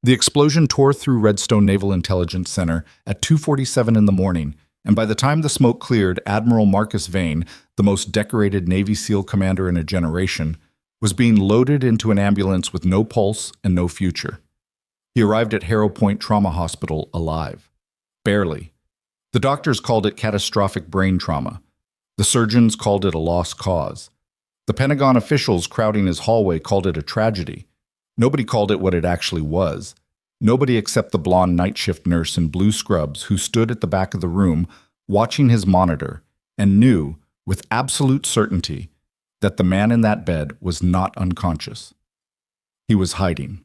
The explosion tore through Redstone Naval Intelligence Center at 2:47 in the morning, and by the time the smoke cleared, Admiral Marcus Vane, the most decorated Navy SEAL commander in a generation, was being loaded into an ambulance with no pulse and no future. He arrived at Harrow Point Trauma Hospital alive. Barely. The doctors called it catastrophic brain trauma. The surgeons called it a lost cause. The Pentagon officials crowding his hallway called it a tragedy. Nobody called it what it actually was. Nobody except the blonde night shift nurse in blue scrubs who stood at the back of the room watching his monitor and knew, with absolute certainty, that the man in that bed was not unconscious. He was hiding.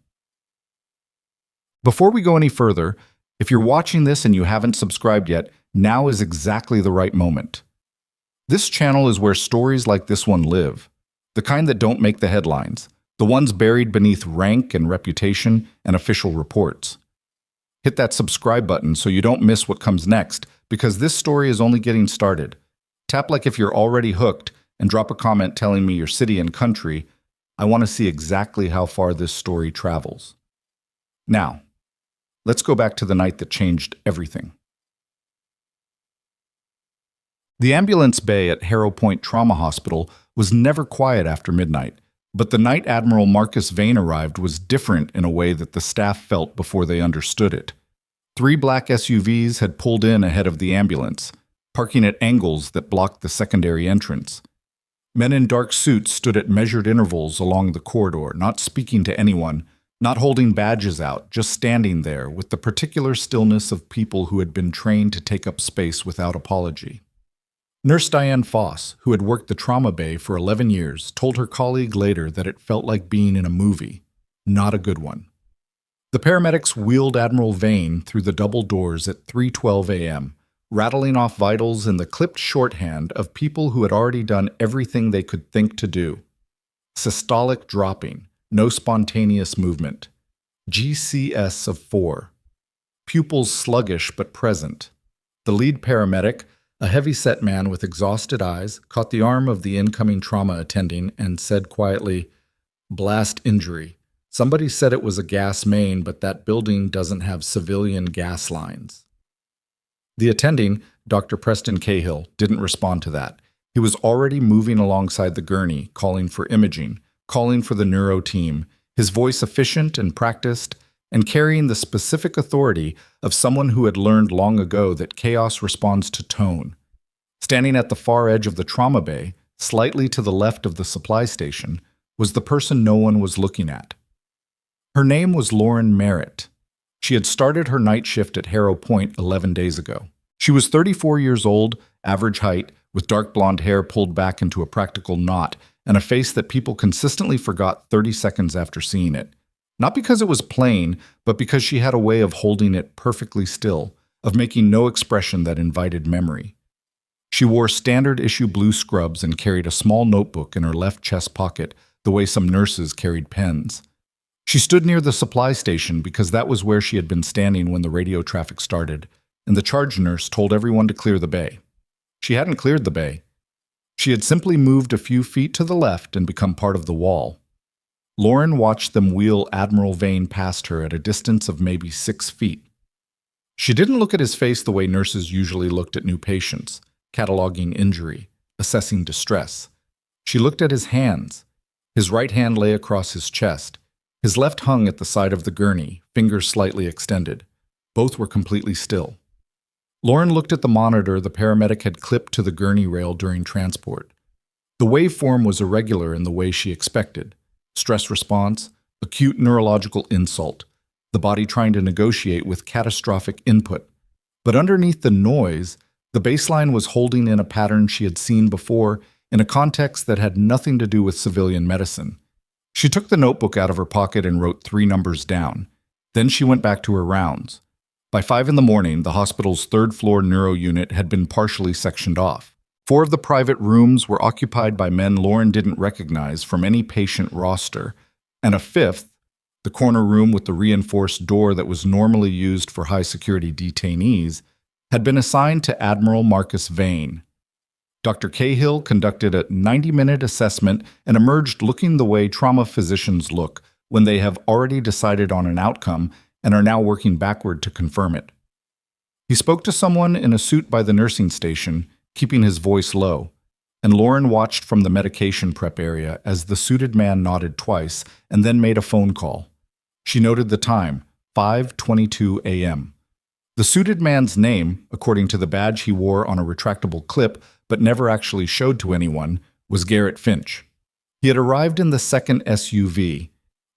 Before we go any further, if you're watching this and you haven't subscribed yet, now is exactly the right moment. This channel is where stories like this one live, the kind that don't make the headlines, the ones buried beneath rank and reputation and official reports. Hit that subscribe button so you don't miss what comes next, because this story is only getting started. Tap like if you're already hooked and drop a comment telling me your city and country. I want to see exactly how far this story travels. Now, let's go back to the night that changed everything. The ambulance bay at Harrow Point Trauma Hospital was never quiet after midnight, but the night Admiral Marcus Vane arrived was different in a way that the staff felt before they understood it. 3 black SUVs had pulled in ahead of the ambulance, parking at angles that blocked the secondary entrance. Men in dark suits stood at measured intervals along the corridor, not speaking to anyone, not holding badges out, just standing there with the particular stillness of people who had been trained to take up space without apology. Nurse Diane Foss, who had worked the trauma bay for 11 years, told her colleague later that it felt like being in a movie, not a good one. The paramedics wheeled Admiral Vane through the double doors at 3:12 a.m., rattling off vitals in the clipped shorthand of people who had already done everything they could think to do. Systolic dropping, no spontaneous movement. GCS of 4. Pupils sluggish but present. The lead paramedic, a heavy-set man with exhausted eyes, caught the arm of the incoming trauma attending and said quietly, "Blast injury. Somebody said it was a gas main, but that building doesn't have civilian gas lines." The attending, Dr. Preston Cahill, didn't respond to that. He was already moving alongside the gurney, calling for imaging, calling for the neuro team, his voice efficient and practiced, and carrying the specific authority of someone who had learned long ago that chaos responds to tone. Standing at the far edge of the trauma bay, slightly to the left of the supply station, was the person no one was looking at. Her name was Lauren Merritt. She had started her night shift at Harrow Point 11 days ago. She was 34 years old, average height, with dark blonde hair pulled back into a practical knot, and a face that people consistently forgot 30 seconds after seeing it. Not because it was plain, but because she had a way of holding it perfectly still, of making no expression that invited memory. She wore standard-issue blue scrubs and carried a small notebook in her left chest pocket, the way some nurses carried pens. She stood near the supply station because that was where she had been standing when the radio traffic started, and the charge nurse told everyone to clear the bay. She hadn't cleared the bay. She had simply moved a few feet to the left and become part of the wall. Lauren watched them wheel Admiral Vane past her at a distance of maybe 6 feet. She didn't look at his face the way nurses usually looked at new patients, cataloging injury, assessing distress. She looked at his hands. His right hand lay across his chest. His left hung at the side of the gurney, fingers slightly extended. Both were completely still. Lauren looked at the monitor the paramedic had clipped to the gurney rail during transport. The waveform was irregular in the way she expected. Stress response, acute neurological insult, the body trying to negotiate with catastrophic input. But underneath the noise, the baseline was holding in a pattern she had seen before in a context that had nothing to do with civilian medicine. She took the notebook out of her pocket and wrote 3 numbers down. Then she went back to her rounds. By 5 in the morning, the hospital's 3rd-floor neuro unit had been partially sectioned off. 4 of the private rooms were occupied by men Lauren didn't recognize from any patient roster, and a 5th, the corner room with the reinforced door that was normally used for high-security detainees, had been assigned to Admiral Marcus Vane. Dr. Cahill conducted a 90-minute assessment and emerged looking the way trauma physicians look, when they have already decided on an outcome and are now working backward to confirm it. He spoke to someone in a suit by the nursing station, keeping his voice low, and Lauren watched from the medication prep area as the suited man nodded twice and then made a phone call. She noted the time, 5:22 a.m. The suited man's name, according to the badge he wore on a retractable clip but never actually showed to anyone, was Garrett Finch. He had arrived in the second SUV.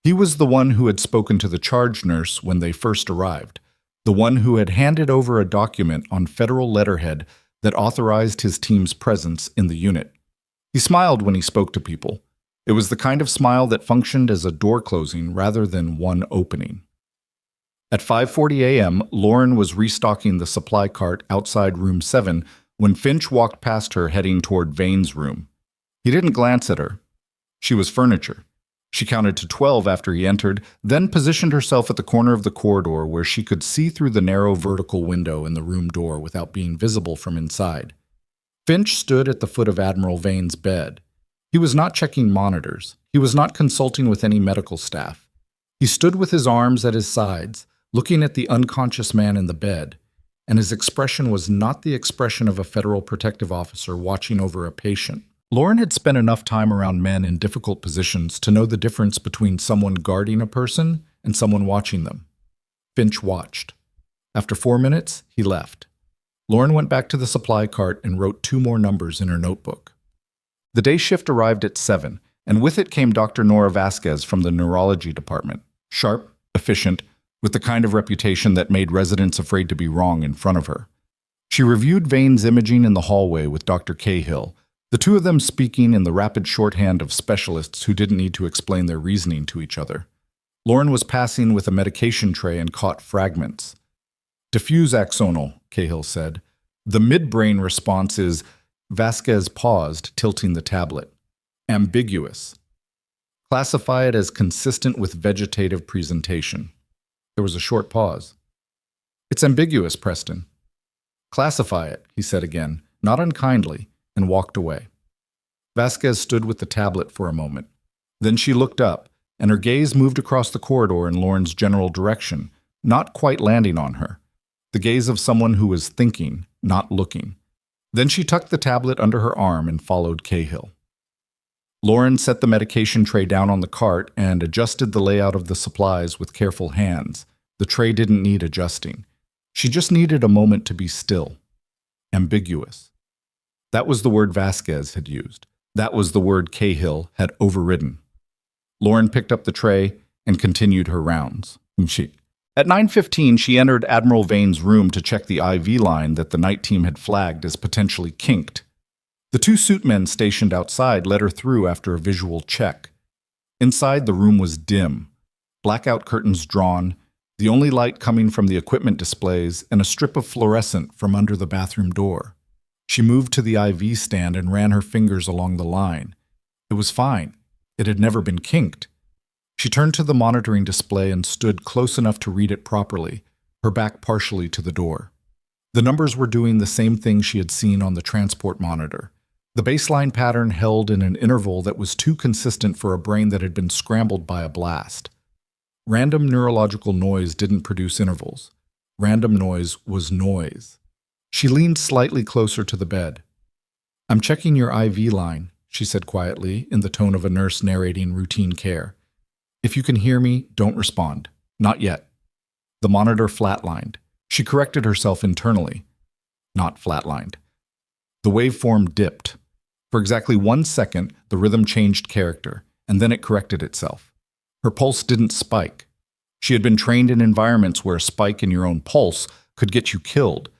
He was the one who had spoken to the charge nurse when they first arrived, the one who had handed over a document on federal letterhead that authorized his team's presence in the unit. He smiled when he spoke to people. It was the kind of smile that functioned as a door closing rather than one opening. At 5:40 a.m., Lauren was restocking the supply cart outside room 7 when Finch walked past her heading toward Vane's room. He didn't glance at her. She was furniture. She counted to 12 after he entered, then positioned herself at the corner of the corridor where she could see through the narrow vertical window in the room door without being visible from inside. Finch stood at the foot of Admiral Vane's bed. He was not checking monitors. He was not consulting with any medical staff. He stood with his arms at his sides, looking at the unconscious man in the bed, and his expression was not the expression of a federal protective officer watching over a patient. Lauren had spent enough time around men in difficult positions to know the difference between someone guarding a person and someone watching them. Finch watched. After 4 minutes, he left. Lauren went back to the supply cart and wrote 2 more numbers in her notebook. The day shift arrived at 7, and with it came Dr. Nora Vasquez from the neurology department, sharp, efficient, with the kind of reputation that made residents afraid to be wrong in front of her. She reviewed Vane's imaging in the hallway with Dr. Cahill, the two of them speaking in the rapid shorthand of specialists who didn't need to explain their reasoning to each other. Lauren was passing with a medication tray and caught fragments. Diffuse axonal, Cahill said. The midbrain response is... Vasquez paused, tilting the tablet. Ambiguous. Classify it as consistent with vegetative presentation. There was a short pause. It's ambiguous, Preston. Classify it, he said again, not unkindly, and walked away. Vasquez stood with the tablet for a moment. Then she looked up, and her gaze moved across the corridor in Lauren's general direction, not quite landing on her. The gaze of someone who was thinking, not looking. Then she tucked the tablet under her arm and followed Cahill. Lauren set the medication tray down on the cart and adjusted the layout of the supplies with careful hands. The tray didn't need adjusting. She just needed a moment to be still. Ambiguous. That was the word Vasquez had used. That was the word Cahill had overridden. Lauren picked up the tray and continued her rounds. At 9:15, she entered Admiral Vane's room to check the IV line that the night team had flagged as potentially kinked. The 2 suitmen stationed outside let her through after a visual check. Inside, the room was dim, blackout curtains drawn, the only light coming from the equipment displays and a strip of fluorescent from under the bathroom door. She moved to the IV stand and ran her fingers along the line. It was fine. It had never been kinked. She turned to the monitoring display and stood close enough to read it properly, her back partially to the door. The numbers were doing the same thing she had seen on the transport monitor. The baseline pattern held in an interval that was too consistent for a brain that had been scrambled by a blast. Random neurological noise didn't produce intervals. Random noise was noise. She leaned slightly closer to the bed. "I'm checking your IV line," she said quietly, in the tone of a nurse narrating routine care. "If you can hear me, don't respond. Not yet." The monitor flatlined. She corrected herself internally. Not flatlined. The waveform dipped. For exactly 1 second, the rhythm changed character, and then it corrected itself. Her pulse didn't spike. She had been trained in environments where a spike in your own pulse could get you killed,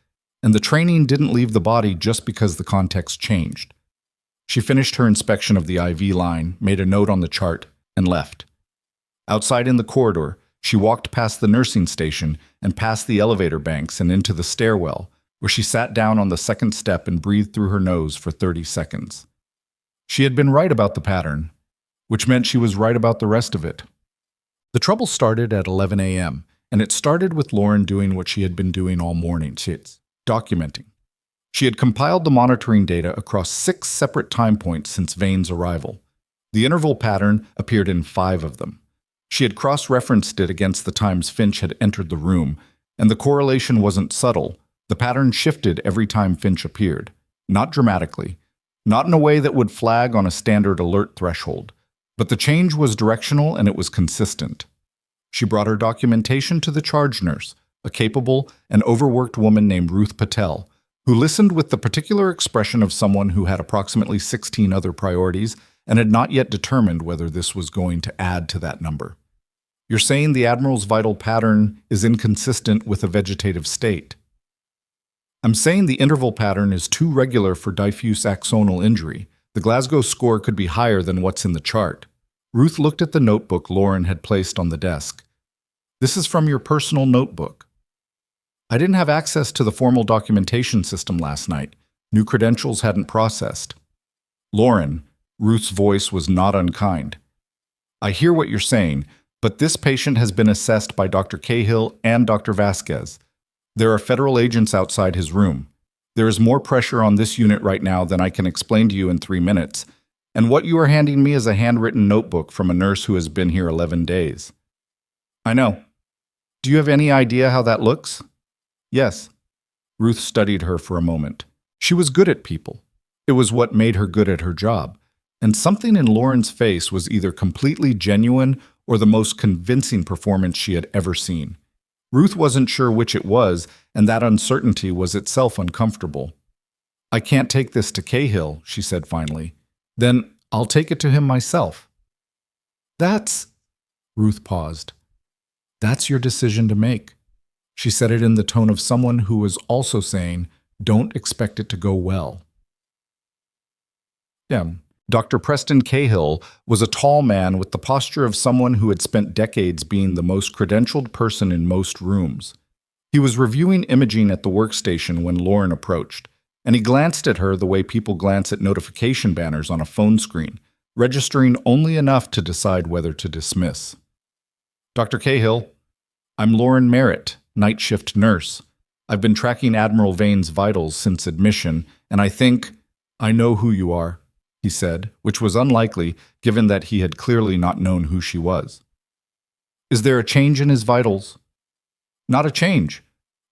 and the training didn't leave the body just because the context changed. She finished her inspection of the IV line, made a note on the chart, and left. Outside in the corridor, she walked past the nursing station and past the elevator banks and into the stairwell, where she sat down on the second step and breathed through her nose for 30 seconds. She had been right about the pattern, which meant she was right about the rest of it. The trouble started at 11 a.m., and it started with Lauren doing what she had been doing all morning, documenting. She had compiled the monitoring data across 6 separate time points since Vane's arrival. The interval pattern appeared in 5 of them. She had cross-referenced it against the times Finch had entered the room, and the correlation wasn't subtle. The pattern shifted every time Finch appeared. Not dramatically, not in a way that would flag on a standard alert threshold, but the change was directional and it was consistent. She brought her documentation to the charge nurse, a capable and overworked woman named Ruth Patel, who listened with the particular expression of someone who had approximately 16 other priorities and had not yet determined whether this was going to add to that number. You're saying the Admiral's vital pattern is inconsistent with a vegetative state. I'm saying the interval pattern is too regular for diffuse axonal injury. The Glasgow score could be higher than what's in the chart. Ruth looked at the notebook Lauren had placed on the desk. This is from your personal notebook. I didn't have access to the formal documentation system last night. New credentials hadn't processed. Lauren, Ruth's voice was not unkind. I hear what you're saying, but this patient has been assessed by Dr. Cahill and Dr. Vasquez. There are federal agents outside his room. There is more pressure on this unit right now than I can explain to you in 3 minutes, and what you are handing me is a handwritten notebook from a nurse who has been here 11 days. I know. Do you have any idea how that looks? Yes. Ruth studied her for a moment. She was good at people. It was what made her good at her job. And something in Lauren's face was either completely genuine or the most convincing performance she had ever seen. Ruth wasn't sure which it was, and that uncertainty was itself uncomfortable. I can't take this to Cahill, she said finally. Then I'll take it to him myself. That's... Ruth paused. That's your decision to make. She said it in the tone of someone who was also saying, don't expect it to go well. Dr. Preston Cahill was a tall man with the posture of someone who had spent decades being the most credentialed person in most rooms. He was reviewing imaging at the workstation when Lauren approached, and he glanced at her the way people glance at notification banners on a phone screen, registering only enough to decide whether to dismiss. Dr. Cahill, I'm Lauren Merritt, night shift nurse. I've been tracking Admiral Vane's vitals since admission, and I think I know who you are, he said, which was unlikely given that he had clearly not known who she was. Is there a change in his vitals? Not a change.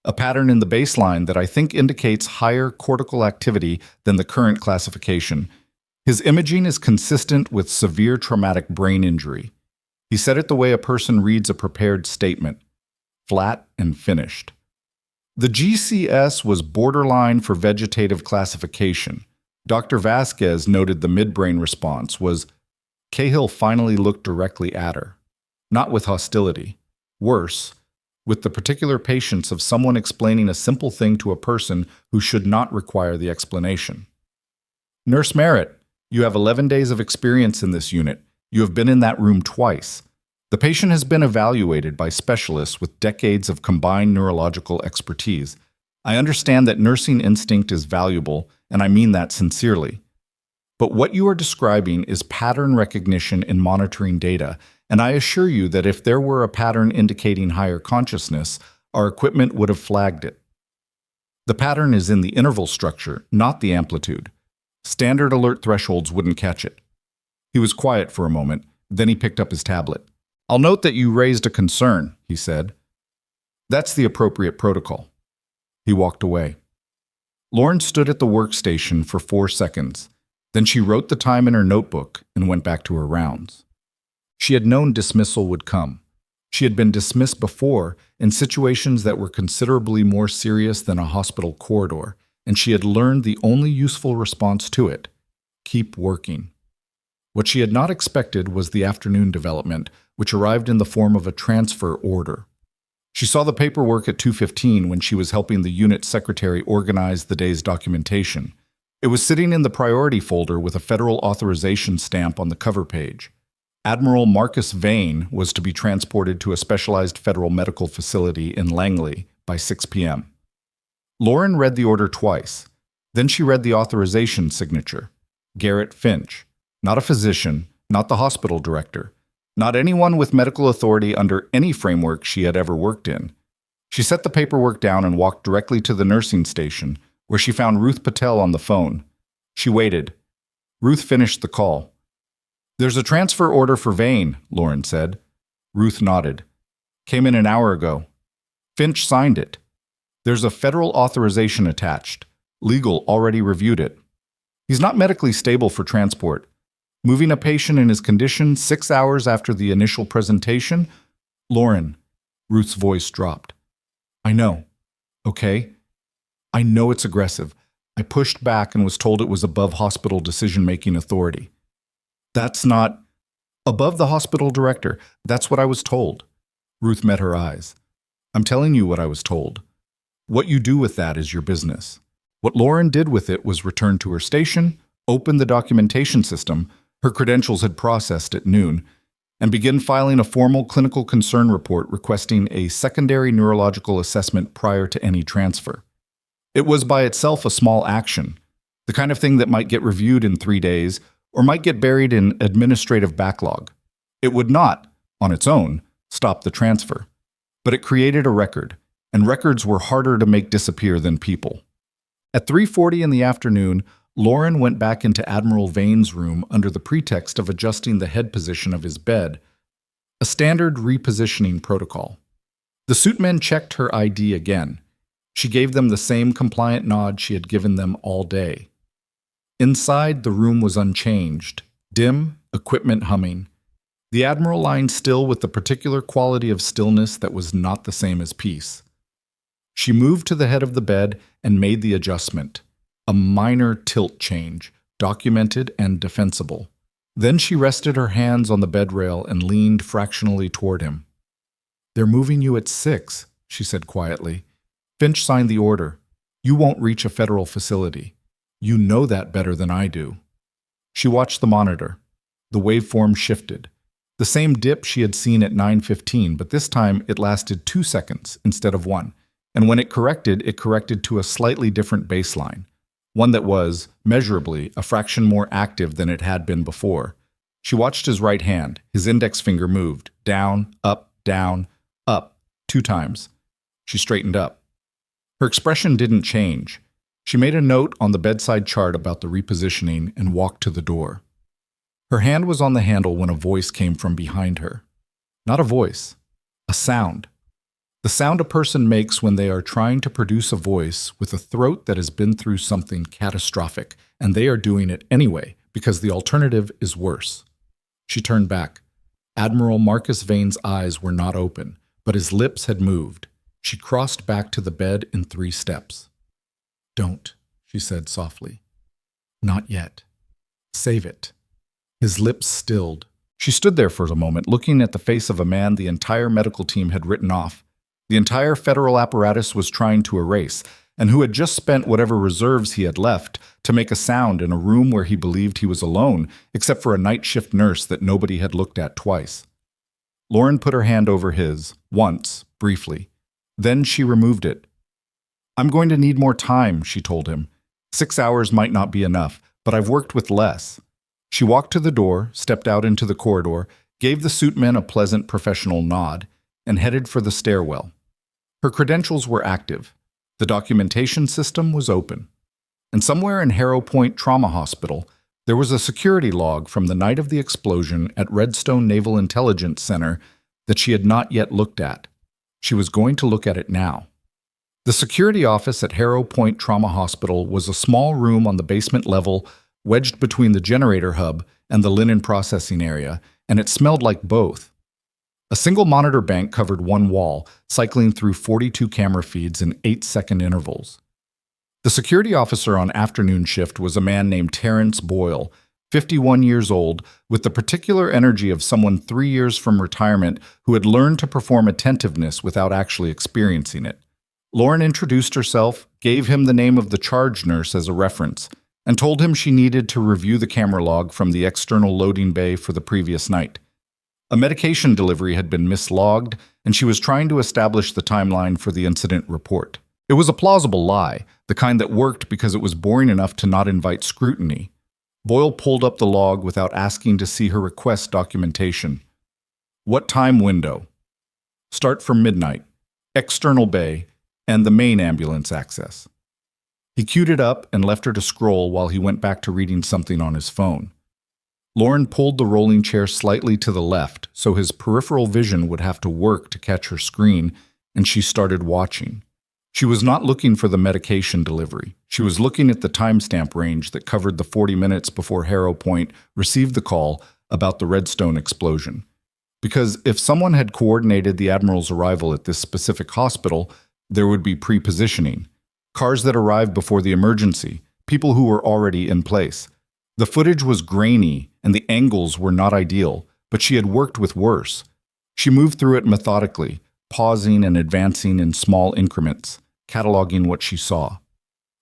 A pattern in the baseline that I think indicates higher cortical activity than the current classification. His imaging is consistent with severe traumatic brain injury. He said it the way a person reads a prepared statement, flat and finished. The GCS was borderline for vegetative classification. Dr. Vasquez noted the midbrain response was, Cahill finally looked directly at her. Not with hostility. Worse, with the particular patience of someone explaining a simple thing to a person who should not require the explanation. Nurse Merritt, you have 11 days of experience in this unit. You have been in that room twice. The patient has been evaluated by specialists with decades of combined neurological expertise. I understand that nursing instinct is valuable, and I mean that sincerely. But what you are describing is pattern recognition in monitoring data, and I assure you that if there were a pattern indicating higher consciousness, our equipment would have flagged it. The pattern is in the interval structure, not the amplitude. Standard alert thresholds wouldn't catch it. He was quiet for a moment, then he picked up his tablet. I'll note that you raised a concern, he said. That's the appropriate protocol. He walked away. Lauren stood at the workstation for 4 seconds. Then she wrote the time in her notebook and went back to her rounds. She had known dismissal would come. She had been dismissed before in situations that were considerably more serious than a hospital corridor, and she had learned the only useful response to it: keep working. What she had not expected was the afternoon development, which arrived in the form of a transfer order. She saw the paperwork at 2:15 when she was helping the unit secretary organize the day's documentation. It was sitting in the priority folder with a federal authorization stamp on the cover page. Admiral Marcus Vane was to be transported to a specialized federal medical facility in Langley by 6 p.m. Lauren read the order twice. Then she read the authorization signature. Garrett Finch. Not a physician, not the hospital director, not anyone with medical authority under any framework she had ever worked in. She set the paperwork down and walked directly to the nursing station, where she found Ruth Patel on the phone. She waited. Ruth finished the call. There's a transfer order for Vane, Lauren said. Ruth nodded. Came in an hour ago. Finch signed it. There's a federal authorization attached. Legal already reviewed it. He's not medically stable for transport. Moving a patient in his condition 6 hours after the initial presentation? Lauren, Ruth's voice dropped. I know. Okay? I know it's aggressive. I pushed back and was told it was above hospital decision-making authority. That's not above the hospital director. That's what I was told. Ruth met her eyes. I'm telling you what I was told. What you do with that is your business. What Lauren did with it was return to her station, open the documentation system, her credentials had processed at noon, and begin filing a formal clinical concern report requesting a secondary neurological assessment prior to any transfer. It was by itself a small action, the kind of thing that might get reviewed in 3 days or might get buried in administrative backlog. It would not, on its own, stop the transfer. But it created a record, and records were harder to make disappear than people. At 3:40 in the afternoon, Lauren went back into Admiral Vane's room under the pretext of adjusting the head position of his bed, a standard repositioning protocol. The suitmen checked her ID again. She gave them the same compliant nod she had given them all day. Inside, the room was unchanged, dim, equipment humming. The Admiral lying still with the particular quality of stillness that was not the same as peace. She moved to the head of the bed and made the adjustment, a minor tilt change, documented and defensible. Then she rested her hands on the bed rail and leaned fractionally toward him. They're moving you at 6, she said quietly. Finch signed the order. You won't reach a federal facility. You know that better than I do. She watched the monitor. The waveform shifted. The same dip she had seen at 9:15, but this time it lasted 2 seconds instead of 1. And when it corrected to a slightly different baseline, one that was, measurably, a fraction more active than it had been before. She watched his right hand. His index finger moved, down, up, 2 times. She straightened up. Her expression didn't change. She made a note on the bedside chart about the repositioning and walked to the door. Her hand was on the handle when a voice came from behind her. Not a voice, a sound. The sound a person makes when they are trying to produce a voice with a throat that has been through something catastrophic, and they are doing it anyway because the alternative is worse. She turned back. Admiral Marcus Vane's eyes were not open, but his lips had moved. She crossed back to the bed in 3 steps. Don't, she said softly. Not yet. Save it. His lips stilled. She stood there for a moment, looking at the face of a man the entire medical team had written off. The entire federal apparatus was trying to erase, and who had just spent whatever reserves he had left to make a sound in a room where he believed he was alone, except for a night shift nurse that nobody had looked at twice. Lauren put her hand over his, once, briefly. Then she removed it. I'm going to need more time, she told him. 6 hours might not be enough, but I've worked with less. She walked to the door, stepped out into the corridor, gave the suitmen a pleasant professional nod, and headed for the stairwell. Her credentials were active. The documentation system was open. And somewhere in Harrow Point Trauma Hospital, there was a security log from the night of the explosion at Redstone Naval Intelligence Center that she had not yet looked at. She was going to look at it now. The security office at Harrow Point Trauma Hospital was a small room on the basement level, wedged between the generator hub and the linen processing area, and it smelled like both. A single monitor bank covered one wall, cycling through 42 camera feeds in 8-second intervals. The security officer on afternoon shift was a man named Terrence Boyle, 51 years old, with the particular energy of someone 3 years from retirement who had learned to perform attentiveness without actually experiencing it. Lauren introduced herself, gave him the name of the charge nurse as a reference, and told him she needed to review the camera log from the external loading bay for the previous night. A medication delivery had been mislogged, and she was trying to establish the timeline for the incident report. It was a plausible lie, the kind that worked because it was boring enough to not invite scrutiny. Boyle pulled up the log without asking to see her request documentation. What time window? Start from midnight, external bay, and the main ambulance access. He queued it up and left her to scroll while he went back to reading something on his phone. Lauren pulled the rolling chair slightly to the left so his peripheral vision would have to work to catch her screen, and she started watching. She was not looking for the medication delivery. She was looking at the timestamp range that covered the 40 minutes before Harrow Point received the call about the Redstone explosion. Because if someone had coordinated the Admiral's arrival at this specific hospital, there would be pre-positioning. Cars that arrived before the emergency, people who were already in place. The footage was grainy and the angles were not ideal, but she had worked with worse. She moved through it methodically, pausing and advancing in small increments, cataloging what she saw.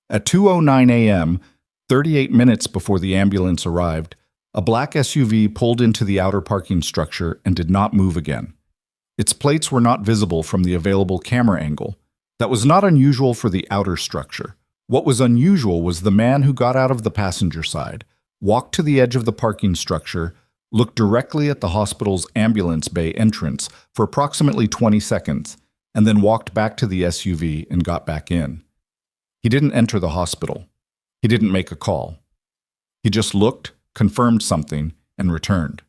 At 2:09 a.m., 38 minutes before the ambulance arrived, a black SUV pulled into the outer parking structure and did not move again. Its plates were not visible from the available camera angle. That was not unusual for the outer structure. What was unusual was the man who got out of the passenger side, walked to the edge of the parking structure, looked directly at the hospital's ambulance bay entrance for approximately 20 seconds, and then walked back to the SUV and got back in. He didn't enter the hospital. He didn't make a call. He just looked, confirmed something, and returned.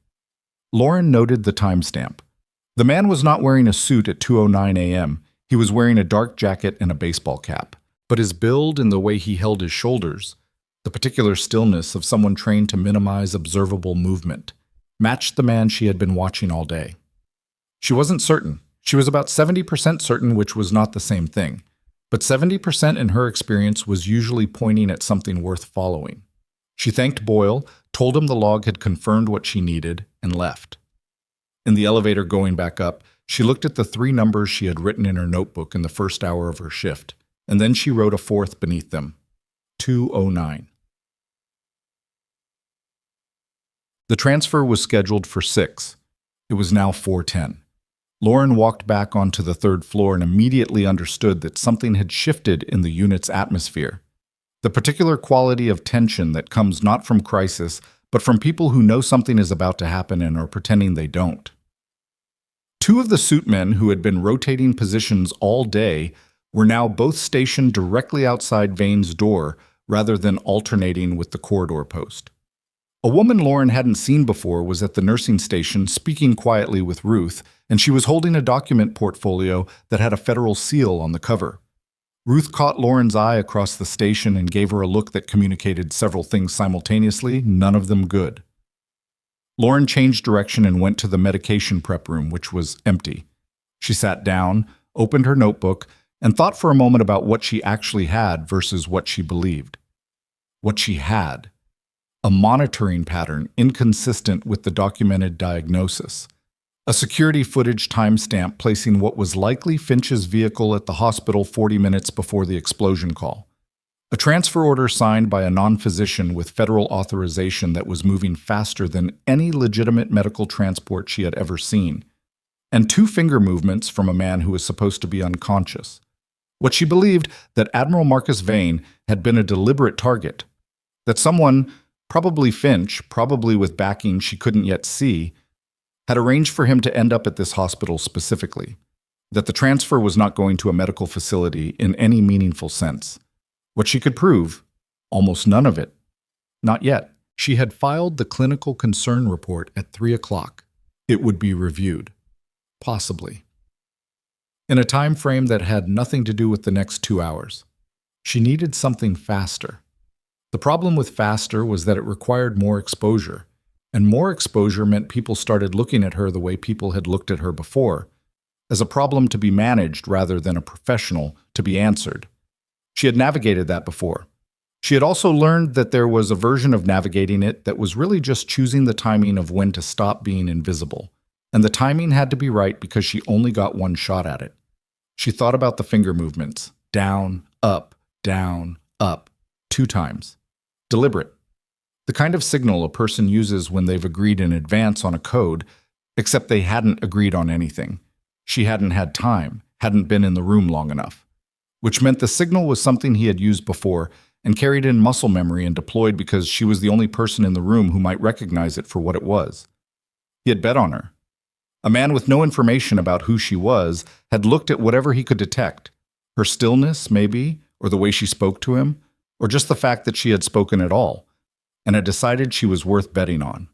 Lauren noted the timestamp. The man was not wearing a suit at 2:09 a.m. He was wearing a dark jacket and a baseball cap. But his build and the way he held his shoulders, the particular stillness of someone trained to minimize observable movement, matched the man she had been watching all day. She wasn't certain. She was about 70% certain, which was not the same thing. But 70% in her experience was usually pointing at something worth following. She thanked Boyle, told him the log had confirmed what she needed, and left. In the elevator going back up, she looked at the 3 numbers she had written in her notebook in the first hour of her shift, and then she wrote a 4th beneath them, 2:09. The transfer was scheduled for 6. It was now 4:10. Lauren walked back onto the 3rd floor and immediately understood that something had shifted in the unit's atmosphere. The particular quality of tension that comes not from crisis, but from people who know something is about to happen and are pretending they don't. 2 of the suit men who had been rotating positions all day were now both stationed directly outside Vane's door rather than alternating with the corridor post. A woman Lauren hadn't seen before was at the nursing station speaking quietly with Ruth, and she was holding a document portfolio that had a federal seal on the cover. Ruth caught Lauren's eye across the station and gave her a look that communicated several things simultaneously, none of them good. Lauren changed direction and went to the medication prep room, which was empty. She sat down, opened her notebook, and thought for a moment about what she actually had versus what she believed. What she had. A monitoring pattern inconsistent with the documented diagnosis. A security footage timestamp placing what was likely Finch's vehicle at the hospital 40 minutes before the explosion call. A transfer order signed by a non-physician with federal authorization that was moving faster than any legitimate medical transport she had ever seen. And 2 finger movements from a man who was supposed to be unconscious. What she believed that Admiral Marcus Vane had been a deliberate target. That someone, probably Finch, probably with backing she couldn't yet see, had arranged for him to end up at this hospital specifically. That the transfer was not going to a medical facility in any meaningful sense. What she could prove, almost none of it. Not yet. She had filed the clinical concern report at 3 o'clock. It would be reviewed. Possibly. In a time frame that had nothing to do with the next 2 hours. She needed something faster. The problem with faster was that it required more exposure. And more exposure meant people started looking at her the way people had looked at her before, as a problem to be managed rather than a professional to be answered. She had navigated that before. She had also learned that there was a version of navigating it that was really just choosing the timing of when to stop being invisible. And the timing had to be right because she only got one shot at it. She thought about the finger movements. Down, up, 2 times. Deliberate. The kind of signal a person uses when they've agreed in advance on a code, except they hadn't agreed on anything. She hadn't had time, hadn't been in the room long enough. Which meant the signal was something he had used before and carried in muscle memory and deployed because she was the only person in the room who might recognize it for what it was. He had bet on her. A man with no information about who she was had looked at whatever he could detect. Her stillness, maybe, or the way she spoke to him, or just the fact that she had spoken at all, and had decided she was worth betting on.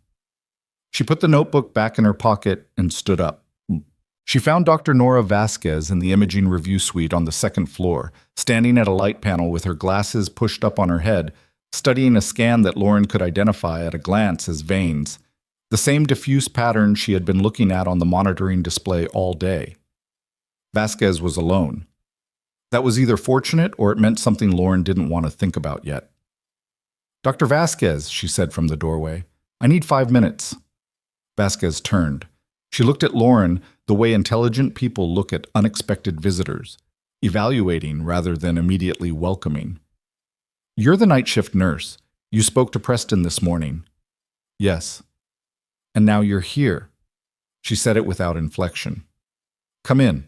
She put the notebook back in her pocket and stood up. She found Dr. Nora Vasquez in the imaging review suite on the second floor, standing at a light panel with her glasses pushed up on her head, studying a scan that Lauren could identify at a glance as veins, the same diffuse pattern she had been looking at on the monitoring display all day. Vasquez was alone. That was either fortunate or it meant something Lauren didn't want to think about yet. "Dr. Vasquez," she said from the doorway, "I need 5 minutes." Vasquez turned. She looked at Lauren the way intelligent people look at unexpected visitors, evaluating rather than immediately welcoming. "You're the night shift nurse. You spoke to Preston this morning." "Yes." "And now you're here." She said it without inflection. "Come in."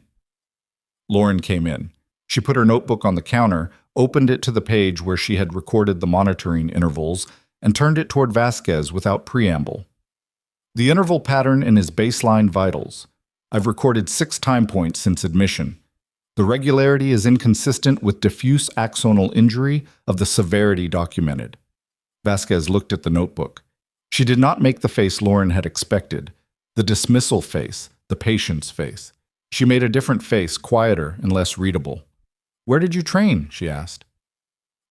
Lauren came in. She put her notebook on the counter, opened it to the page where she had recorded the monitoring intervals, and turned it toward Vasquez without preamble. "The interval pattern in his baseline vitals. I've recorded 6 time points since admission. The regularity is inconsistent with diffuse axonal injury of the severity documented." Vasquez looked at the notebook. She did not make the face Lauren had expected, the dismissal face, the patient's face. She made a different face, quieter and less readable. "Where did you train?" she asked.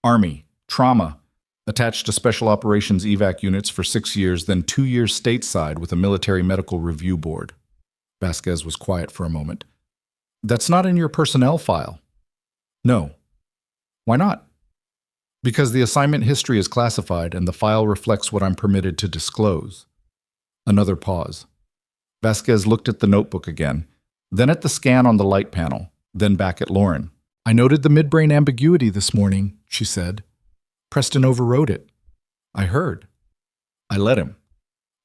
"Army, trauma. Attached to Special Operations evac units for 6 years, then 2 years stateside with a military medical review board." Vasquez was quiet for a moment. "That's not in your personnel file." "No." "Why not?" "Because the assignment history is classified and the file reflects what I'm permitted to disclose." Another pause. Vasquez looked at the notebook again, then at the scan on the light panel, then back at Lauren. "I noted the midbrain ambiguity this morning," she said. "Preston overrode it." "I heard." "I let him."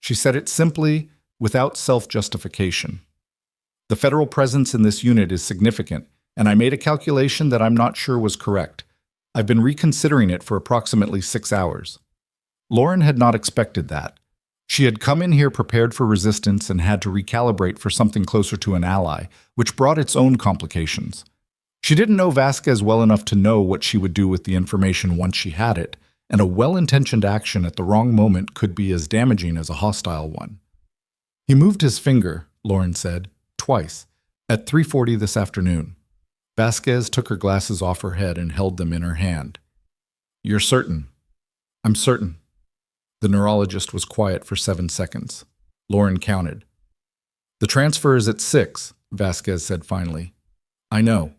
She said it simply, without self-justification. "The federal presence in this unit is significant, and I made a calculation that I'm not sure was correct. I've been reconsidering it for approximately 6 hours." Lauren had not expected that. She had come in here prepared for resistance and had to recalibrate for something closer to an ally, which brought its own complications. She didn't know Vasquez well enough to know what she would do with the information once she had it, and a well-intentioned action at the wrong moment could be as damaging as a hostile one. "He moved his finger," Lauren said, "twice, at 3:40 this afternoon." Vasquez took her glasses off her head and held them in her hand. "You're certain?" "I'm certain." The neurologist was quiet for 7 seconds. Lauren counted. "The transfer is at 6, Vasquez said finally. "I know.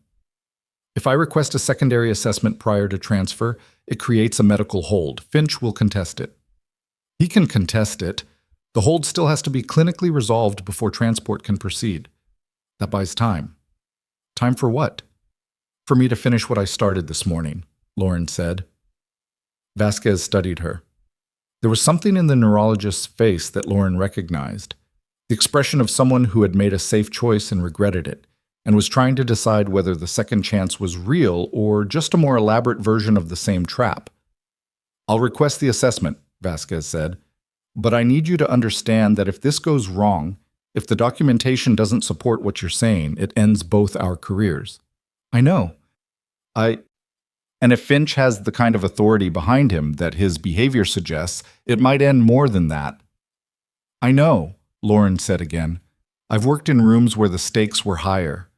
If I request a secondary assessment prior to transfer, it creates a medical hold. Finch will contest it." "He can contest it. The hold still has to be clinically resolved before transport can proceed. That buys time." "Time for what?" "For me to finish what I started this morning," Lauren said. Vasquez studied her. There was something in the neurologist's face that Lauren recognized, the expression of someone who had made a safe choice and regretted it, and was trying to decide whether the second chance was real or just a more elaborate version of the same trap. "I'll request the assessment," Vasquez said, "but I need you to understand that if this goes wrong, if the documentation doesn't support what you're saying, it ends both our careers." "I know. And if Finch has the kind of authority behind him that his behavior suggests, it might end more than that." "I know," Lauren said again. "I've worked in rooms where the stakes were higher."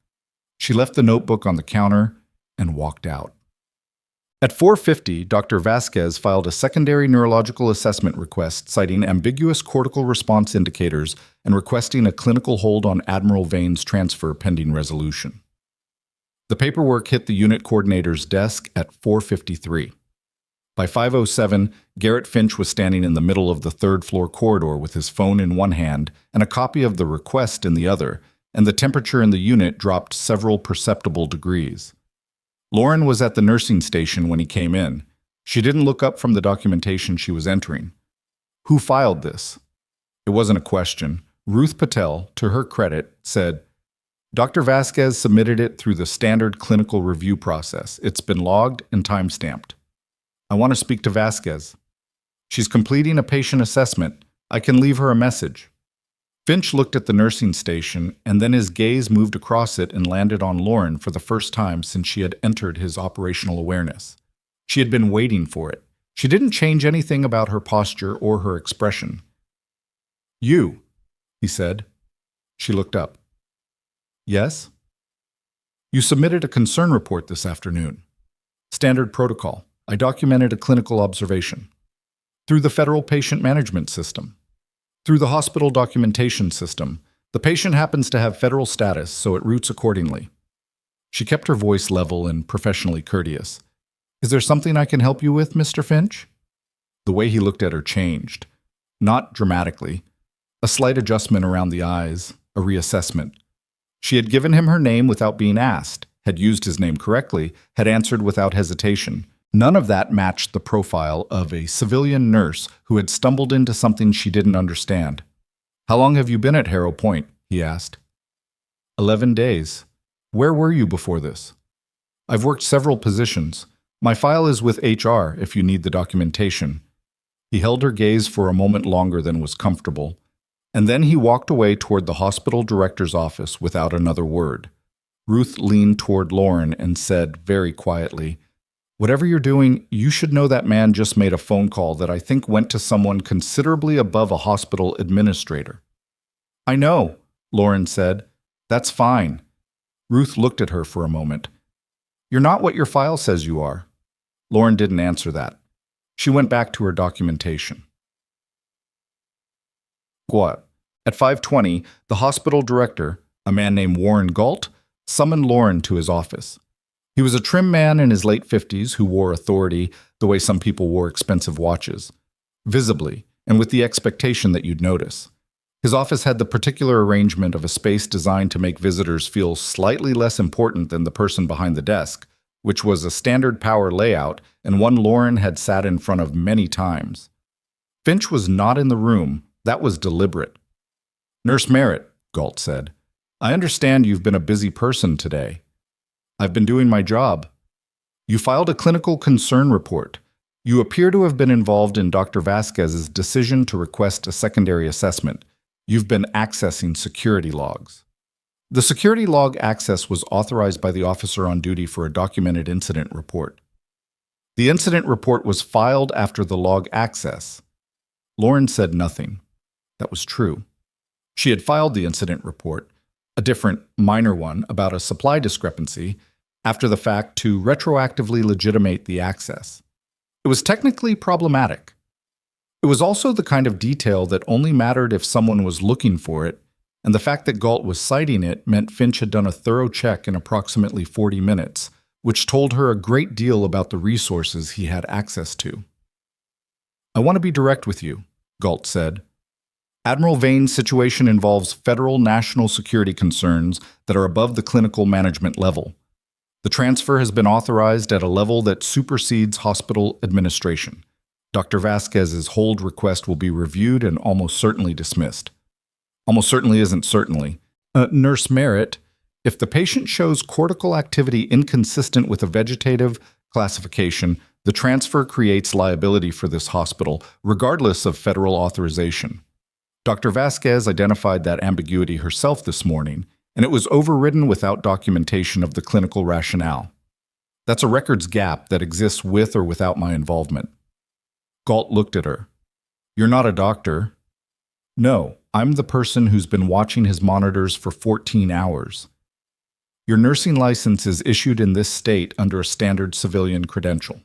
She left the notebook on the counter and walked out. At 4:50, Dr. Vasquez filed a secondary neurological assessment request citing ambiguous cortical response indicators and requesting a clinical hold on Admiral Vane's transfer pending resolution. The paperwork hit the unit coordinator's desk at 4:53. By 5:07, Garrett Finch was standing in the middle of the third-floor corridor with his phone in one hand and a copy of the request in the other, and the temperature in the unit dropped several perceptible degrees. Lauren was at the nursing station when he came in. She didn't look up from the documentation she was entering. "Who filed this?" It wasn't a question. Ruth Patel, to her credit, said, "Dr. Vasquez submitted it through the standard clinical review process. It's been logged and time-stamped." "I want to speak to Vasquez." "She's completing a patient assessment. I can leave her a message." Finch looked at the nursing station, and then his gaze moved across it and landed on Lauren for the first time since she had entered his operational awareness. She had been waiting for it. She didn't change anything about her posture or her expression. You, he said. She looked up. Yes? You submitted a concern report this afternoon. Standard protocol. I documented a clinical observation. Through the Federal Patient Management System. Through the Hospital Documentation System. The patient happens to have federal status, so it routes accordingly. She kept her voice level and professionally courteous. Is there something I can help you with, Mr. Finch? The way he looked at her changed. Not dramatically. A slight adjustment around the eyes, a reassessment. She had given him her name without being asked, had used his name correctly, had answered without hesitation. None of that matched the profile of a civilian nurse who had stumbled into something she didn't understand. How long have you been at Harrow Point? He asked. 11 days. Where were you before this? I've worked several positions. My file is with HR if you need the documentation. He held her gaze for a moment longer than was comfortable, and then he walked away toward the hospital director's office without another word. Ruth leaned toward Lauren and said very quietly, Whatever you're doing, you should know that man just made a phone call that I think went to someone considerably above a hospital administrator. I know, Lauren said. That's fine. Ruth looked at her for a moment. You're not what your file says you are. Lauren didn't answer that. She went back to her documentation. What? At 5:20, the hospital director, a man named Warren Galt, summoned Lauren to his office. He was a trim man in his late 50s who wore authority the way some people wore expensive watches, visibly, and with the expectation that you'd notice. His office had the particular arrangement of a space designed to make visitors feel slightly less important than the person behind the desk, which was a standard power layout and one Lauren had sat in front of many times. Finch was not in the room. That was deliberate. Nurse Merritt, Galt said, I understand you've been a busy person today. I've been doing my job. You filed a clinical concern report. You appear to have been involved in Dr. Vasquez's decision to request a secondary assessment. You've been accessing security logs. The security log access was authorized by the officer on duty for a documented incident report. The incident report was filed after the log access. Lauren said nothing. That was true. She had filed the incident report, a different, minor one about a supply discrepancy, after the fact to retroactively legitimate the access. It was technically problematic. It was also the kind of detail that only mattered if someone was looking for it, and the fact that Galt was citing it meant Finch had done a thorough check in approximately 40 minutes, which told her a great deal about the resources he had access to. I want to be direct with you, Galt said. Admiral Vane's situation involves federal national security concerns that are above the clinical management level. The transfer has been authorized at a level that supersedes hospital administration. Dr. Vasquez's hold request will be reviewed and almost certainly dismissed. Almost certainly isn't certainly. Nurse Merritt, if the patient shows cortical activity inconsistent with a vegetative classification, the transfer creates liability for this hospital, regardless of federal authorization. Dr. Vasquez identified that ambiguity herself this morning, and it was overridden without documentation of the clinical rationale. That's a records gap that exists with or without my involvement. Galt looked at her. You're not a doctor. No, I'm the person who's been watching his monitors for 14 hours. Your nursing license is issued in this state under a standard civilian credential.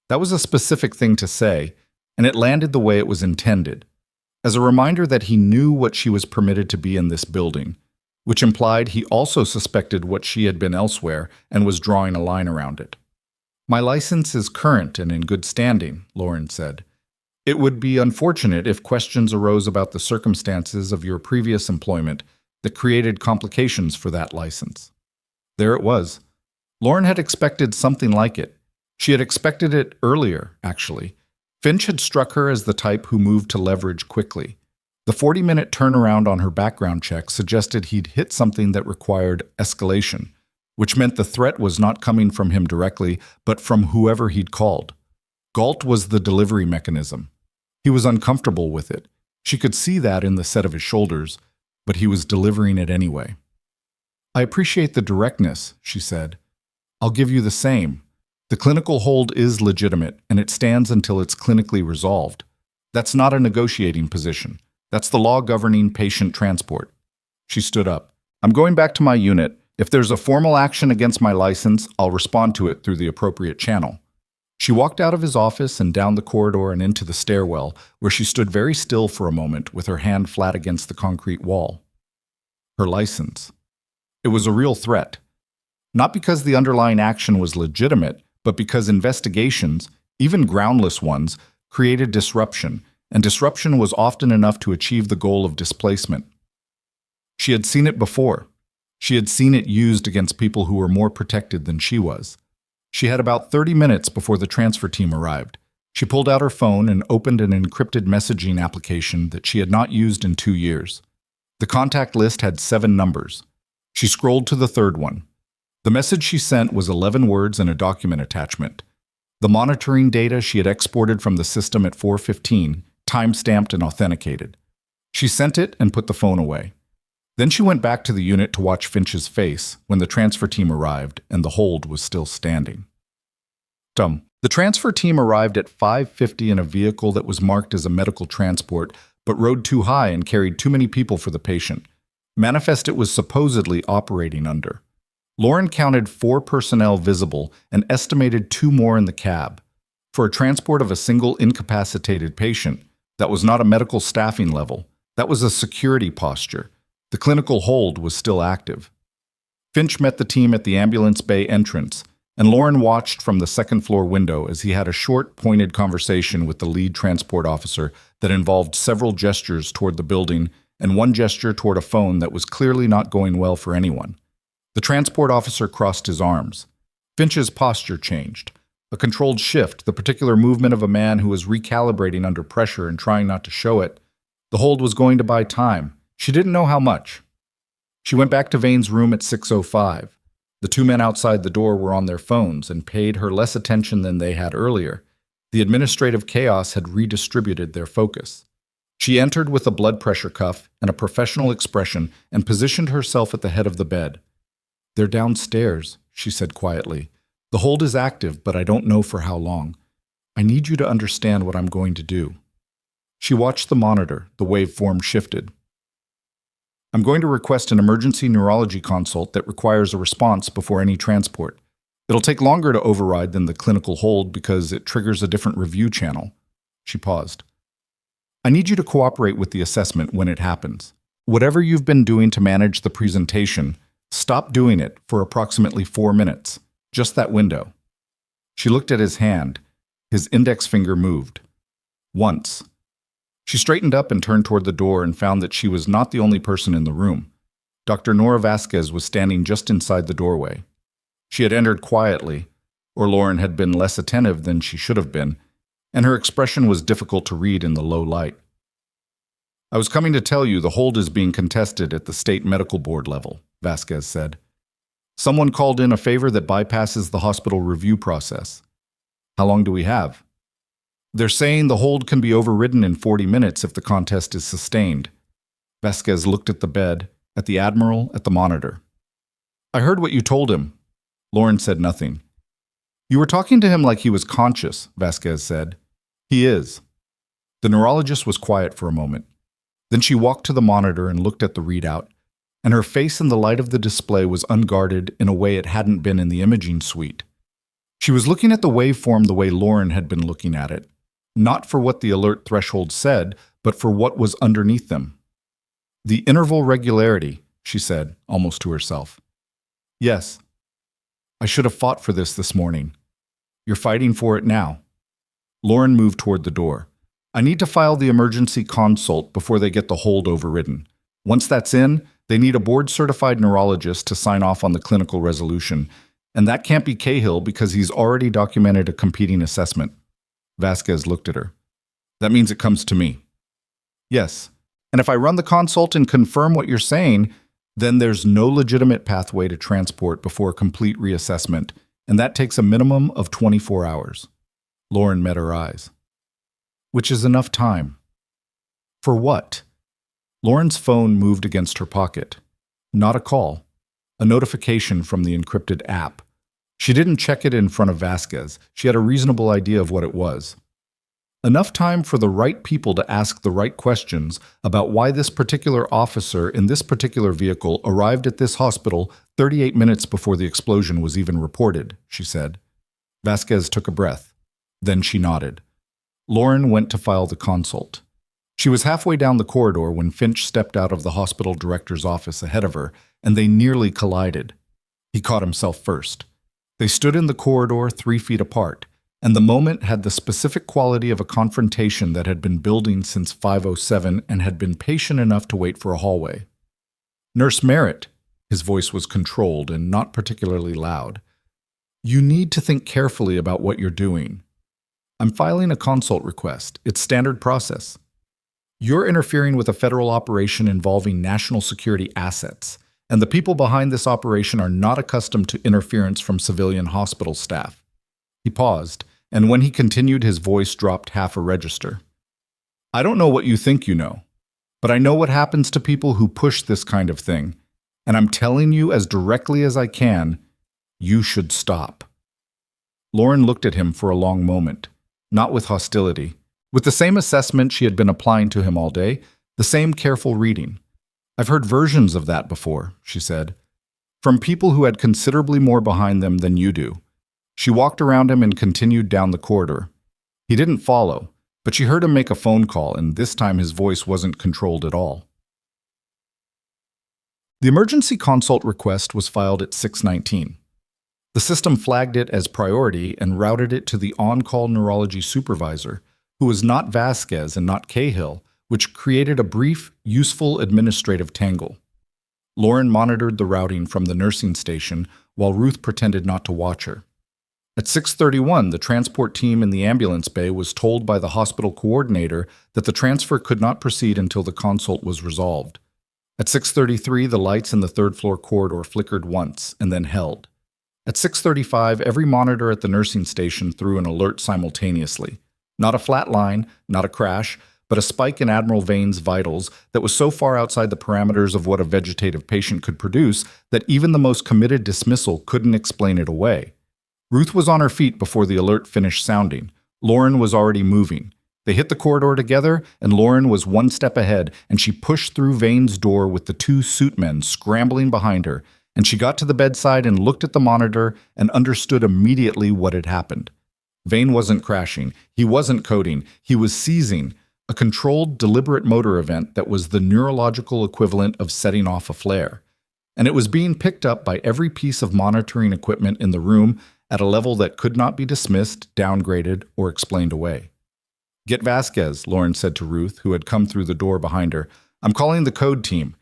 That was a specific thing to say, and it landed the way it was intended, as a reminder that he knew what she was permitted to be in this building, which implied he also suspected what she had been elsewhere and was drawing a line around it. My license is current and in good standing, Lauren said. It would be unfortunate if questions arose about the circumstances of your previous employment that created complications for that license. There it was. Lauren had expected something like it. She had expected it earlier, actually. Finch had struck her as the type who moved to leverage quickly. The 40-minute turnaround on her background check suggested he'd hit something that required escalation, which meant the threat was not coming from him directly, but from whoever he'd called. Galt was the delivery mechanism. He was uncomfortable with it. She could see that in the set of his shoulders, but he was delivering it anyway. I appreciate the directness, she said. I'll give you the same. The clinical hold is legitimate, and it stands until it's clinically resolved. That's not a negotiating position. That's the law governing patient transport. She stood up. I'm going back to my unit. If there's a formal action against my license, I'll respond to it through the appropriate channel. She walked out of his office and down the corridor and into the stairwell, where she stood very still for a moment with her hand flat against the concrete wall. Her license. It was a real threat. Not because the underlying action was legitimate, but because investigations, even groundless ones, created disruption, and disruption was often enough to achieve the goal of displacement. She had seen it before. She had seen it used against people who were more protected than she was. She had about 30 minutes before the transfer team arrived. She pulled out her phone and opened an encrypted messaging application that she had not used in 2 years. The contact list had 7 numbers. She scrolled to the third one. The message she sent was 11 words and a document attachment. The monitoring data she had exported from the system at 4:15, time-stamped and authenticated. She sent it and put the phone away. Then she went back to the unit to watch Finch's face when the transfer team arrived and the hold was still standing. The transfer team arrived at 5:50 in a vehicle that was marked as a medical transport, but rode too high and carried too many people for the patient. Manifest it was supposedly operating under. Lauren counted 4 personnel visible and estimated 2 more in the cab. For a transport of a single incapacitated patient, that was not a medical staffing level. That was a security posture. The clinical hold was still active. Finch met the team at the ambulance bay entrance, and Lauren watched from the second-floor window as he had a short, pointed conversation with the lead transport officer that involved several gestures toward the building and one gesture toward a phone that was clearly not going well for anyone. The transport officer crossed his arms. Finch's posture changed. A controlled shift, the particular movement of a man who was recalibrating under pressure and trying not to show it. The hold was going to buy time. She didn't know how much. She went back to Vane's room at 6:05. The 2 men outside the door were on their phones and paid her less attention than they had earlier. The administrative chaos had redistributed their focus. She entered with a blood pressure cuff and a professional expression and positioned herself at the head of the bed. "They're downstairs," she said quietly. "The hold is active, but I don't know for how long. I need you to understand what I'm going to do." She watched the monitor. The waveform shifted. "I'm going to request an emergency neurology consult that requires a response before any transport. It'll take longer to override than the clinical hold because it triggers a different review channel." She paused. "I need you to cooperate with the assessment when it happens. Whatever you've been doing to manage the presentation, stop doing it for approximately 4 minutes. Just that window." She looked at his hand. His index finger moved. Once. She straightened up and turned toward the door and found that she was not the only person in the room. Dr. Nora Vasquez was standing just inside the doorway. She had entered quietly, or Lauren had been less attentive than she should have been, and her expression was difficult to read in the low light. "I was coming to tell you the hold is being contested at the state medical board level," Vasquez said. "Someone called in a favor that bypasses the hospital review process. How long do we have?" "They're saying the hold can be overridden in 40 minutes if the contest is sustained." Vasquez looked at the bed, at the Admiral, at the monitor. "I heard what you told him." Lauren said nothing. "You were talking to him like he was conscious," Vasquez said. "He is." The neurologist was quiet for a moment. Then she walked to the monitor and looked at the readout, and her face in the light of the display was unguarded in a way it hadn't been in the imaging suite. She was looking at the waveform the way Lauren had been looking at it. Not for what the alert threshold said, but for what was underneath them. "The interval regularity," she said, almost to herself. "Yes. I should have fought for this morning. You're fighting for it now." Lauren moved toward the door. "I need to file the emergency consult before they get the hold overridden. Once that's in, they need a board-certified neurologist to sign off on the clinical resolution, and that can't be Cahill because he's already documented a competing assessment." Vasquez looked at her. "That means it comes to me." "Yes. And if I run the consult and confirm what you're saying, then there's no legitimate pathway to transport before complete reassessment, and that takes a minimum of 24 hours. Lauren met her eyes. "Which is enough time." "For what?" Lauren's phone moved against her pocket. Not a call. A notification from the encrypted app. She didn't check it in front of Vasquez. She had a reasonable idea of what it was. Enough time for the right people to ask the right questions about why this particular officer in this particular vehicle arrived at this hospital 38 minutes before the explosion was even reported, she said. Vasquez took a breath. Then she nodded. Lauren went to file the consult. She was halfway down the corridor when Finch stepped out of the hospital director's office ahead of her, and they nearly collided. He caught himself first. They stood in the corridor 3 feet apart, and the moment had the specific quality of a confrontation that had been building since 5:07 and had been patient enough to wait for a hallway. "Nurse Merritt," his voice was controlled and not particularly loud. "You need to think carefully about what you're doing. I'm filing a consult request. It's standard process. You're interfering with a federal operation involving national security assets, and the people behind this operation are not accustomed to interference from civilian hospital staff." He paused, and when he continued, his voice dropped half a register. "I don't know what you think you know, but I know what happens to people who push this kind of thing, and I'm telling you as directly as I can, you should stop." Lauren looked at him for a long moment, not with hostility, with the same assessment she had been applying to him all day, the same careful reading. "I've heard versions of that before," she said, "from people who had considerably more behind them than you do." She walked around him and continued down the corridor. He didn't follow, but she heard him make a phone call, and this time his voice wasn't controlled at all. The emergency consult request was filed at 6:19. The system flagged it as priority and routed it to the on-call neurology supervisor, who was not Vasquez and not Cahill, which created a brief, useful administrative tangle. Lauren monitored the routing from the nursing station while Ruth pretended not to watch her. At 6:31, the transport team in the ambulance bay was told by the hospital coordinator that the transfer could not proceed until the consult was resolved. At 6:33, the lights in the third-floor corridor flickered once and then held. At 6:35, every monitor at the nursing station threw an alert simultaneously. Not a flat line, not a crash, but a spike in Admiral Vane's vitals that was so far outside the parameters of what a vegetative patient could produce that even the most committed dismissal couldn't explain it away. Ruth was on her feet before the alert finished sounding. Lauren was already moving. They hit the corridor together, and Lauren was one step ahead, and she pushed through Vane's door with the 2 suitmen scrambling behind her, and she got to the bedside and looked at the monitor and understood immediately what had happened. Vane wasn't crashing. He wasn't coding. He was seizing, a controlled, deliberate motor event that was the neurological equivalent of setting off a flare. And it was being picked up by every piece of monitoring equipment in the room at a level that could not be dismissed, downgraded, or explained away. "Get Vasquez," Lauren said to Ruth, who had come through the door behind her. "I'm calling the code team."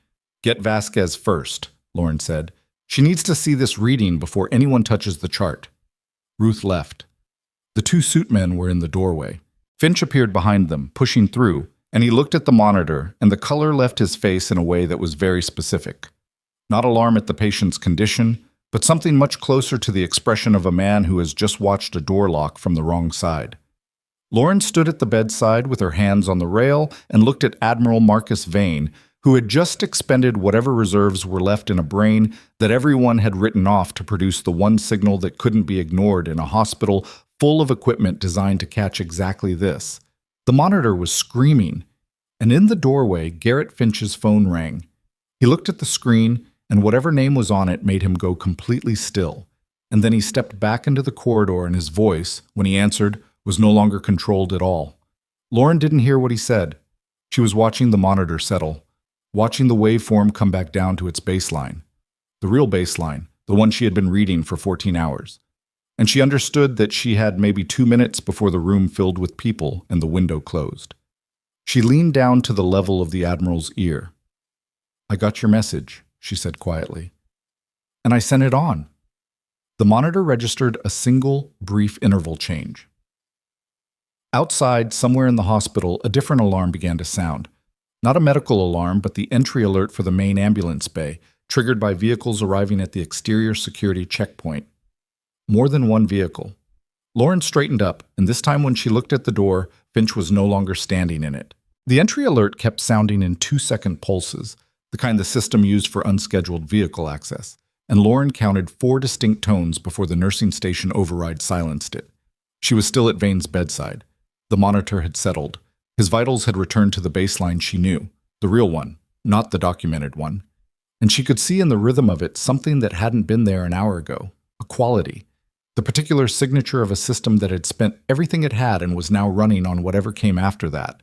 "Get Vasquez first," Lauren said. "She needs to see this reading before anyone touches the chart." Ruth left. The 2 suitmen were in the doorway. Finch appeared behind them, pushing through, and he looked at the monitor, and the color left his face in a way that was very specific. Not alarm at the patient's condition, but something much closer to the expression of a man who has just watched a door lock from the wrong side. Lauren stood at the bedside with her hands on the rail and looked at Admiral Marcus Vane, who had just expended whatever reserves were left in a brain that everyone had written off to produce the one signal that couldn't be ignored in a hospital full of equipment designed to catch exactly this. The monitor was screaming, and in the doorway, Garrett Finch's phone rang. He looked at the screen, and whatever name was on it made him go completely still. And then he stepped back into the corridor, and his voice, when he answered, was no longer controlled at all. Lauren didn't hear what he said. She was watching the monitor settle, watching the waveform come back down to its baseline. The real baseline, the one she had been reading for 14 hours. And she understood that she had maybe 2 minutes before the room filled with people and the window closed. She leaned down to the level of the Admiral's ear. "I got your message," she said quietly. "And I sent it on." The monitor registered a single, brief interval change. Outside, somewhere in the hospital, a different alarm began to sound. Not a medical alarm, but the entry alert for the main ambulance bay, triggered by vehicles arriving at the exterior security checkpoint. More than one vehicle. Lauren straightened up, and this time when she looked at the door, Finch was no longer standing in it. The entry alert kept sounding in 2-second pulses, the kind the system used for unscheduled vehicle access, and Lauren counted 4 distinct tones before the nursing station override silenced it. She was still at Vane's bedside. The monitor had settled. His vitals had returned to the baseline she knew, the real one, not the documented one. And she could see in the rhythm of it something that hadn't been there an hour ago, a quality, the particular signature of a system that had spent everything it had and was now running on whatever came after that.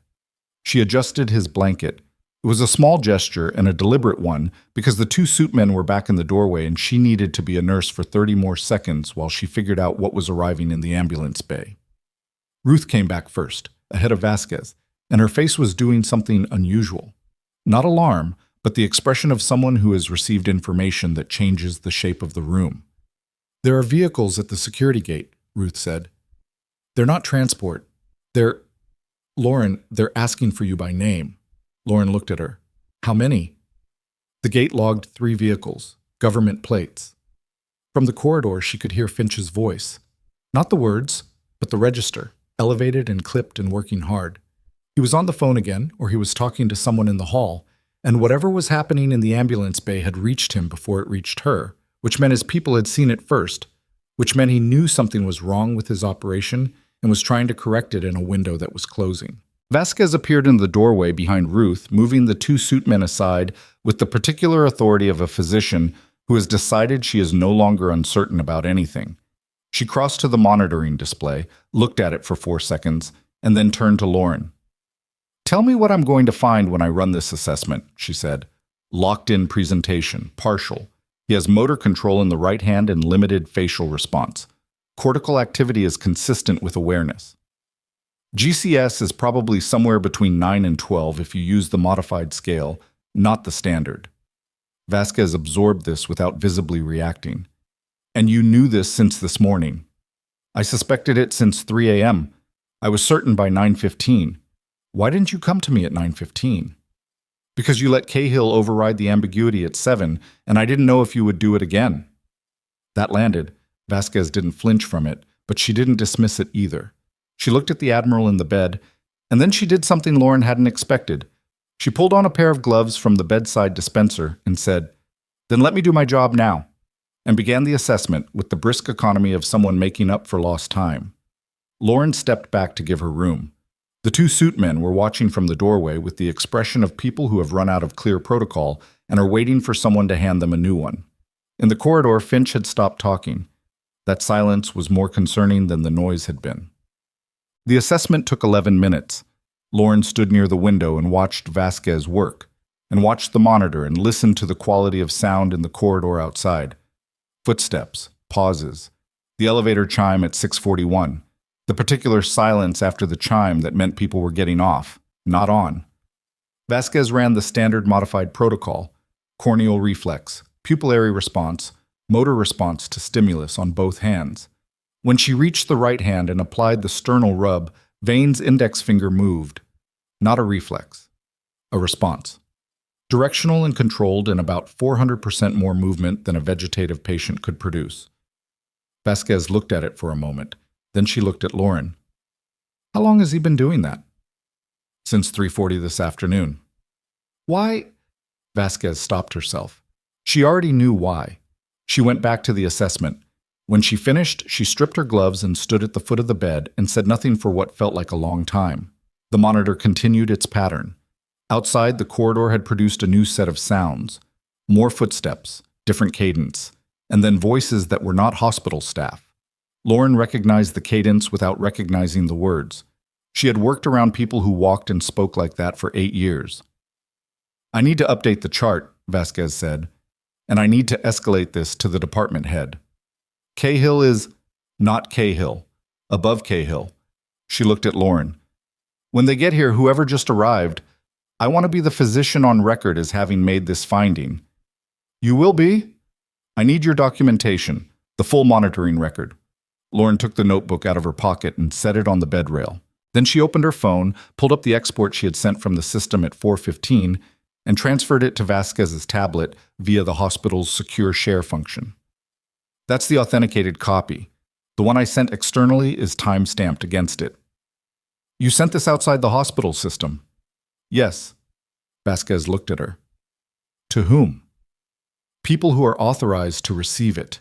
She adjusted his blanket. It was a small gesture and a deliberate one because the two suit men were back in the doorway and she needed to be a nurse for 30 more seconds while she figured out what was arriving in the ambulance bay. Ruth came back first, ahead of Vasquez, and her face was doing something unusual. Not alarm, but the expression of someone who has received information that changes the shape of the room. "There are vehicles at the security gate," Ruth said. "They're not transport. Lauren, they're asking for you by name." Lauren looked at her. "How many?" The gate logged 3 vehicles, government plates. From the corridor, she could hear Finch's voice. Not the words, but the register, elevated and clipped and working hard. He was on the phone again, or he was talking to someone in the hall, and whatever was happening in the ambulance bay had reached him before it reached her, which meant his people had seen it first, which meant he knew something was wrong with his operation and was trying to correct it in a window that was closing. Vasquez appeared in the doorway behind Ruth, moving the 2 suit men aside with the particular authority of a physician who has decided she is no longer uncertain about anything. She crossed to the monitoring display, looked at it for 4 seconds, and then turned to Lauren. "Tell me what I'm going to find when I run this assessment," she said. "Locked-in presentation, partial. He has motor control in the right hand and limited facial response. Cortical activity is consistent with awareness. GCS is probably somewhere between 9 and 12 if you use the modified scale, not the standard." Vasquez absorbed this without visibly reacting. "And you knew this since this morning." "I suspected it since 3 a.m. I was certain by 9:15. "Why didn't you come to me at 9:15? "Because you let Cahill override the ambiguity at 7, and I didn't know if you would do it again." That landed. Vasquez didn't flinch from it, but she didn't dismiss it either. She looked at the Admiral in the bed, and then she did something Lauren hadn't expected. She pulled on a pair of gloves from the bedside dispenser and said, "Then let me do my job now," and began the assessment with the brisk economy of someone making up for lost time. Lauren stepped back to give her room. The 2 suit men were watching from the doorway with the expression of people who have run out of clear protocol and are waiting for someone to hand them a new one. In the corridor, Finch had stopped talking. That silence was more concerning than the noise had been. The assessment took 11 minutes. Lauren stood near the window and watched Vasquez work, and watched the monitor and listened to the quality of sound in the corridor outside. Footsteps, pauses, the elevator chime at 6:41, the particular silence after the chime that meant people were getting off, not on. Vasquez ran the standard modified protocol, corneal reflex, pupillary response, motor response to stimulus on both hands. When she reached the right hand and applied the sternal rub, Vane's index finger moved. Not a reflex. A response. Directional and controlled, and about 400% more movement than a vegetative patient could produce. Vasquez looked at it for a moment. Then she looked at Lauren. "How long has he been doing that?" "Since 3:40 this afternoon." "Why?" Vasquez stopped herself. She already knew why. She went back to the assessment. When she finished, she stripped her gloves and stood at the foot of the bed and said nothing for what felt like a long time. The monitor continued its pattern. Outside, the corridor had produced a new set of sounds. More footsteps, different cadence, and then voices that were not hospital staff. Lauren recognized the cadence without recognizing the words. She had worked around people who walked and spoke like that for 8 years. "I need to update the chart," Vasquez said, "and I need to escalate this to the department head. Cahill is not Cahill, above Cahill." She looked at Lauren. "When they get here, whoever just arrived, I want to be the physician on record as having made this finding." "You will be?" "I need your documentation, the full monitoring record." Lauren took the notebook out of her pocket and set it on the bed rail. Then she opened her phone, pulled up the export she had sent from the system at 4:15, and transferred it to Vasquez's tablet via the hospital's secure share function. "That's the authenticated copy. The one I sent externally is time-stamped against it." "You sent this outside the hospital system?" "Yes." Vasquez looked at her. "To whom?" "People who are authorized to receive it."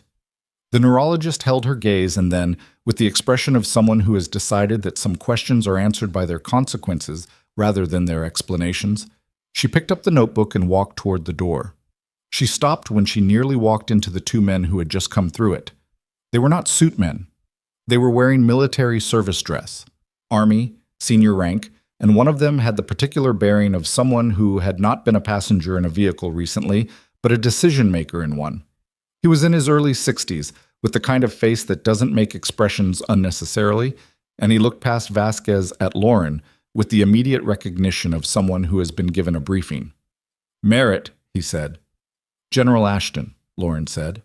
The neurologist held her gaze and then, with the expression of someone who has decided that some questions are answered by their consequences rather than their explanations, she picked up the notebook and walked toward the door. She stopped when she nearly walked into the two men who had just come through it. They were not suit men. They were wearing military service dress, Army, senior rank, and one of them had the particular bearing of someone who had not been a passenger in a vehicle recently, but a decision-maker in one. He was in his early 60s, with the kind of face that doesn't make expressions unnecessarily, and he looked past Vasquez at Lauren with the immediate recognition of someone who has been given a briefing. "Merritt," he said. "General Ashton," Lauren said.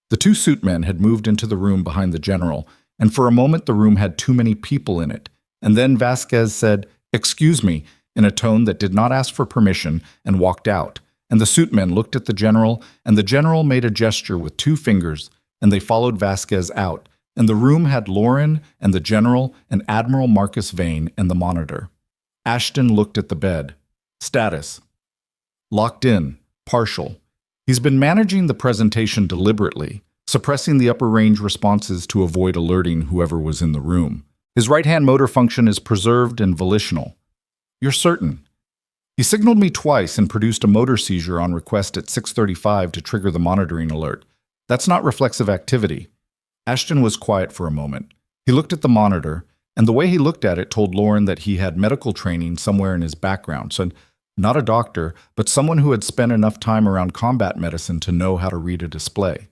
The two suit men had moved into the room behind the general, and for a moment the room had too many people in it, and then Vasquez said, "Excuse me," in a tone that did not ask for permission, and walked out. And the suit men looked at the general, and the general made a gesture with two fingers, and they followed Vasquez out, and the room had Lauren and the general and Admiral Marcus Vane and the monitor. Ashton looked at the bed. Status: locked in, partial. He's been managing the presentation deliberately, suppressing the upper range responses to avoid alerting whoever was in the room. His right-hand motor function is preserved and volitional. You're certain? He signaled me twice and produced a motor seizure on request at 6:35 to trigger the monitoring alert. That's not reflexive activity. Ashton was quiet for a moment. He looked at the monitor, and the way he looked at it told Lauren that he had medical training somewhere in his background, so not a doctor, but someone who had spent enough time around combat medicine to know how to read a display.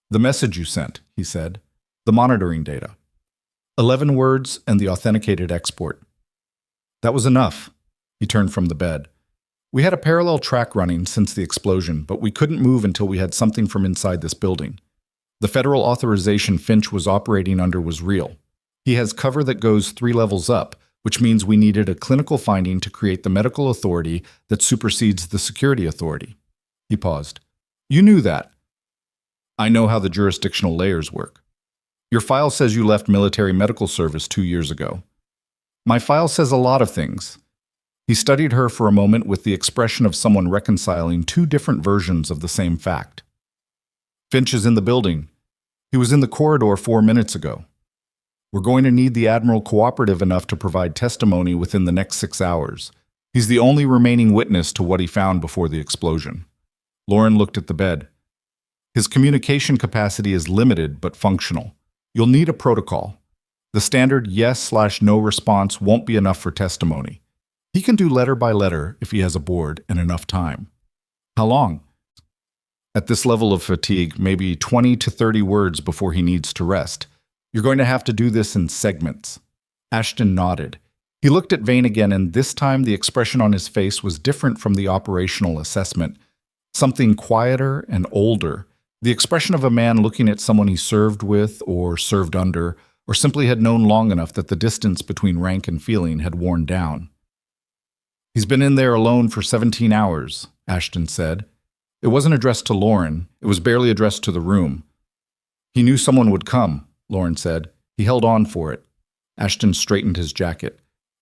"The message you sent," he said. "The monitoring data. 11 words and the authenticated export." That was enough. He turned from the bed. "We had a parallel track running since the explosion, but we couldn't move until we had something from inside this building. The federal authorization Finch was operating under was real. He has cover that goes 3 levels up, which means we needed a clinical finding to create the medical authority that supersedes the security authority." He paused. "You knew that." "I know how the jurisdictional layers work. Your file says you left military medical service 2 years ago." "My file says a lot of things." He studied her for a moment with the expression of someone reconciling two different versions of the same fact. "Finch is in the building. He was in the corridor 4 minutes ago. We're going to need the Admiral cooperative enough to provide testimony within the next 6 hours. He's the only remaining witness to what he found before the explosion." Lauren looked at the bed. "His communication capacity is limited but functional. You'll need a protocol. The standard yes/no response won't be enough for testimony. He can do letter by letter if he has a board and enough time." "How long?" "At this level of fatigue, maybe 20 to 30 words before he needs to rest. You're going to have to do this in segments." Ashton nodded. He looked at Vane again, and this time the expression on his face was different from the operational assessment. Something quieter and older. The expression of a man looking at someone he served with or served under, or simply had known long enough that the distance between rank and feeling had worn down. "He's been in there alone for 17 hours, Ashton said. It wasn't addressed to Lauren. It was barely addressed to the room. "He knew someone would come," Lauren said. "He held on for it." Ashton straightened his jacket.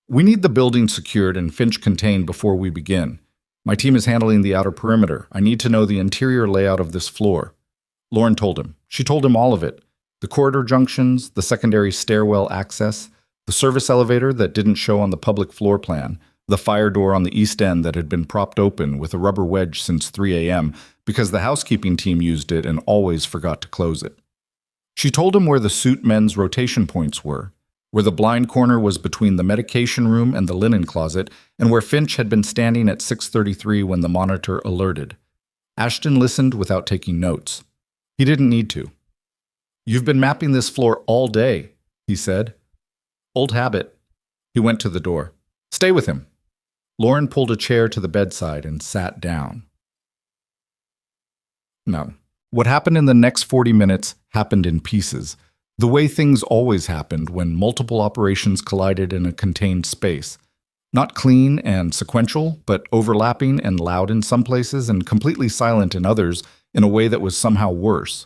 "We need the building secured and Finch contained before we begin. My team is handling the outer perimeter. I need to know the interior layout of this floor." Lauren told him. She told him all of it. The corridor junctions, the secondary stairwell access, the service elevator that didn't show on the public floor plan, the fire door on the east end that had been propped open with a rubber wedge since 3 a.m. because the housekeeping team used it and always forgot to close it. She told him where the suit men's rotation points were, where the blind corner was between the medication room and the linen closet, and where Finch had been standing at 6:33 when the monitor alerted. Ashton listened without taking notes. He didn't need to. "You've been mapping this floor all day," he said. "Old habit." He went to the door. "Stay with him." Lauren pulled a chair to the bedside and sat down. Now, what happened in the next 40 minutes happened in pieces, the way things always happened when multiple operations collided in a contained space. Not clean and sequential, but overlapping and loud in some places and completely silent in others in a way that was somehow worse.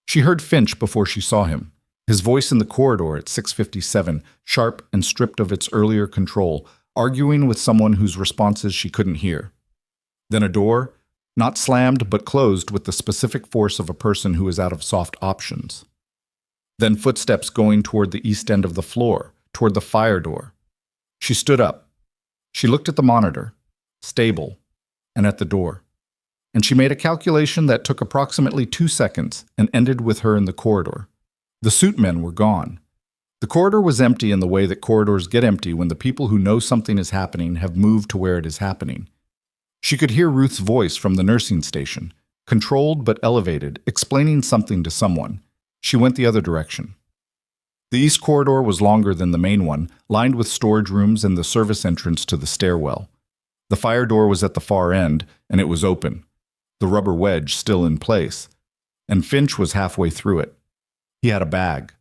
She heard Finch before she saw him, his voice in the corridor at 6:57, sharp and stripped of its earlier control, arguing with someone whose responses she couldn't hear. Then a door, Not slammed, but closed with the specific force of a person who is out of soft options. Then footsteps going toward the east end of the floor, toward the fire door. She stood up. She looked at the monitor, stable, and at the door. And she made a calculation that took approximately 2 seconds and ended with her in the corridor. The suit men were gone. The corridor was empty in the way that corridors get empty when the people who know something is happening have moved to where it is happening. She could hear Ruth's voice from the nursing station, controlled but elevated, explaining something to someone. She went the other direction. The east corridor was longer than the main one, lined with storage rooms and the service entrance to the stairwell. The fire door was at the far end, and it was open, the rubber wedge still in place, and Finch was halfway through it. He had a bag.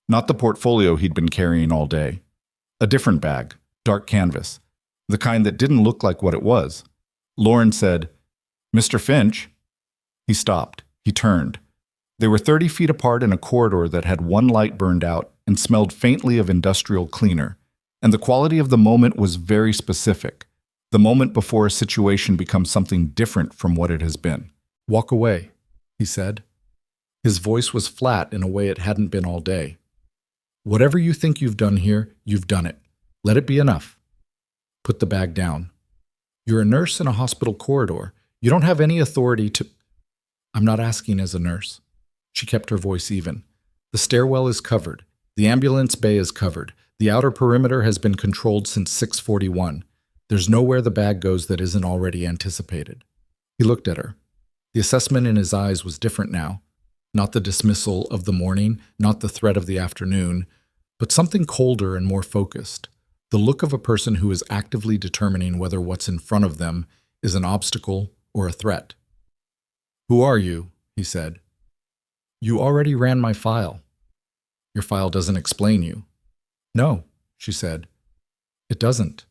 Not the portfolio he'd been carrying all day. A different bag, dark canvas, the kind that didn't look like what it was. Lauren said, "Mr. Finch?" He stopped. He turned. They were 30 feet apart in a corridor that had one light burned out and smelled faintly of industrial cleaner. And the quality of the moment was very specific. The moment before a situation becomes something different from what it has been. "Walk away," he said. His voice was flat in a way it hadn't been all day. "Whatever you think you've done here, you've done it. Let it be enough. Put the bag down. You're a nurse in a hospital corridor. You don't have any authority to—" "I'm not asking as a nurse." She kept her voice even. "The stairwell is covered. The ambulance bay is covered. The outer perimeter has been controlled since 6:41. There's nowhere the bag goes that isn't already anticipated." He looked at her. The assessment in his eyes was different now. Not the dismissal of the morning, not the threat of the afternoon, but something colder and more focused. The look of a person who is actively determining whether what's in front of them is an obstacle or a threat. "Who are you?" he said. "You already ran my file." "Your file doesn't explain you." "No," she said. "It doesn't."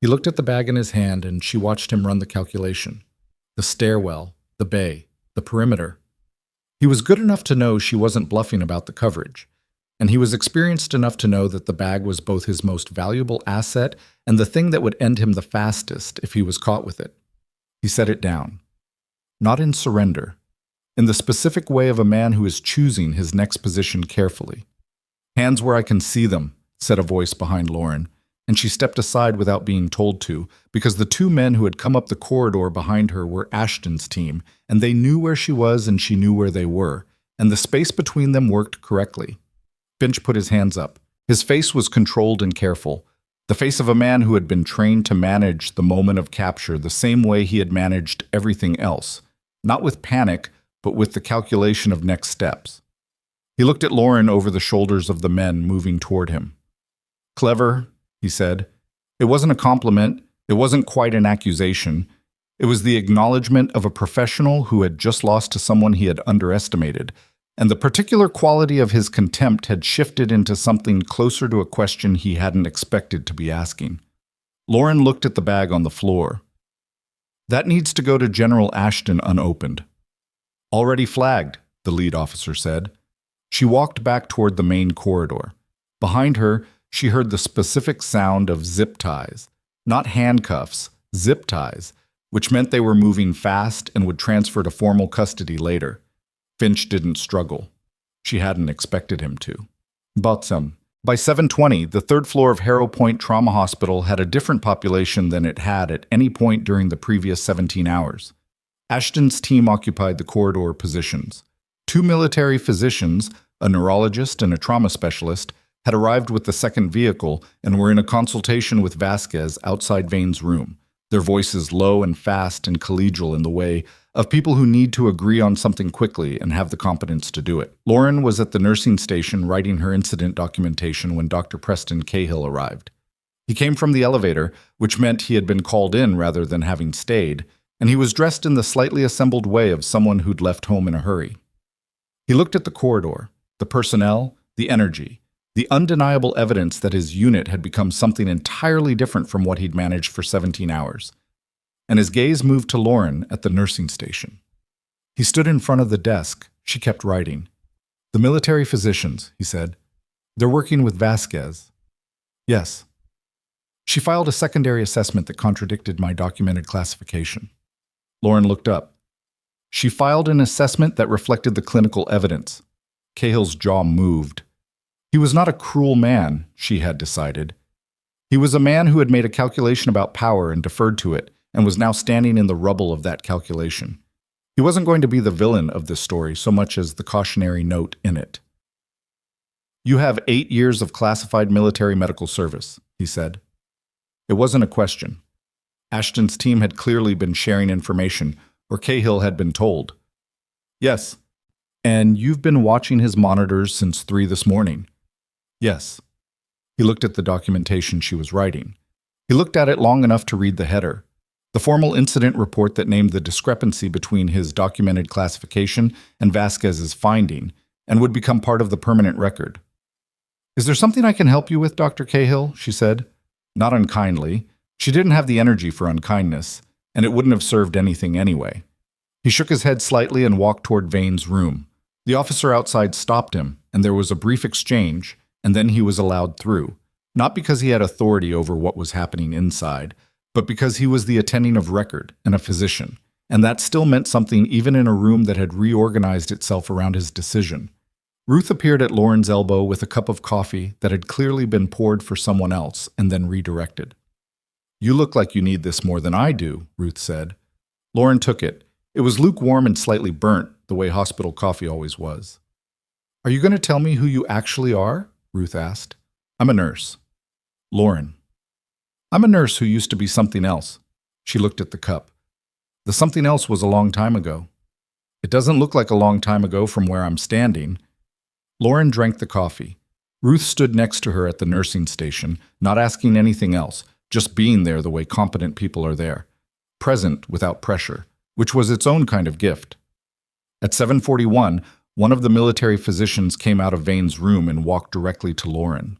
He looked at the bag in his hand and she watched him run the calculation. The stairwell, the bay, the perimeter. He was good enough to know she wasn't bluffing about the coverage, and he was experienced enough to know that the bag was both his most valuable asset and the thing that would end him the fastest if he was caught with it. He set it down. Not in surrender. In the specific way of a man who is choosing his next position carefully. "Hands where I can see them," said a voice behind Lauren, and she stepped aside without being told to, because the two men who had come up the corridor behind her were Ashton's team, and they knew where she was and she knew where they were, and the space between them worked correctly. Finch put his hands up. His face was controlled and careful, the face of a man who had been trained to manage the moment of capture the same way he had managed everything else, not with panic, but with the calculation of next steps. He looked at Lauren over the shoulders of the men moving toward him. "Clever," he said. It wasn't a compliment. It wasn't quite an accusation. It was the acknowledgement of a professional who had just lost to someone he had underestimated, and the particular quality of his contempt had shifted into something closer to a question he hadn't expected to be asking. Lauren looked at the bag on the floor. "That needs to go to General Ashton unopened." "Already flagged," the lead officer said. She walked back toward the main corridor. Behind her, she heard the specific sound of zip ties. Not handcuffs, zip ties, which meant they were moving fast and would transfer to formal custody later. Finch didn't struggle. She hadn't expected him to. But by 7:20, the third floor of Harrow Point Trauma Hospital had a different population than it had at any point during the previous 17 hours. Ashton's team occupied the corridor positions. 2 military physicians, a neurologist and a trauma specialist, had arrived with the second vehicle and were in a consultation with Vasquez outside Vane's room, their voices low and fast and collegial in the way of people who need to agree on something quickly and have the competence to do it. Lauren was at the nursing station writing her incident documentation when Dr. Preston Cahill arrived. He came from the elevator, which meant he had been called in rather than having stayed, and he was dressed in the slightly assembled way of someone who'd left home in a hurry. He looked at the corridor, the personnel, the energy, the undeniable evidence that his unit had become something entirely different from what he'd managed for 17 hours. And his gaze moved to Lauren at the nursing station. He stood in front of the desk. She kept writing. "The military physicians," he said. "They're working with Vasquez." "Yes." She filed a secondary assessment that contradicted my documented classification. Lauren looked up. She filed an assessment that reflected the clinical evidence. Cahill's jaw moved. He was not a cruel man, she had decided. He was a man who had made a calculation about power and deferred to it, and was now standing in the rubble of that calculation. He wasn't going to be the villain of this story so much as the cautionary note in it. "You have 8 years of classified military medical service," he said. It wasn't a question. Ashton's team had clearly been sharing information, or Cahill had been told. "Yes." "And you've been watching his monitors since 3 this morning?" "Yes." He looked at the documentation she was writing. He looked at it long enough to read the header, the formal incident report that named the discrepancy between his documented classification and Vasquez's finding, and would become part of the permanent record. "Is there something I can help you with, Dr. Cahill?" she said. Not unkindly. She didn't have the energy for unkindness, and it wouldn't have served anything anyway. He shook his head slightly and walked toward Vane's room. The officer outside stopped him, and there was a brief exchange, and then he was allowed through, not because he had authority over what was happening inside, but because he was the attending of record and a physician, and that still meant something even in a room that had reorganized itself around his decision. Ruth appeared at Lauren's elbow with a cup of coffee that had clearly been poured for someone else and then redirected. "You look like you need this more than I do," Ruth said. Lauren took it. It was lukewarm and slightly burnt, the way hospital coffee always was. "Are you going to tell me who you actually are?" Ruth asked. "I'm a nurse." Lauren. "I'm a nurse who used to be something else." She looked at the cup. "The something else was a long time ago." "It doesn't look like a long time ago from where I'm standing." Lauren drank the coffee. Ruth stood next to her at the nursing station, not asking anything else, just being there the way competent people are there, present without pressure, which was its own kind of gift. At 7:41, one of the military physicians came out of Vane's room and walked directly to Lauren.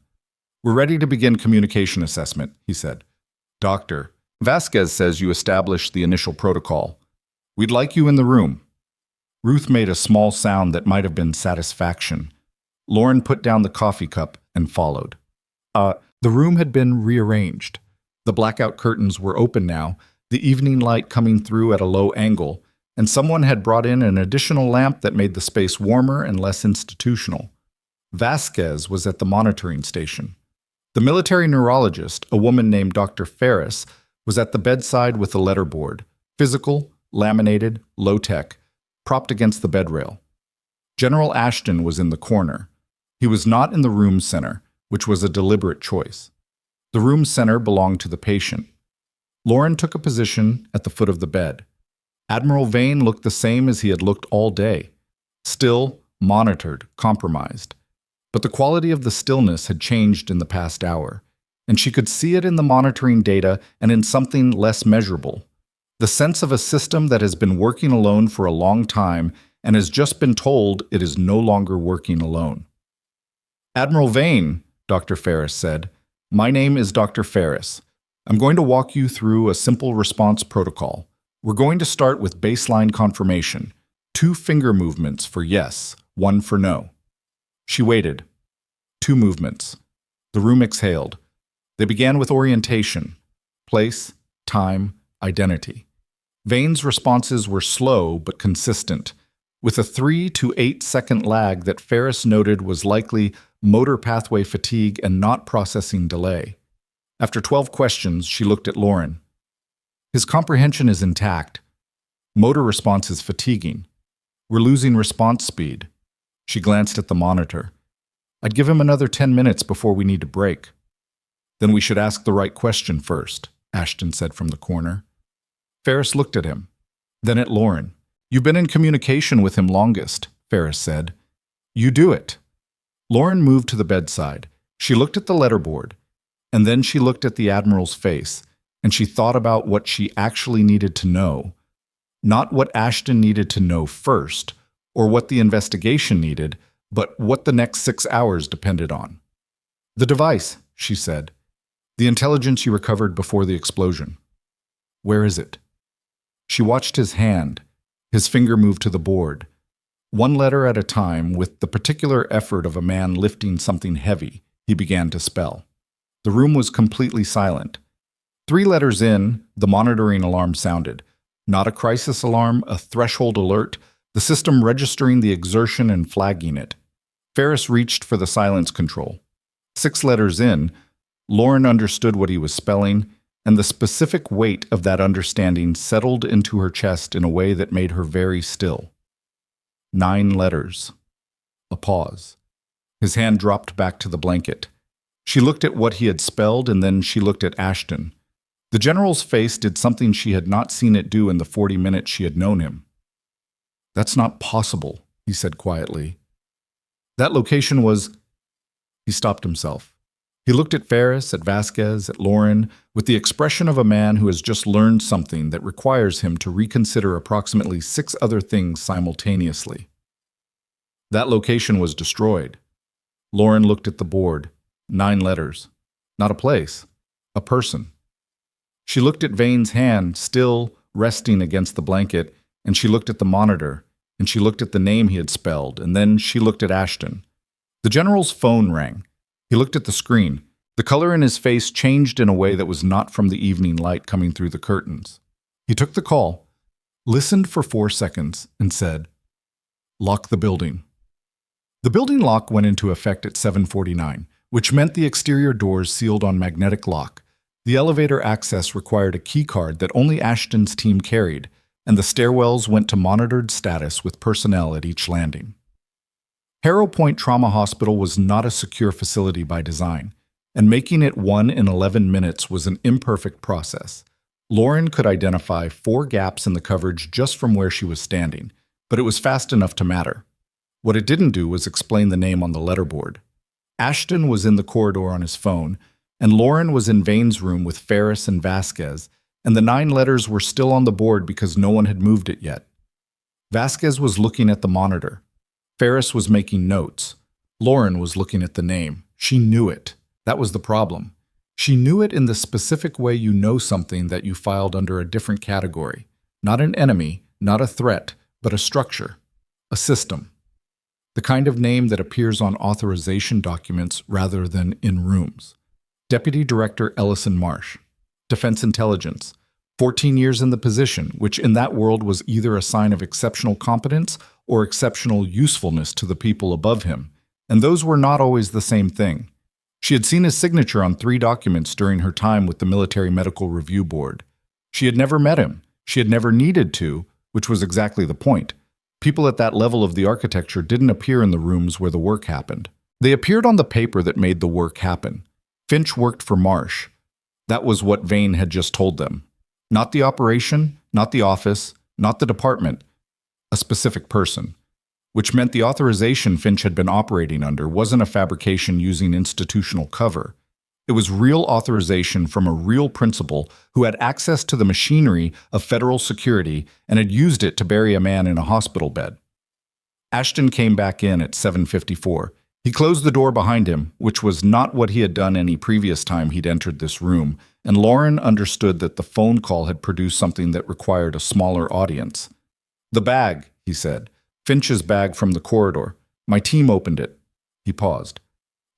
"We're ready to begin communication assessment," he said. "Doctor, Vasquez says you established the initial protocol. We'd like you in the room." Ruth made a small sound that might have been satisfaction. Lauren put down the coffee cup and followed. The room had been rearranged. The blackout curtains were open now, the evening light coming through at a low angle, and someone had brought in an additional lamp that made the space warmer and less institutional. Vasquez was at the monitoring station. The military neurologist, a woman named Dr. Ferris, was at the bedside with a letterboard, physical, laminated, low-tech, propped against the bed rail. General Ashton was in the corner. He was not in the room center, which was a deliberate choice. The room center belonged to the patient. Lauren took a position at the foot of the bed. Admiral Vane looked the same as he had looked all day. Still, monitored, compromised. But the quality of the stillness had changed in the past hour, and she could see it in the monitoring data and in something less measurable. The sense of a system that has been working alone for a long time and has just been told it is no longer working alone. "Admiral Vane," Dr. Ferris said, "my name is Dr. Ferris. I'm going to walk you through a simple response protocol. We're going to start with baseline confirmation. 2 finger movements for yes, 1 for no." She waited. 2 movements. The room exhaled. They began with orientation, place, time, identity. Vane's responses were slow but consistent, with a 3 to 8 second lag that Ferris noted was likely motor pathway fatigue and not processing delay. After 12 questions, she looked at Lauren. "His comprehension is intact. Motor response is fatiguing. We're losing response speed." She glanced at the monitor. "I'd give him another 10 minutes before we need to break." "Then we should ask the right question first," Ashton said from the corner. Ferris looked at him, then at Lauren. "You've been in communication with him longest," Ferris said. "You do it." Lauren moved to the bedside. She looked at the letterboard, and then she looked at the Admiral's face, and she thought about what she actually needed to know. Not what Ashton needed to know first, or what the investigation needed, but what the next 6 hours depended on. "The device," she said. "The intelligence you recovered before the explosion. Where is it?" She watched his hand. His finger moved to the board. 1 letter at a time, with the particular effort of a man lifting something heavy, he began to spell. The room was completely silent. 3 letters in, the monitoring alarm sounded. Not a crisis alarm, a threshold alert, the system registering the exertion and flagging it. Ferris reached for the silence control. 6 letters in, Lauren understood what he was spelling, and the specific weight of that understanding settled into her chest in a way that made her very still. 9 letters. A pause. His hand dropped back to the blanket. She looked at what he had spelled, and then she looked at Ashton. The general's face did something she had not seen it do in the 40 minutes she had known him. "That's not possible," he said quietly. "That location was—" He stopped himself. He looked at Ferris, at Vasquez, at Lauren, with the expression of a man who has just learned something that requires him to reconsider approximately 6 other things simultaneously. That location was destroyed. Lauren looked at the board. 9 letters. Not a place. A person. She looked at Vane's hand, still resting against the blanket, and she looked at the monitor, and she looked at the name he had spelled, and then she looked at Ashton. The general's phone rang. He looked at the screen. The color in his face changed in a way that was not from the evening light coming through the curtains. He took the call, listened for 4 seconds, and said, "Lock the building." The building lock went into effect at 7:49, which meant the exterior doors sealed on magnetic lock. The elevator access required a key card that only Ashton's team carried, and the stairwells went to monitored status with personnel at each landing. Harrow Point Trauma Hospital was not a secure facility by design, and making it one in 11 minutes was an imperfect process. Lauren could identify 4 gaps in the coverage just from where she was standing, but it was fast enough to matter. What it didn't do was explain the name on the letterboard. Ashton was in the corridor on his phone, and Lauren was in Vane's room with Ferris and Vasquez, and the 9 letters were still on the board because no one had moved it yet. Vasquez was looking at the monitor. Ferris was making notes. Lauren was looking at the name. She knew it. That was the problem. She knew it in the specific way you know something that you filed under a different category. Not an enemy, not a threat, but a structure, a system. The kind of name that appears on authorization documents rather than in rooms. Deputy Director Ellison Marsh. Defense Intelligence. 14 years in the position, which in that world was either a sign of exceptional competence or exceptional usefulness to the people above him, and those were not always the same thing. She had seen his signature on 3 documents during her time with the Military Medical Review Board. She had never met him. She had never needed to, which was exactly the point. People at that level of the architecture didn't appear in the rooms where the work happened. They appeared on the paper that made the work happen. Finch worked for Marsh. That was what Vane had just told them. Not the operation, not the office, not the department, a specific person. Which meant the authorization Finch had been operating under wasn't a fabrication using institutional cover. It was real authorization from a real principal who had access to the machinery of federal security and had used it to bury a man in a hospital bed. Ashton came back in at 7:54. He closed the door behind him, which was not what he had done any previous time he'd entered this room, and Lauren understood that the phone call had produced something that required a smaller audience. "The bag," he said. "Finch's bag from the corridor. My team opened it." He paused.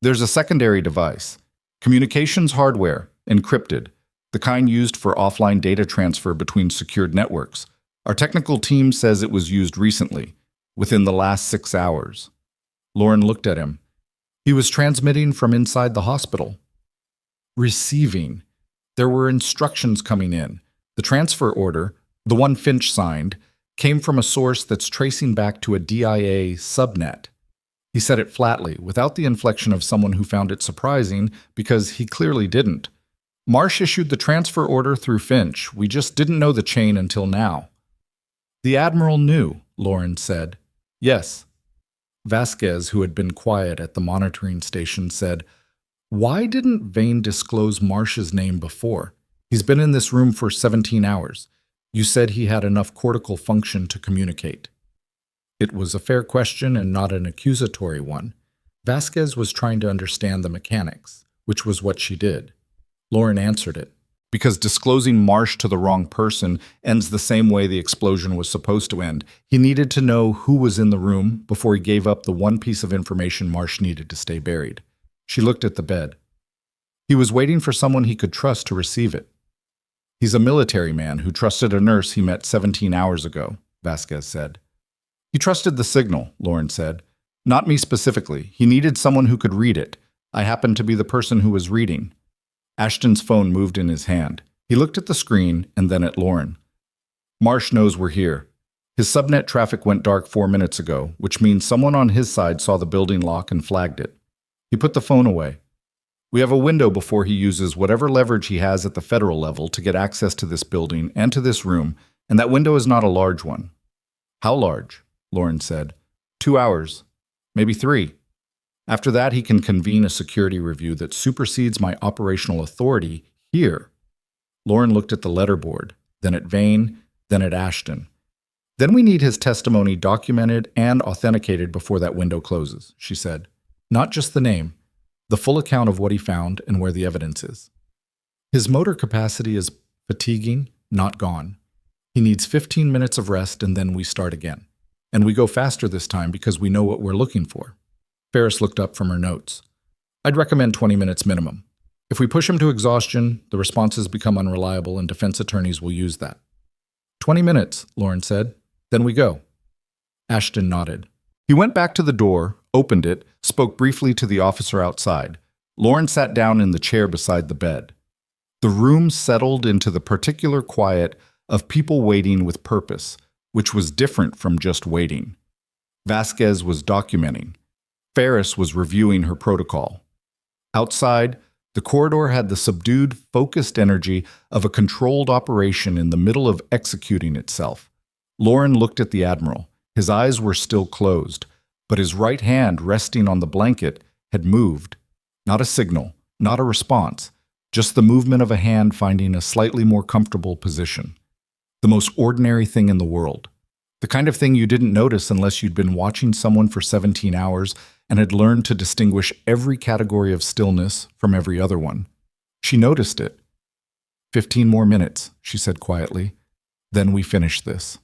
"There's a secondary device. Communications hardware, encrypted, the kind used for offline data transfer between secured networks. Our technical team says it was used recently, within the last 6 hours." Lauren looked at him. He was transmitting from inside the hospital. Receiving. There were instructions coming in. The transfer order, the one Finch signed, came from a source that's tracing back to a DIA subnet. He said it flatly, without the inflection of someone who found it surprising, because he clearly didn't. "Marsh issued the transfer order through Finch. We just didn't know the chain until now." "The Admiral knew," Lauren said. "Yes." Vasquez, who had been quiet at the monitoring station, said, "Why didn't Vane disclose Marsh's name before? He's been in this room for 17 hours. You said he had enough cortical function to communicate." It was a fair question and not an accusatory one. Vasquez was trying to understand the mechanics, which was what she did. Lauren answered it. Because disclosing Marsh to the wrong person ends the same way the explosion was supposed to end. He needed to know who was in the room before he gave up the one piece of information Marsh needed to stay buried. She looked at the bed. He was waiting for someone he could trust to receive it. He's a military man who trusted a nurse he met 17 hours ago, Vasquez said. He trusted the signal, Lauren said. Not me specifically. He needed someone who could read it. I happened to be the person who was reading. Ashton's phone moved in his hand. He looked at the screen and then at Lauren. Marsh knows we're here. His subnet traffic went dark 4 minutes ago, which means someone on his side saw the building lock and flagged it. He put the phone away. We have a window before he uses whatever leverage he has at the federal level to get access to this building and to this room, and that window is not a large one. How large? Lauren said. 2 hours. Maybe 3. After that, he can convene a security review that supersedes my operational authority here. Lauren looked at the letterboard, then at Vane, then at Ashton. Then we need his testimony documented and authenticated before that window closes, she said. Not just the name, the full account of what he found and where the evidence is. His motor capacity is fatiguing, not gone. He needs 15 minutes of rest and then we start again. And we go faster this time because we know what we're looking for. Ferris looked up from her notes. I'd recommend 20 minutes minimum. If we push him to exhaustion, the responses become unreliable and defense attorneys will use that. 20 minutes, Lauren said. Then we go. Ashton nodded. He went back to the door, opened it, spoke briefly to the officer outside. Lauren sat down in the chair beside the bed. The room settled into the particular quiet of people waiting with purpose, which was different from just waiting. Vasquez was documenting. Ferris was reviewing her protocol. Outside, the corridor had the subdued, focused energy of a controlled operation in the middle of executing itself. Lauren looked at the Admiral. His eyes were still closed, but his right hand resting on the blanket had moved. Not a signal, not a response, just the movement of a hand finding a slightly more comfortable position. The most ordinary thing in the world. The kind of thing you didn't notice unless you'd been watching someone for 17 hours and had learned to distinguish every category of stillness from every other one. She noticed it. 15 more minutes, she said quietly. Then we finish this.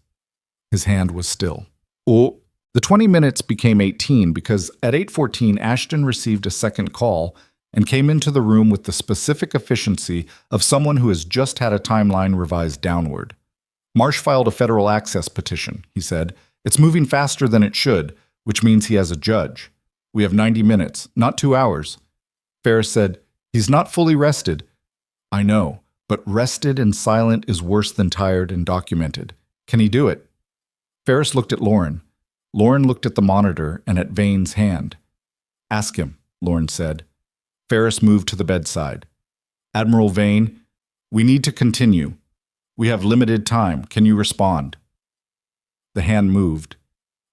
His hand was still. Oh, the 20 minutes became 18 because at 8:14 Ashton received a second call and came into the room with the specific efficiency of someone who has just had a timeline revised downward. Marsh filed a federal access petition, he said. It's moving faster than it should, which means he has a judge. We have 90 minutes, not 2 hours. Ferris said, he's not fully rested. I know, but rested and silent is worse than tired and documented. Can he do it? Ferris looked at Lauren. Lauren looked at the monitor and at Vane's hand. Ask him, Lauren said. Ferris moved to the bedside. Admiral Vane, we need to continue. We have limited time. Can you respond? The hand moved.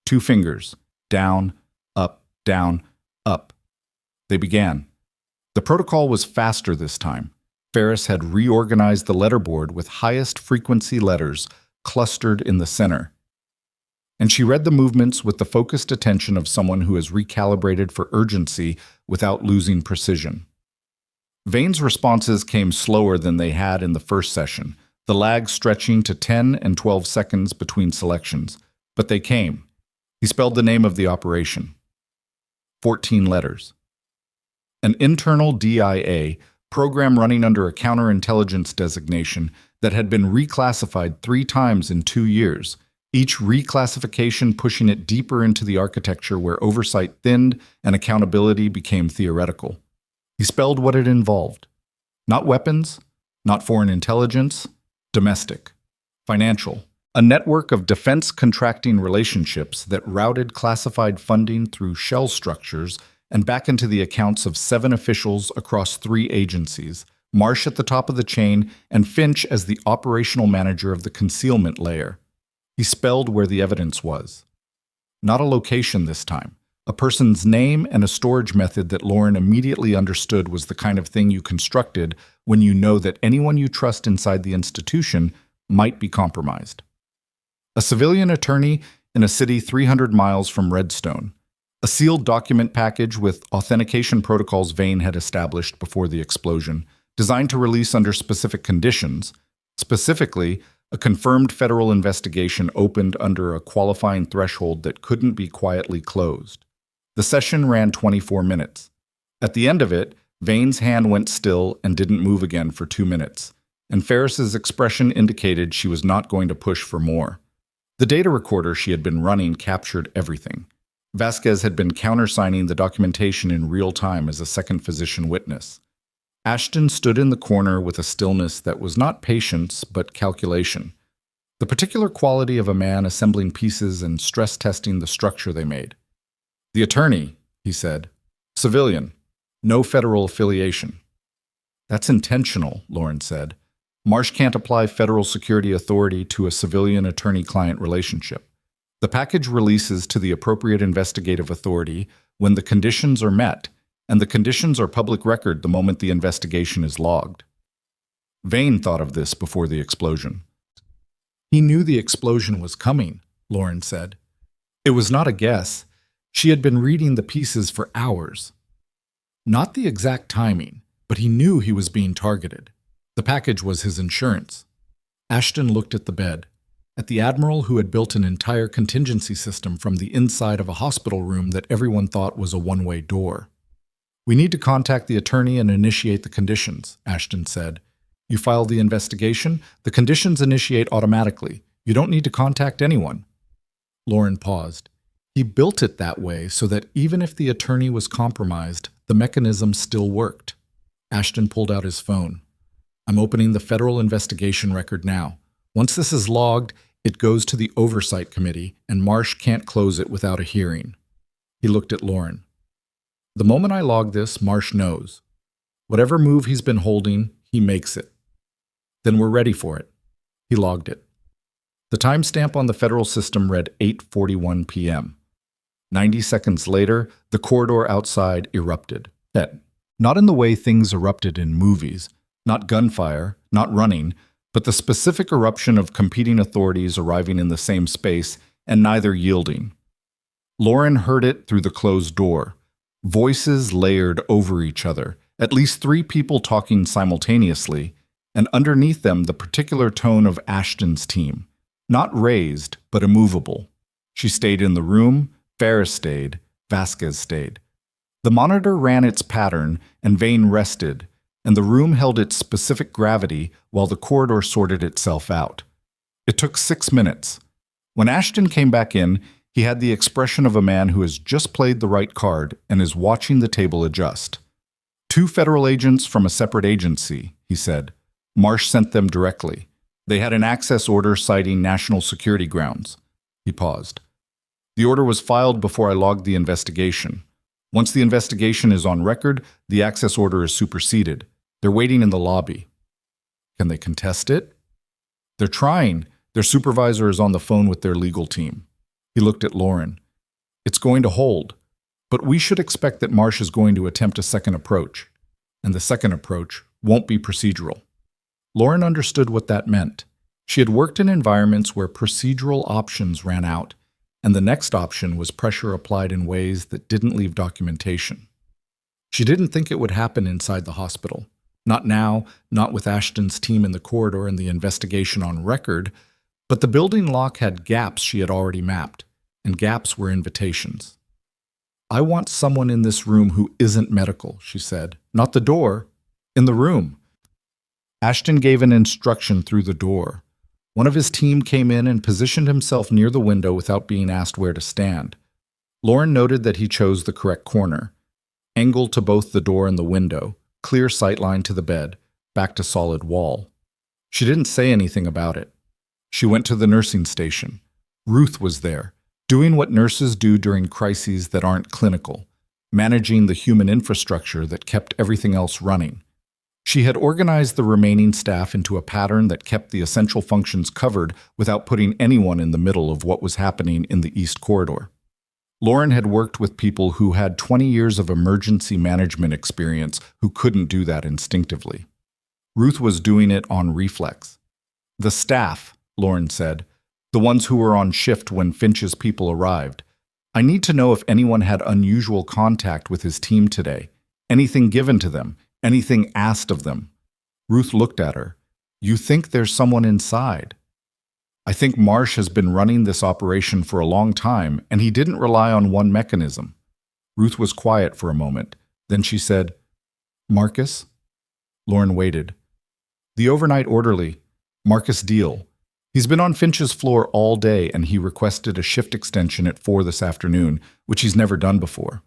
2 fingers. Down, up, down, up. They began. The protocol was faster this time. Ferris had reorganized the letterboard with highest frequency letters clustered in the center. And she read the movements with the focused attention of someone who has recalibrated for urgency without losing precision. Vane's responses came slower than they had in the first session, the lag stretching to 10 and 12 seconds between selections. But they came. He spelled the name of the operation. 14 letters. An internal DIA, program running under a counterintelligence designation that had been reclassified 3 times in 2 years, each reclassification pushing it deeper into the architecture where oversight thinned and accountability became theoretical. He spelled what it involved. Not weapons, not foreign intelligence, domestic, financial, a network of defense contracting relationships that routed classified funding through shell structures and back into the accounts of 7 officials across 3 agencies, Marsh at the top of the chain and Finch as the operational manager of the concealment layer. He spelled where the evidence was. Not a location this time. A person's name and a storage method that Lauren immediately understood was the kind of thing you constructed when you know that anyone you trust inside the institution might be compromised. A civilian attorney in a city 300 miles from Redstone. A sealed document package with authentication protocols Vane had established before the explosion, designed to release under specific conditions. Specifically, a confirmed federal investigation opened under a qualifying threshold that couldn't be quietly closed. The session ran 24 minutes. At the end of it, Vane's hand went still and didn't move again for 2 minutes. and Ferris's expression indicated she was not going to push for more. The data recorder she had been running captured everything. Vasquez had been countersigning the documentation in real time as a second physician witness. Ashton stood in the corner with a stillness that was not patience, but calculation. The particular quality of a man assembling pieces and stress testing the structure they made. "The attorney," he said. "Civilian. No federal affiliation." "That's intentional," Lauren said. "Marsh can't apply federal security authority to a civilian attorney-client relationship. The package releases to the appropriate investigative authority when the conditions are met, and the conditions are public record the moment the investigation is logged." Vane thought of this before the explosion. "He knew the explosion was coming," Lauren said. "It was not a guess. She had been reading the pieces for hours. Not the exact timing, but he knew he was being targeted. The package was his insurance." Ashton looked at the bed, at the Admiral who had built an entire contingency system from the inside of a hospital room that everyone thought was a one-way door. "We need to contact the attorney and initiate the conditions," Ashton said. "You file the investigation, the conditions initiate automatically. You don't need to contact anyone." Lauren paused. He built it that way so that even if the attorney was compromised, the mechanism still worked. Ashton pulled out his phone. "I'm opening the federal investigation record now. Once this is logged, it goes to the Oversight Committee, and Marsh can't close it without a hearing." He looked at Lauren. "The moment I log this, Marsh knows. Whatever move he's been holding, he makes it. Then we're ready for it." He logged it. The timestamp on the federal system read 8:41 p.m. 90 seconds later, the corridor outside erupted. Not in the way things erupted in movies, not gunfire, not running, but the specific eruption of competing authorities arriving in the same space and neither yielding. Lauren heard it through the closed door. Voices layered over each other, at least 3 people talking simultaneously, and underneath them the particular tone of Ashton's team. Not raised, but immovable. She stayed in the room, Ferris stayed, Vasquez stayed. The monitor ran its pattern, and Vane rested, and the room held its specific gravity while the corridor sorted itself out. It took 6 minutes. When Ashton came back in, he had the expression of a man who has just played the right card and is watching the table adjust. "2 federal agents from a separate agency," he said. "Marsh sent them directly. They had an access order citing national security grounds." He paused. "The order was filed before I logged the investigation. Once the investigation is on record, the access order is superseded. They're waiting in the lobby." "Can they contest it?" "They're trying. Their supervisor is on the phone with their legal team." He looked at Lauren. "It's going to hold, but we should expect that Marsh is going to attempt a second approach, and the second approach won't be procedural." Lauren understood what that meant. She had worked in environments where procedural options ran out, and the next option was pressure applied in ways that didn't leave documentation. She didn't think it would happen inside the hospital. Not now, not with Ashton's team in the corridor and the investigation on record, but the building lock had gaps she had already mapped, and gaps were invitations. "I want someone in this room who isn't medical," she said. "Not the door, in the room." Ashton gave an instruction through the door. One of his team came in and positioned himself near the window without being asked where to stand. Lauren noted that he chose the correct corner. Angle to both the door and the window, clear sightline to the bed, back to solid wall. She didn't say anything about it. She went to the nursing station. Ruth was there, doing what nurses do during crises that aren't clinical, managing the human infrastructure that kept everything else running. She had organized the remaining staff into a pattern that kept the essential functions covered without putting anyone in the middle of what was happening in the East Corridor. Lauren had worked with people who had 20 years of emergency management experience who couldn't do that instinctively. Ruth was doing it on reflex. "The staff," Lauren said, "the ones who were on shift when Finch's people arrived. I need to know if anyone had unusual contact with his team today, anything given to them, anything asked of them." Ruth looked at her. "You think there's someone inside?" "I think Marsh has been running this operation for a long time, and he didn't rely on one mechanism." Ruth was quiet for a moment. Then she said, "Marcus?" Lauren waited. The overnight orderly, Marcus Deal. He's been on Finch's floor all day and he requested a shift extension at 4 this afternoon, which he's never done before.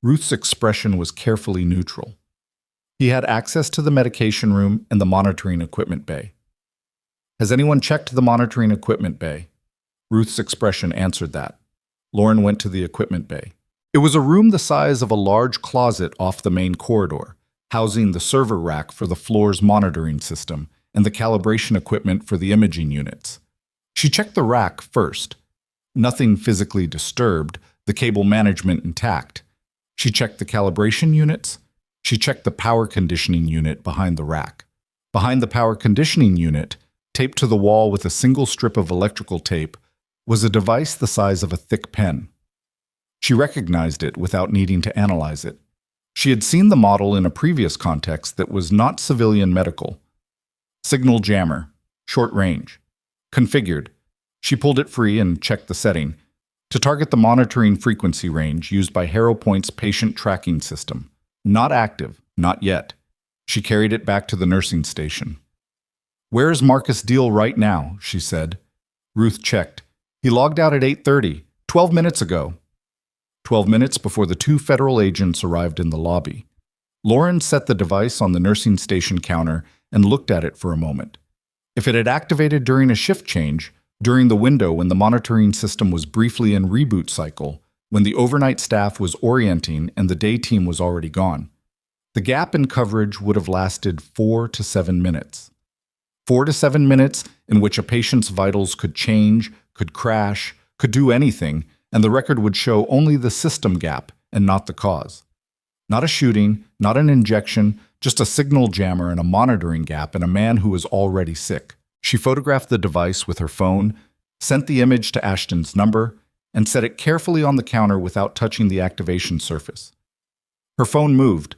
Ruth's expression was carefully neutral. He had access to the medication room and the monitoring equipment bay. Has anyone checked the monitoring equipment bay? Ruth's expression answered that. Lauren went to the equipment bay. It was a room the size of a large closet off the main corridor, housing the server rack for the floor's monitoring system and the calibration equipment for the imaging units. She checked the rack first. Nothing physically disturbed, the cable management intact. She checked the calibration units. She checked the power conditioning unit behind the rack. Behind the power conditioning unit, taped to the wall with a single strip of electrical tape, was a device the size of a thick pen. She recognized it without needing to analyze it. She had seen the model in a previous context that was not civilian medical. Signal jammer, short range. Configured. She pulled it free and checked the setting to target the monitoring frequency range used by Harrow Point's patient tracking system. Not active, not yet. She carried it back to the nursing station. "Where is Marcus Deal right now?" she said. Ruth checked. "He logged out at 8:30, 12 minutes ago." 12 minutes before the two federal agents arrived in the lobby. Lauren set the device on the nursing station counter and looked at it for a moment. If it had activated during a shift change, during the window when the monitoring system was briefly in reboot cycle, when the overnight staff was orienting and the day team was already gone, the gap in coverage would have lasted 4 to 7 minutes. 4 to 7 minutes in which a patient's vitals could change, could crash, could do anything, and the record would show only the system gap and not the cause. Not a shooting, not an injection, just a signal jammer and a monitoring gap in a man who was already sick. She photographed the device with her phone, sent the image to Ashton's number, and set it carefully on the counter without touching the activation surface. Her phone moved.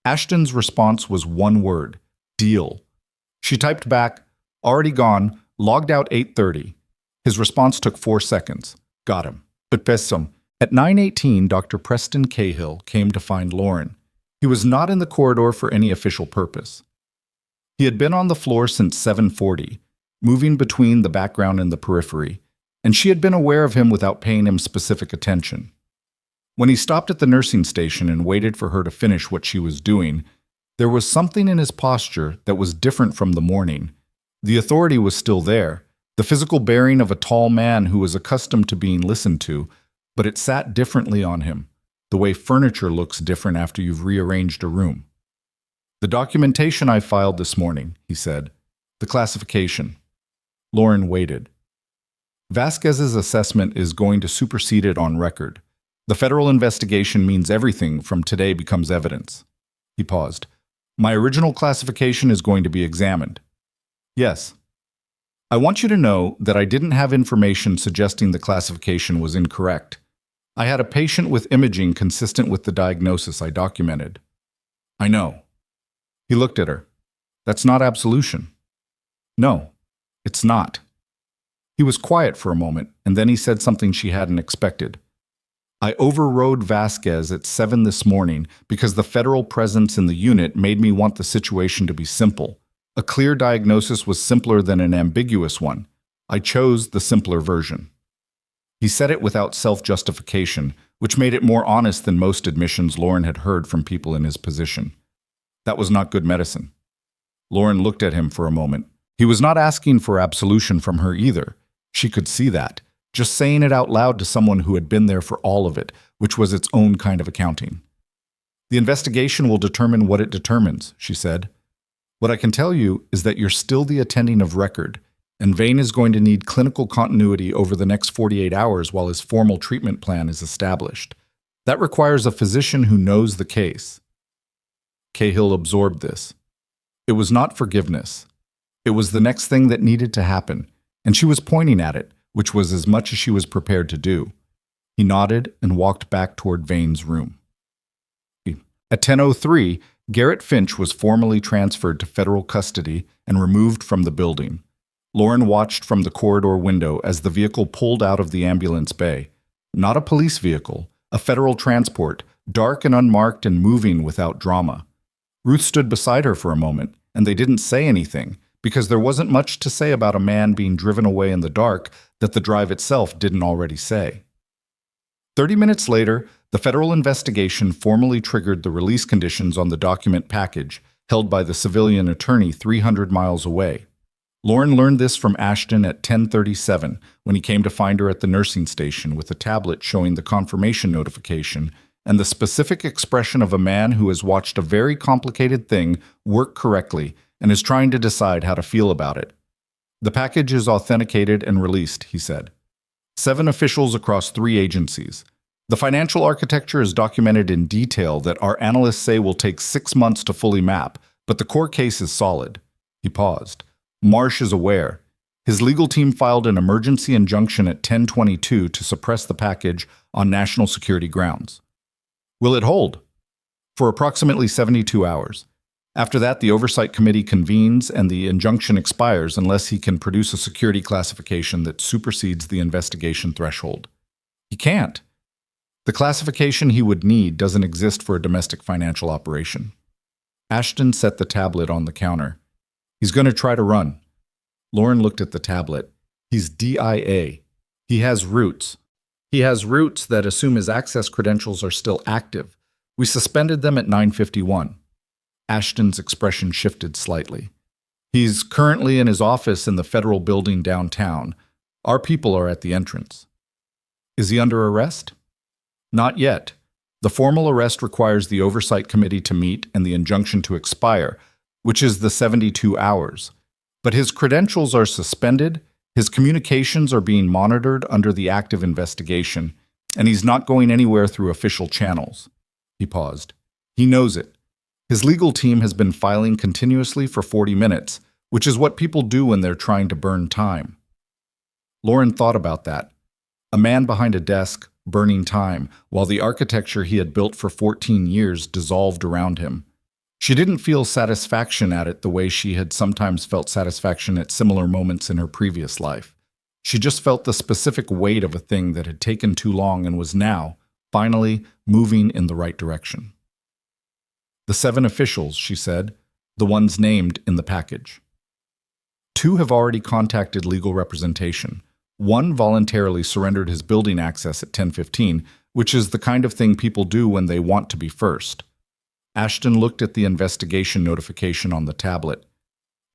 Ashton's response was one word: deal. She typed back, "Already gone, logged out 8:30. His response took 4 seconds. Got him. But Pessom. At 9:18, Dr. Preston Cahill came to find Lauren. He was not in the corridor for any official purpose. He had been on the floor since 7:40, moving between the background and the periphery, and she had been aware of him without paying him specific attention. When he stopped at the nursing station and waited for her to finish what she was doing, there was something in his posture that was different from the morning. The authority was still there, the physical bearing of a tall man who was accustomed to being listened to, but it sat differently on him, the way furniture looks different after you've rearranged a room. "The documentation I filed this morning," he said. "The classification." Lauren waited. "Vasquez's assessment is going to supersede it on record. The federal investigation means everything from today becomes evidence." He paused. "My original classification is going to be examined." "Yes. I want you to know that I didn't have information suggesting the classification was incorrect. I had a patient with imaging consistent with the diagnosis I documented." "I know." He looked at her. "That's not absolution." "No, it's not." He was quiet for a moment, and then he said something she hadn't expected. "I overrode Vasquez at 7 this morning because the federal presence in the unit made me want the situation to be simple. A clear diagnosis was simpler than an ambiguous one. I chose the simpler version." He said it without self-justification, which made it more honest than most admissions Lauren had heard from people in his position. That was not good medicine. Lauren looked at him for a moment. He was not asking for absolution from her either. She could see that, just saying it out loud to someone who had been there for all of it, which was its own kind of accounting. "The investigation will determine what it determines," she said. "What I can tell you is that you're still the attending of record, and Vane is going to need clinical continuity over the next 48 hours while his formal treatment plan is established. That requires a physician who knows the case." Cahill absorbed this. It was not forgiveness. It was the next thing that needed to happen, and she was pointing at it, which was as much as she was prepared to do. He nodded and walked back toward Vane's room. At 10:03, Garrett Finch was formally transferred to federal custody and removed from the building. Lauren watched from the corridor window as the vehicle pulled out of the ambulance bay. Not a police vehicle, a federal transport, dark and unmarked and moving without drama. Ruth stood beside her for a moment, and they didn't say anything, because there wasn't much to say about a man being driven away in the dark that the drive itself didn't already say. 30 minutes later, the federal investigation formally triggered the release conditions on the document package held by the civilian attorney 300 miles away. Lauren learned this from Ashton at 10:37 when he came to find her at the nursing station with a tablet showing the confirmation notification and the specific expression of a man who has watched a very complicated thing work correctly and is trying to decide how to feel about it. The package is authenticated and released, he said. 7 officials across 3 agencies. The financial architecture is documented in detail that our analysts say will take 6 months to fully map, but the core case is solid. He paused. Marsh is aware. His legal team filed an emergency injunction at 10:22 to suppress the package on national security grounds. Will it hold? For approximately 72 hours. After that, the Oversight Committee convenes and the injunction expires unless he can produce a security classification that supersedes the investigation threshold. He can't. The classification he would need doesn't exist for a domestic financial operation. Ashton set the tablet on the counter. He's going to try to run. Lauren looked at the tablet. He's DIA. He has roots. He has roots that assume his access credentials are still active. We suspended them at 9:51. Ashton's expression shifted slightly. He's currently in his office in the federal building downtown. Our people are at the entrance. Is he under arrest? Not yet. The formal arrest requires the Oversight Committee to meet and the injunction to expire, which is the 72 hours. But his credentials are suspended, his communications are being monitored under the active investigation, and he's not going anywhere through official channels. He paused. He knows it. His legal team has been filing continuously for 40 minutes, which is what people do when they're trying to burn time. Lauren thought about that. A man behind a desk, burning time, while the architecture he had built for 14 years dissolved around him. She didn't feel satisfaction at it the way she had sometimes felt satisfaction at similar moments in her previous life. She just felt the specific weight of a thing that had taken too long and was now, finally, moving in the right direction. The 7 officials, she said, the ones named in the package. 2 have already contacted legal representation. 1 voluntarily surrendered his building access at 10:15, which is the kind of thing people do when they want to be first. Ashton looked at the investigation notification on the tablet.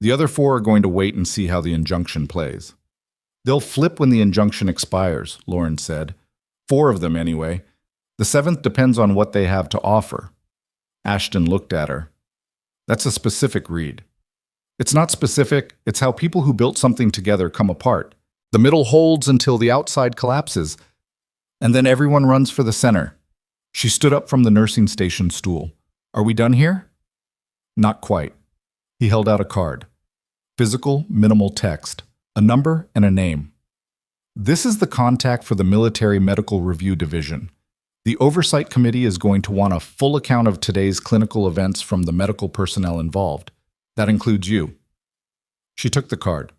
The other 4 are going to wait and see how the injunction plays. They'll flip when the injunction expires, Lauren said. 4 of them, anyway. The 7th depends on what they have to offer. Ashton looked at her. That's a specific read. It's not specific, it's how people who built something together come apart. The middle holds until the outside collapses, and then everyone runs for the center. She stood up from the nursing station stool. Are we done here? Not quite. He held out a card. Physical, minimal text, a number and a name. This is the contact for the Military Medical Review Division. The Oversight Committee is going to want a full account of today's clinical events from the medical personnel involved. That includes you. She took the card.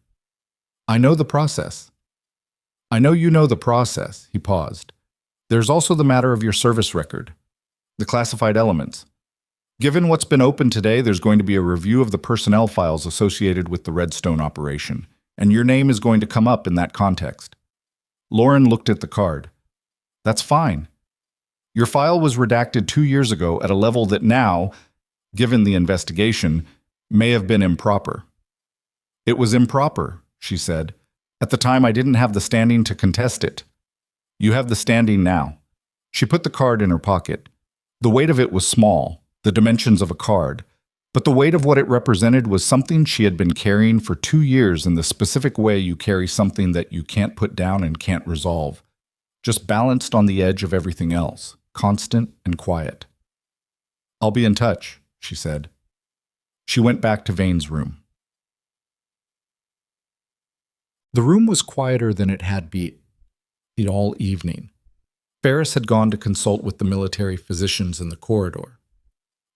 I know the process. I know you know the process, he paused. There's also the matter of your service record, the classified elements. Given what's been open today, there's going to be a review of the personnel files associated with the Redstone operation, and your name is going to come up in that context. Lauren looked at the card. That's fine. Your file was redacted 2 years ago at a level that now, given the investigation, may have been improper. It was improper, she said. At the time, I didn't have the standing to contest it. You have the standing now. She put the card in her pocket. The weight of it was small, the dimensions of a card, but the weight of what it represented was something she had been carrying for 2 years in the specific way you carry something that you can't put down and can't resolve, just balanced on the edge of everything else, constant and quiet. I'll be in touch, she said. She went back to Vane's room. The room was quieter than it had been all evening. Ferris had gone to consult with the military physicians in the corridor.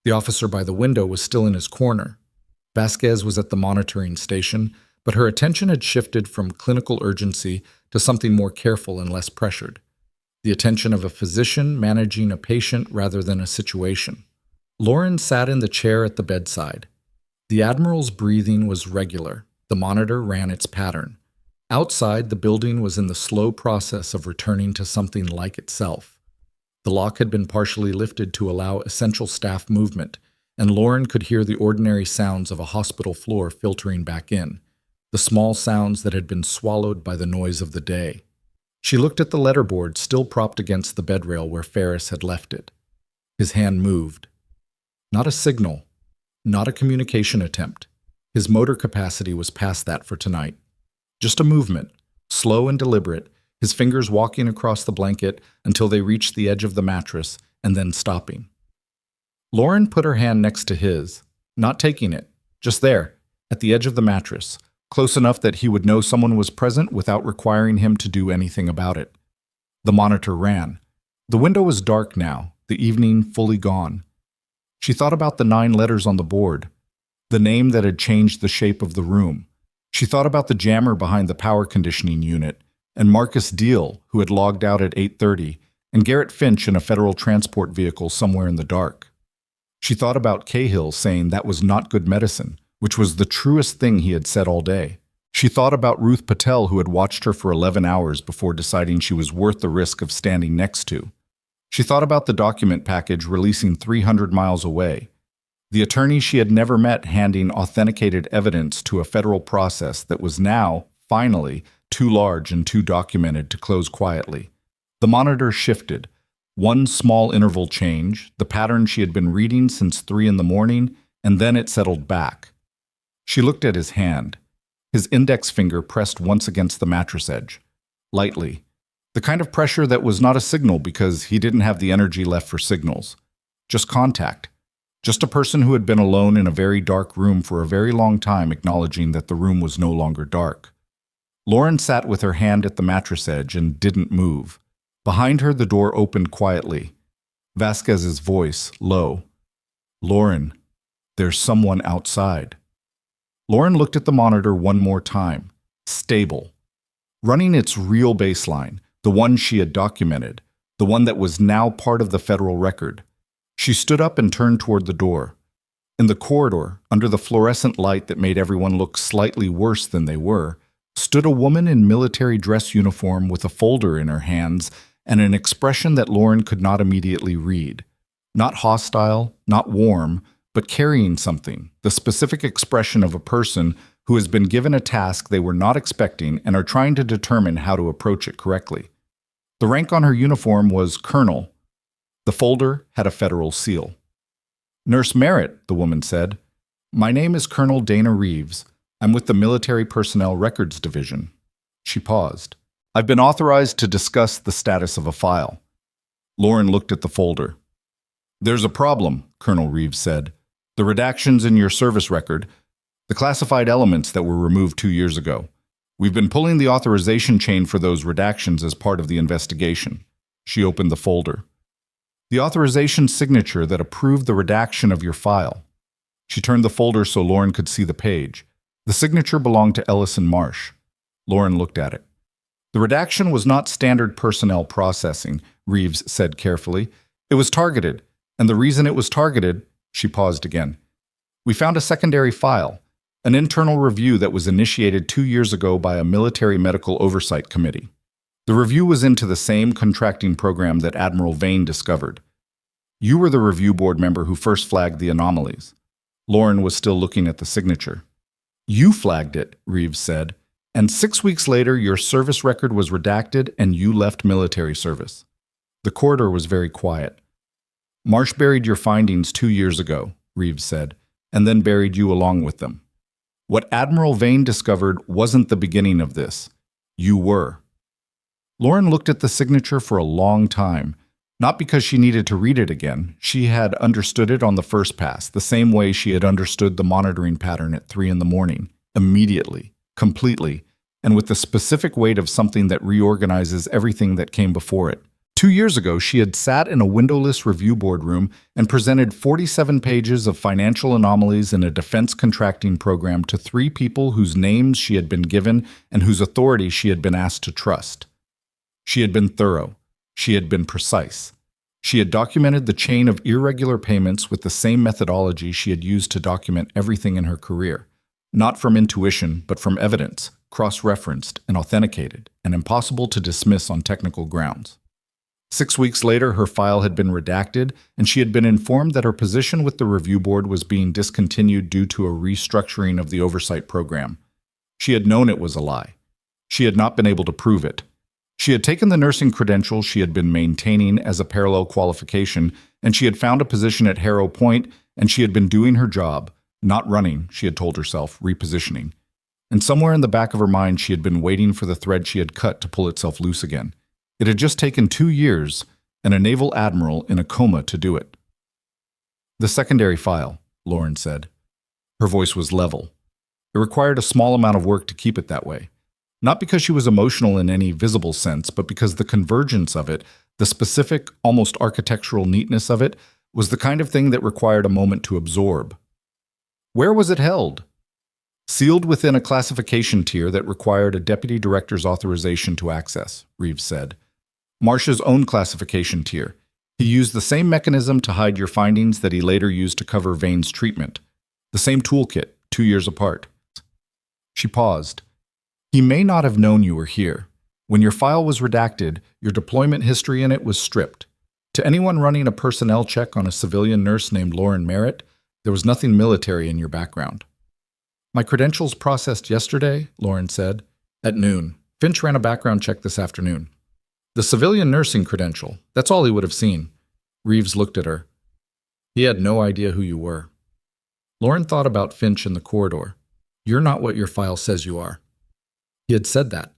The officer by the window was still in his corner. Vasquez was at the monitoring station, but her attention had shifted from clinical urgency to something more careful and less pressured. The attention of a physician managing a patient rather than a situation. Lauren sat in the chair at the bedside. The Admiral's breathing was regular. The monitor ran its pattern. Outside, the building was in the slow process of returning to something like itself. The lock had been partially lifted to allow essential staff movement, and Lauren could hear the ordinary sounds of a hospital floor filtering back in, the small sounds that had been swallowed by the noise of the day. She looked at the letterboard still propped against the bedrail where Ferris had left it. His hand moved. Not a signal, not a communication attempt. His motor capacity was past that for tonight. Just a movement, slow and deliberate, his fingers walking across the blanket until they reached the edge of the mattress and then stopping. Lauren put her hand next to his, not taking it, just there, at the edge of the mattress, close enough that he would know someone was present without requiring him to do anything about it. The monitor ran. The window was dark now, the evening fully gone. She thought about the 9 letters on the board, the name that had changed the shape of the room. She thought about the jammer behind the power conditioning unit, and Marcus Deal, who had logged out at 8:30, and Garrett Finch in a federal transport vehicle somewhere in the dark. She thought about Cahill saying that was not good medicine, which was the truest thing he had said all day. She thought about Ruth Patel, who had watched her for 11 hours before deciding she was worth the risk of standing next to. She thought about the document package releasing 300 miles away, the attorney she had never met handing authenticated evidence to a federal process that was now, finally, too large and too documented to close quietly. The monitor shifted. One small interval change, the pattern she had been reading since 3 in the morning, and then it settled back. She looked at his hand. His index finger pressed once against the mattress edge, lightly. The kind of pressure that was not a signal because he didn't have the energy left for signals. Just contact. Just a person who had been alone in a very dark room for a very long time acknowledging that the room was no longer dark. Lauren sat with her hand at the mattress edge and didn't move. Behind her, the door opened quietly. Vasquez's voice, low. "Lauren, there's someone outside." Lauren looked at the monitor one more time. Stable. Running its real baseline, the one she had documented, the one that was now part of the federal record. She stood up and turned toward the door. In the corridor, under the fluorescent light that made everyone look slightly worse than they were, stood a woman in military dress uniform with a folder in her hands and an expression that Lauren could not immediately read. Not hostile, not warm, but carrying something, the specific expression of a person who has been given a task they were not expecting and are trying to determine how to approach it correctly. The rank on her uniform was Colonel. The folder had a federal seal. "Nurse Merritt," the woman said. "My name is Colonel Dana Reeves. I'm with the Military Personnel Records Division." She paused. "I've been authorized to discuss the status of a file." Lauren looked at the folder. "There's a problem," Colonel Reeves said. "The redactions in your service record, the classified elements that were removed 2 years ago. We've been pulling the authorization chain for those redactions as part of the investigation." She opened the folder. "The authorization signature that approved the redaction of your file." She turned the folder so Lauren could see the page. The signature belonged to Ellison Marsh. Lauren looked at it. "The redaction was not standard personnel processing," Reeves said carefully. "It was targeted, and the reason it was targeted," she paused again. "We found a secondary file, an internal review that was initiated 2 years ago by a military medical oversight committee. The review was into the same contracting program that Admiral Vane discovered. You were the review board member who first flagged the anomalies." Lauren was still looking at the signature. "You flagged it," Reeves said, "and 6 weeks later your service record was redacted and you left military service." The corridor was very quiet. "Marsh buried your findings 2 years ago," Reeves said, "and then buried you along with them. What Admiral Vane discovered wasn't the beginning of this. You were." Lauren looked at the signature for a long time, not because she needed to read it again. She had understood it on the first pass, the same way she had understood the monitoring pattern at 3 in the morning, immediately, completely, and with the specific weight of something that reorganizes everything that came before it. 2 years ago, she had sat in a windowless review boardroom and presented 47 pages of financial anomalies in a defense contracting program to 3 people whose names she had been given and whose authority she had been asked to trust. She had been thorough. She had been precise. She had documented the chain of irregular payments with the same methodology she had used to document everything in her career. Not from intuition, but from evidence, cross-referenced and authenticated, and impossible to dismiss on technical grounds. 6 weeks later, her file had been redacted, and she had been informed that her position with the review board was being discontinued due to a restructuring of the oversight program. She had known it was a lie. She had not been able to prove it. She had taken the nursing credential she had been maintaining as a parallel qualification, and she had found a position at Harrow Point, and she had been doing her job, not running, she had told herself, repositioning. And somewhere in the back of her mind, she had been waiting for the thread she had cut to pull itself loose again. It had just taken 2 years and a naval admiral in a coma to do it. The secondary file, Lauren said. Her voice was level. It required a small amount of work to keep it that way. Not because she was emotional in any visible sense, but because the convergence of it, the specific, almost architectural neatness of it, was the kind of thing that required a moment to absorb. Where was it held? Sealed within a classification tier that required a deputy director's authorization to access, Reeves said. Marsh's own classification tier. He used the same mechanism to hide your findings that he later used to cover Vane's treatment. The same toolkit, 2 years apart. She paused. He may not have known you were here. When your file was redacted, your deployment history in it was stripped. To anyone running a personnel check on a civilian nurse named Lauren Merritt, there was nothing military in your background. My credentials processed yesterday, Lauren said. At noon. Finch ran a background check this afternoon. The civilian nursing credential, that's all he would have seen. Reeves looked at her. He had no idea who you were. Lauren thought about Finch in the corridor. You're not what your file says you are. He had said that.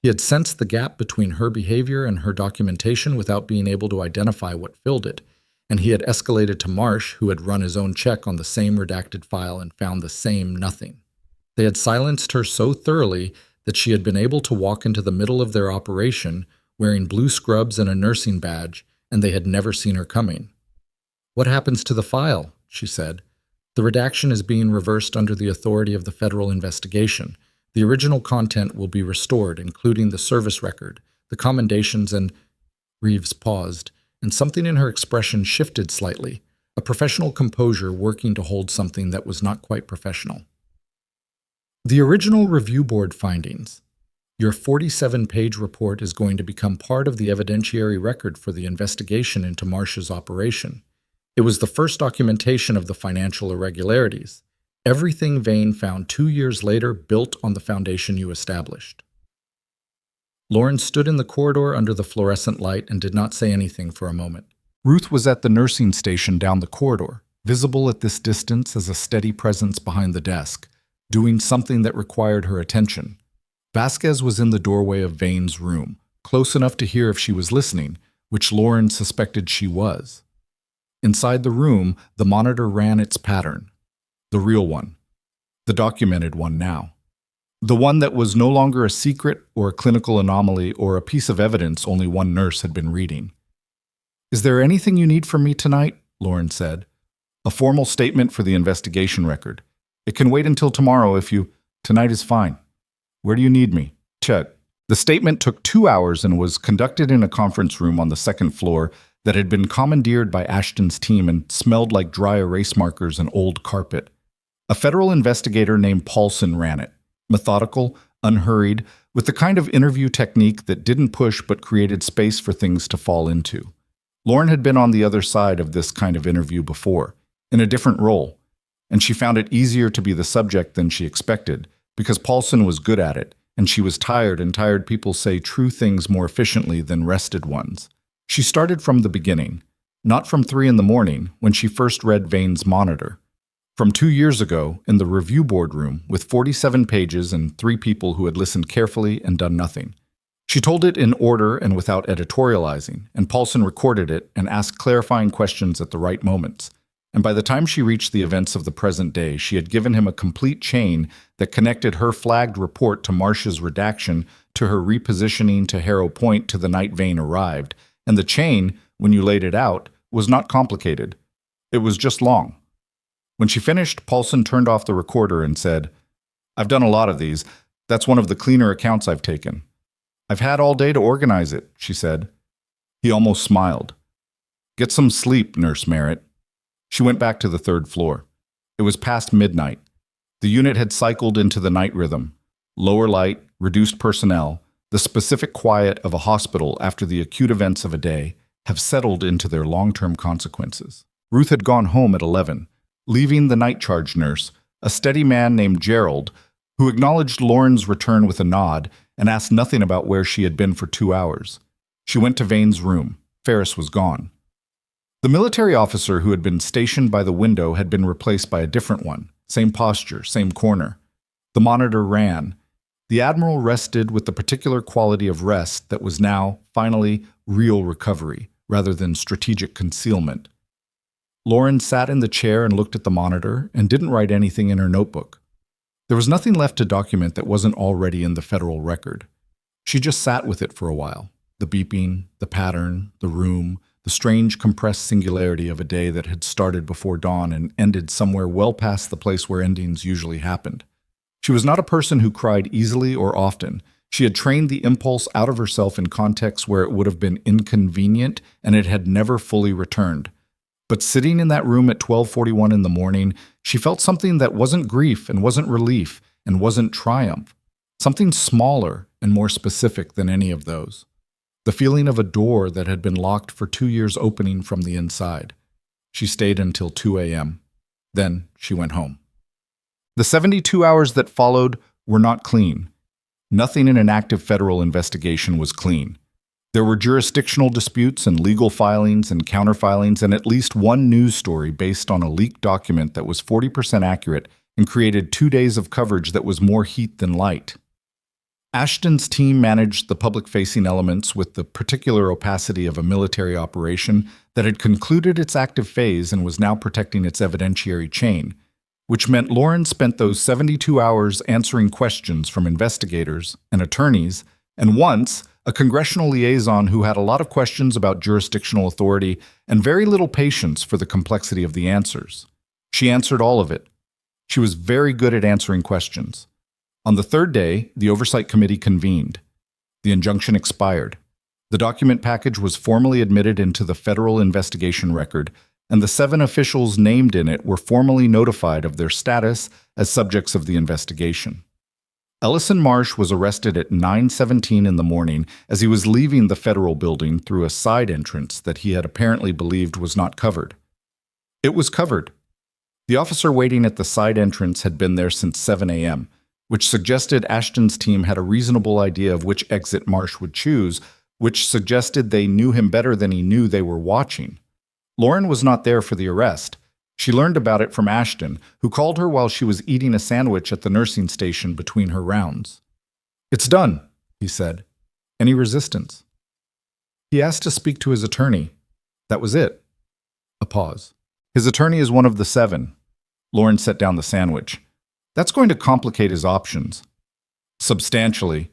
He had sensed the gap between her behavior and her documentation without being able to identify what filled it, and he had escalated to Marsh, who had run his own check on the same redacted file and found the same nothing. They had silenced her so thoroughly that she had been able to walk into the middle of their operation wearing blue scrubs and a nursing badge, and they had never seen her coming. What happens to the file? She said. The redaction is being reversed under the authority of the federal investigation. The original content will be restored, including the service record, the commendations, and... Reeves paused, and something in her expression shifted slightly, a professional composure working to hold something that was not quite professional. The original review board findings. Your 47-page report is going to become part of the evidentiary record for the investigation into Marsh's operation. It was the first documentation of the financial irregularities. Everything Vane found 2 years later built on the foundation you established. Lauren stood in the corridor under the fluorescent light and did not say anything for a moment. Ruth was at the nursing station down the corridor, visible at this distance as a steady presence behind the desk, doing something that required her attention. Vasquez was in the doorway of Vane's room, close enough to hear if she was listening, which Lauren suspected she was. Inside the room, the monitor ran its pattern. The real one. The documented one now. The one that was no longer a secret or a clinical anomaly or a piece of evidence only one nurse had been reading. Is there anything you need from me tonight? Lauren said. A formal statement for the investigation record. It can wait until tomorrow if you... Tonight is fine. Where do you need me? Chet. The statement took 2 hours and was conducted in a conference room on the second floor that had been commandeered by Ashton's team and smelled like dry erase markers and old carpet. A federal investigator named Paulson ran it. Methodical, unhurried, with the kind of interview technique that didn't push but created space for things to fall into. Lauren had been on the other side of this kind of interview before, in a different role, and she found it easier to be the subject than she expected, because Paulson was good at it, and she was tired, and tired people say true things more efficiently than rested ones. She started from the beginning, not from 3 in the morning when she first read Vane's monitor. From 2 years ago, in the review board room, with 47 pages and 3 people who had listened carefully and done nothing. She told it in order and without editorializing, and Paulson recorded it and asked clarifying questions at the right moments. And by the time she reached the events of the present day, she had given him a complete chain that connected her flagged report to Marsh's redaction to her repositioning to Harrow Point to the night Vane arrived. And the chain, when you laid it out, was not complicated. It was just long. When she finished, Paulson turned off the recorder and said, I've done a lot of these. That's one of the cleaner accounts I've taken. I've had all day to organize it, she said. He almost smiled. Get some sleep, Nurse Merritt. She went back to the third floor. It was past midnight. The unit had cycled into the night rhythm. Lower light, reduced personnel, the specific quiet of a hospital after the acute events of a day have settled into their long-term consequences. Ruth had gone home at 11, leaving the night charge nurse, a steady man named Gerald, who acknowledged Lauren's return with a nod and asked nothing about where she had been for 2 hours. She went to Vane's room. Ferris was gone. The military officer who had been stationed by the window had been replaced by a different one. Same posture, same corner. The monitor ran. The Admiral rested with the particular quality of rest that was now, finally, real recovery, rather than strategic concealment. Lauren sat in the chair and looked at the monitor and didn't write anything in her notebook. There was nothing left to document that wasn't already in the federal record. She just sat with it for a while. The beeping, the pattern, the room, the strange compressed singularity of a day that had started before dawn and ended somewhere well past the place where endings usually happened. She was not a person who cried easily or often. She had trained the impulse out of herself in contexts where it would have been inconvenient and it had never fully returned. But sitting in that room at 12:41 in the morning, she felt something that wasn't grief and wasn't relief and wasn't triumph. Something smaller and more specific than any of those. The feeling of a door that had been locked for 2 years opening from the inside. She stayed until 2 a.m. Then she went home. The 72 hours that followed were not clean. Nothing in an active federal investigation was clean. There were jurisdictional disputes and legal filings and counterfilings and at least one news story based on a leaked document that was 40% accurate and created 2 days of coverage that was more heat than light. Ashton's team managed the public-facing elements with the particular opacity of a military operation that had concluded its active phase and was now protecting its evidentiary chain, which meant Lauren spent those 72 hours answering questions from investigators and attorneys, and once, a congressional liaison who had a lot of questions about jurisdictional authority and very little patience for the complexity of the answers. She answered all of it. She was very good at answering questions. On the third day, the Oversight Committee convened. The injunction expired. The document package was formally admitted into the federal investigation record, and the 7 officials named in it were formally notified of their status as subjects of the investigation. Ellison Marsh was arrested at 9:17 in the morning as he was leaving the federal building through a side entrance that he had apparently believed was not covered. It was covered. The officer waiting at the side entrance had been there since 7 a.m., which suggested Ashton's team had a reasonable idea of which exit Marsh would choose, which suggested they knew him better than he knew they were watching. Lauren was not there for the arrest. She learned about it from Ashton, who called her while she was eating a sandwich at the nursing station between her rounds. "It's done," he said. "Any resistance?" He asked to speak to his attorney. That was it. A pause. "His attorney is one of the 7. Lauren set down the sandwich. "That's going to complicate his options." "Substantially."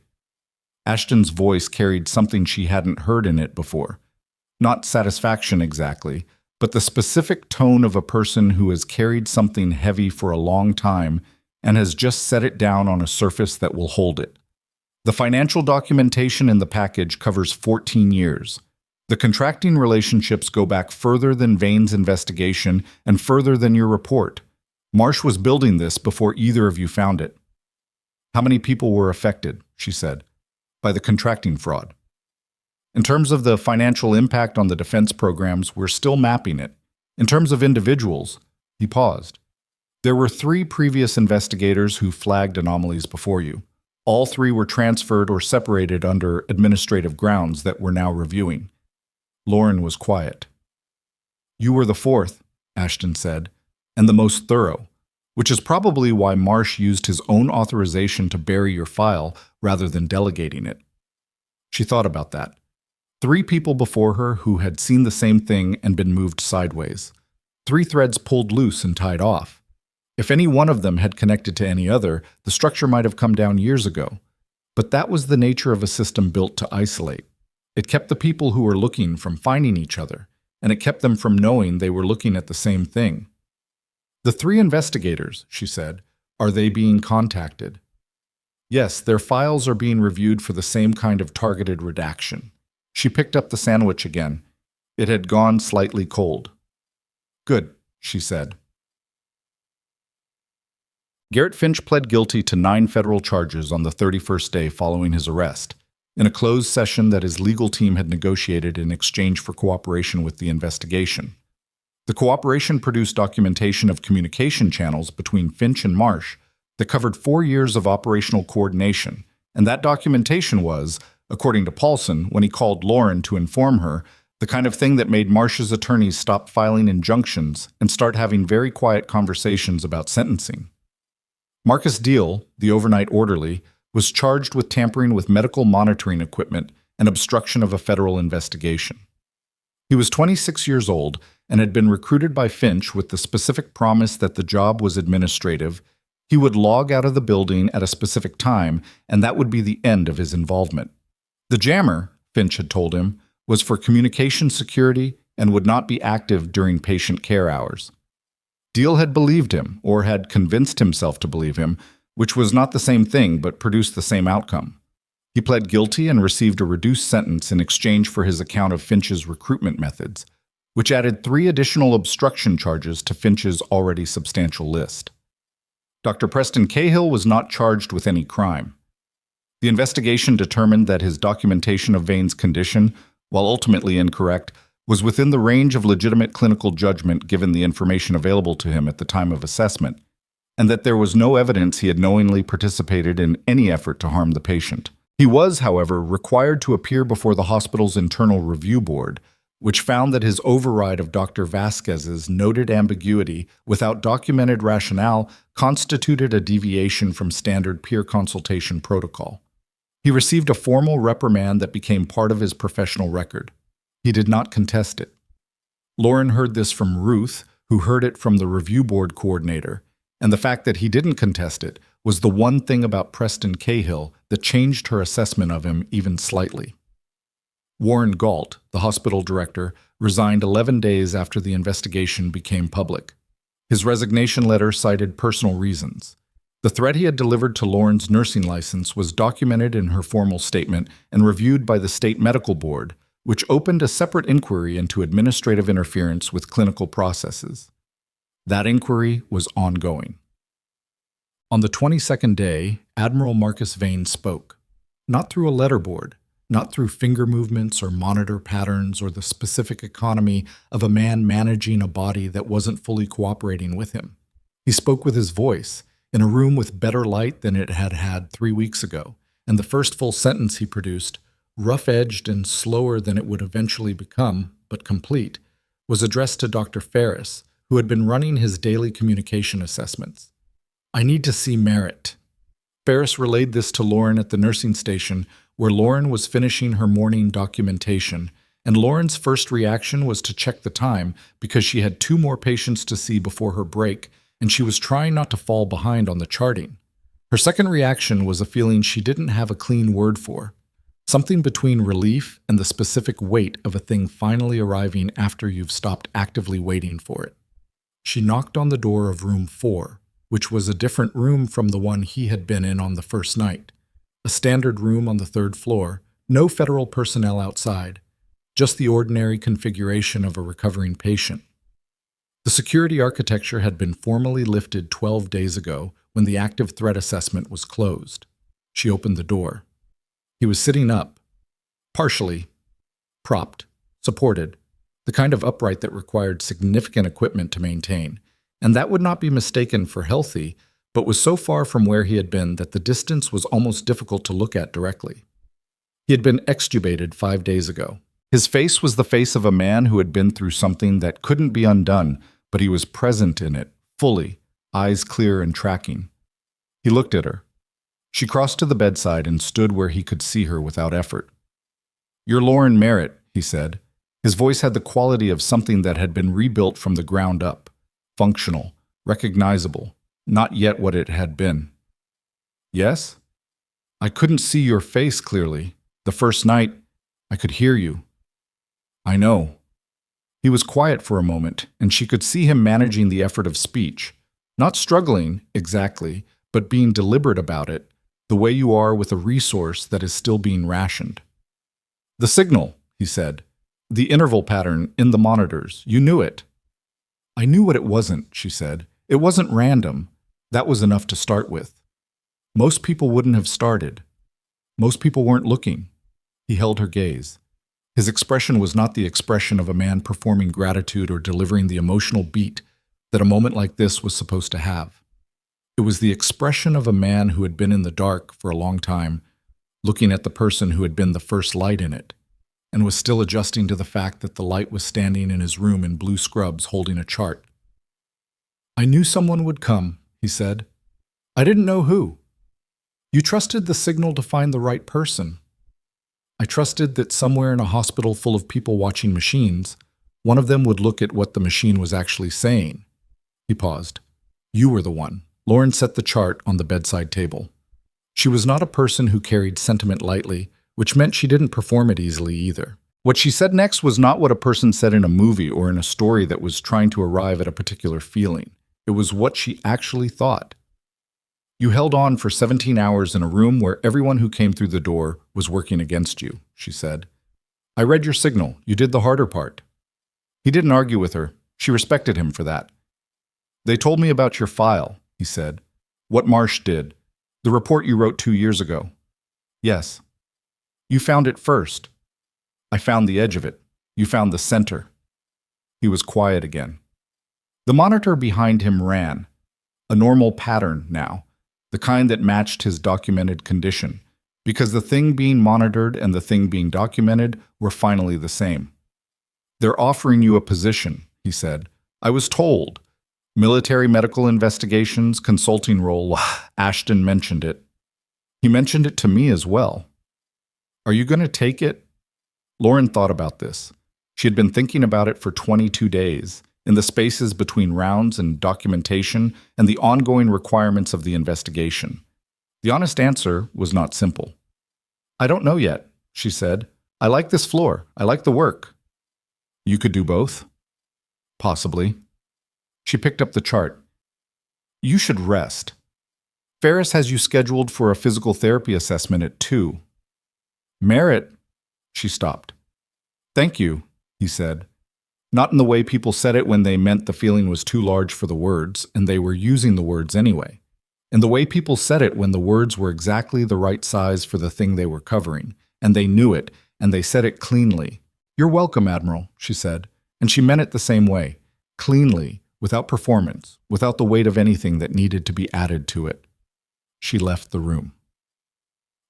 Ashton's voice carried something she hadn't heard in it before. Not satisfaction exactly, but the specific tone of a person who has carried something heavy for a long time and has just set it down on a surface that will hold it. The financial documentation in the package covers 14 years. The contracting relationships go back further than Vane's investigation and further than your report. Marsh was building this before either of you found it. "How many people were affected," she said, "by the contracting fraud?" "In terms of the financial impact on the defense programs, we're still mapping it. In terms of individuals," he paused. "There were 3 previous investigators who flagged anomalies before you. All 3 were transferred or separated under administrative grounds that we're now reviewing." Lauren was quiet. "You were the 4th, Ashton said, "and the most thorough, which is probably why Marsh used his own authorization to bury your file rather than delegating it." She thought about that. 3 people before her who had seen the same thing and been moved sideways. 3 threads pulled loose and tied off. If any one of them had connected to any other, the structure might have come down years ago. But that was the nature of a system built to isolate. It kept the people who were looking from finding each other, and it kept them from knowing they were looking at the same thing. "The 3 investigators," she said, "are they being contacted?" "Yes, their files are being reviewed for the same kind of targeted redaction." She picked up the sandwich again. It had gone slightly cold. "Good," she said. Garrett Finch pled guilty to 9 federal charges on the 31st day following his arrest, in a closed session that his legal team had negotiated in exchange for cooperation with the investigation. The cooperation produced documentation of communication channels between Finch and Marsh that covered 4 years of operational coordination, and that documentation was, according to Paulson, when he called Lauren to inform her, the kind of thing that made Marsh's attorneys stop filing injunctions and start having very quiet conversations about sentencing. Marcus Deal, the overnight orderly, was charged with tampering with medical monitoring equipment and obstruction of a federal investigation. He was 26 years old and had been recruited by Finch with the specific promise that the job was administrative. He would log out of the building at a specific time, and that would be the end of his involvement. The jammer, Finch had told him, was for communication security and would not be active during patient care hours. Deal had believed him, or had convinced himself to believe him, which was not the same thing but produced the same outcome. He pled guilty and received a reduced sentence in exchange for his account of Finch's recruitment methods, which added 3 additional obstruction charges to Finch's already substantial list. Dr. Preston Cahill was not charged with any crime. The investigation determined that his documentation of Vane's condition, while ultimately incorrect, was within the range of legitimate clinical judgment given the information available to him at the time of assessment, and that there was no evidence he had knowingly participated in any effort to harm the patient. He was, however, required to appear before the hospital's internal review board, which found that his override of Dr. Vasquez's noted ambiguity without documented rationale constituted a deviation from standard peer consultation protocol. He received a formal reprimand that became part of his professional record. He did not contest it. Lauren heard this from Ruth, who heard it from the review board coordinator, and the fact that he didn't contest it was the one thing about Preston Cahill that changed her assessment of him even slightly. Warren Galt, the hospital director, resigned 11 days after the investigation became public. His resignation letter cited personal reasons. The threat he had delivered to Lauren's nursing license was documented in her formal statement and reviewed by the state medical board, which opened a separate inquiry into administrative interference with clinical processes. That inquiry was ongoing. On the 22nd day, Admiral Marcus Vane spoke, not through a letterboard, not through finger movements or monitor patterns or the specific economy of a man managing a body that wasn't fully cooperating with him. He spoke with his voice, in a room with better light than it had had 3 weeks ago, and the first full sentence he produced, rough-edged and slower than it would eventually become, but complete, was addressed to Dr. Ferris, who had been running his daily communication assessments. "I need to see Merritt." Ferris relayed this to Lauren at the nursing station, where Lauren was finishing her morning documentation, and Lauren's first reaction was to check the time because she had 2 more patients to see before her break, and she was trying not to fall behind on the charting. Her second reaction was a feeling she didn't have a clean word for, something between relief and the specific weight of a thing finally arriving after you've stopped actively waiting for it. She knocked on the door of room 4, which was a different room from the one he had been in on the first night. A standard room on the 3rd floor, no federal personnel outside, just the ordinary configuration of a recovering patient. The security architecture had been formally lifted 12 days ago when the active threat assessment was closed. She opened the door. He was sitting up, partially, propped, supported, the kind of upright that required significant equipment to maintain, and that would not be mistaken for healthy, but was so far from where he had been that the distance was almost difficult to look at directly. He had been extubated 5 days ago. His face was the face of a man who had been through something that couldn't be undone, but he was present in it, fully, eyes clear and tracking. He looked at her. She crossed to the bedside and stood where he could see her without effort. "You're Lauren Merritt," he said. His voice had the quality of something that had been rebuilt from the ground up, functional, recognizable, not yet what it had been. "Yes? I couldn't see your face clearly. The first night, I could hear you." "I know." He was quiet for a moment, and she could see him managing the effort of speech, not struggling, exactly, but being deliberate about it, the way you are with a resource that is still being rationed. "The signal," he said. The interval pattern in the monitors. You knew it. I knew what it wasn't, she said. It wasn't random. That was enough to start with. Most people wouldn't have started. Most people weren't looking. He held her gaze. His expression was not the expression of a man performing gratitude or delivering the emotional beat that a moment like this was supposed to have. It was the expression of a man who had been in the dark for a long time, looking at the person who had been the first light in it, and was still adjusting to the fact that the light was standing in his room in blue scrubs holding a chart. I knew someone would come, he said. I didn't know who. You trusted the signal to find the right person. I trusted that somewhere in a hospital full of people watching machines, one of them would look at what the machine was actually saying. He paused. You were the one. Lauren set the chart on the bedside table. She was not a person who carried sentiment lightly, which meant she didn't perform it easily either. What she said next was not what a person said in a movie or in a story that was trying to arrive at a particular feeling. It was what she actually thought. You held on for 17 hours in a room where everyone who came through the door was working against you, she said. I read your signal. You did the harder part. He didn't argue with her. She respected him for that. They told me about your file, he said. What Marsh did. The report you wrote 2 years ago. Yes. You found it first. I found the edge of it. You found the center. He was quiet again. The monitor behind him ran. A normal pattern now. The kind that matched his documented condition, because the thing being monitored and the thing being documented were finally the same. They're offering you a position, he said. I was told. Military medical investigations, consulting role. Ashton mentioned it. He mentioned it to me as well. Are you going to take it? Lauren thought about this. She had been thinking about it for 22 days. In the spaces between rounds and documentation and the ongoing requirements of the investigation. The honest answer was not simple. I don't know yet, she said. I like this floor. I like the work. You could do both? Possibly. She picked up the chart. You should rest. Ferris has you scheduled for a physical therapy assessment at 2. Merritt, she stopped. Thank you, he said. Not in the way people said it when they meant the feeling was too large for the words, and they were using the words anyway. In the way people said it when the words were exactly the right size for the thing they were covering, and they knew it, and they said it cleanly. You're welcome, Admiral, she said, and she meant it the same way, cleanly, without performance, without the weight of anything that needed to be added to it. She left the room.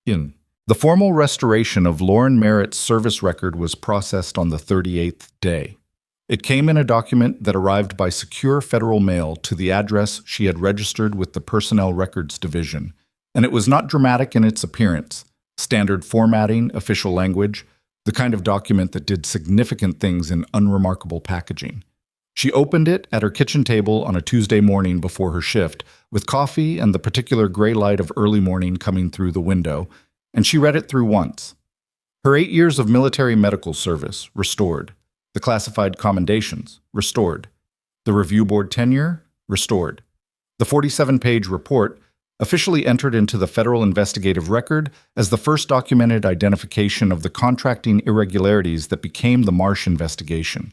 The formal restoration of Lauren Merritt's service record was processed on the 38th day. It came in a document that arrived by secure federal mail to the address she had registered with the Personnel Records Division, and it was not dramatic in its appearance, standard formatting, official language, the kind of document that did significant things in unremarkable packaging. She opened it at her kitchen table on a Tuesday morning before her shift, with coffee and the particular gray light of early morning coming through the window, and she read it through once. Her 8 years of military medical service, restored. The classified commendations, restored. The review board tenure, restored. The 47-page report, officially entered into the Federal Investigative Record as the first documented identification of the contracting irregularities that became the Marsh investigation.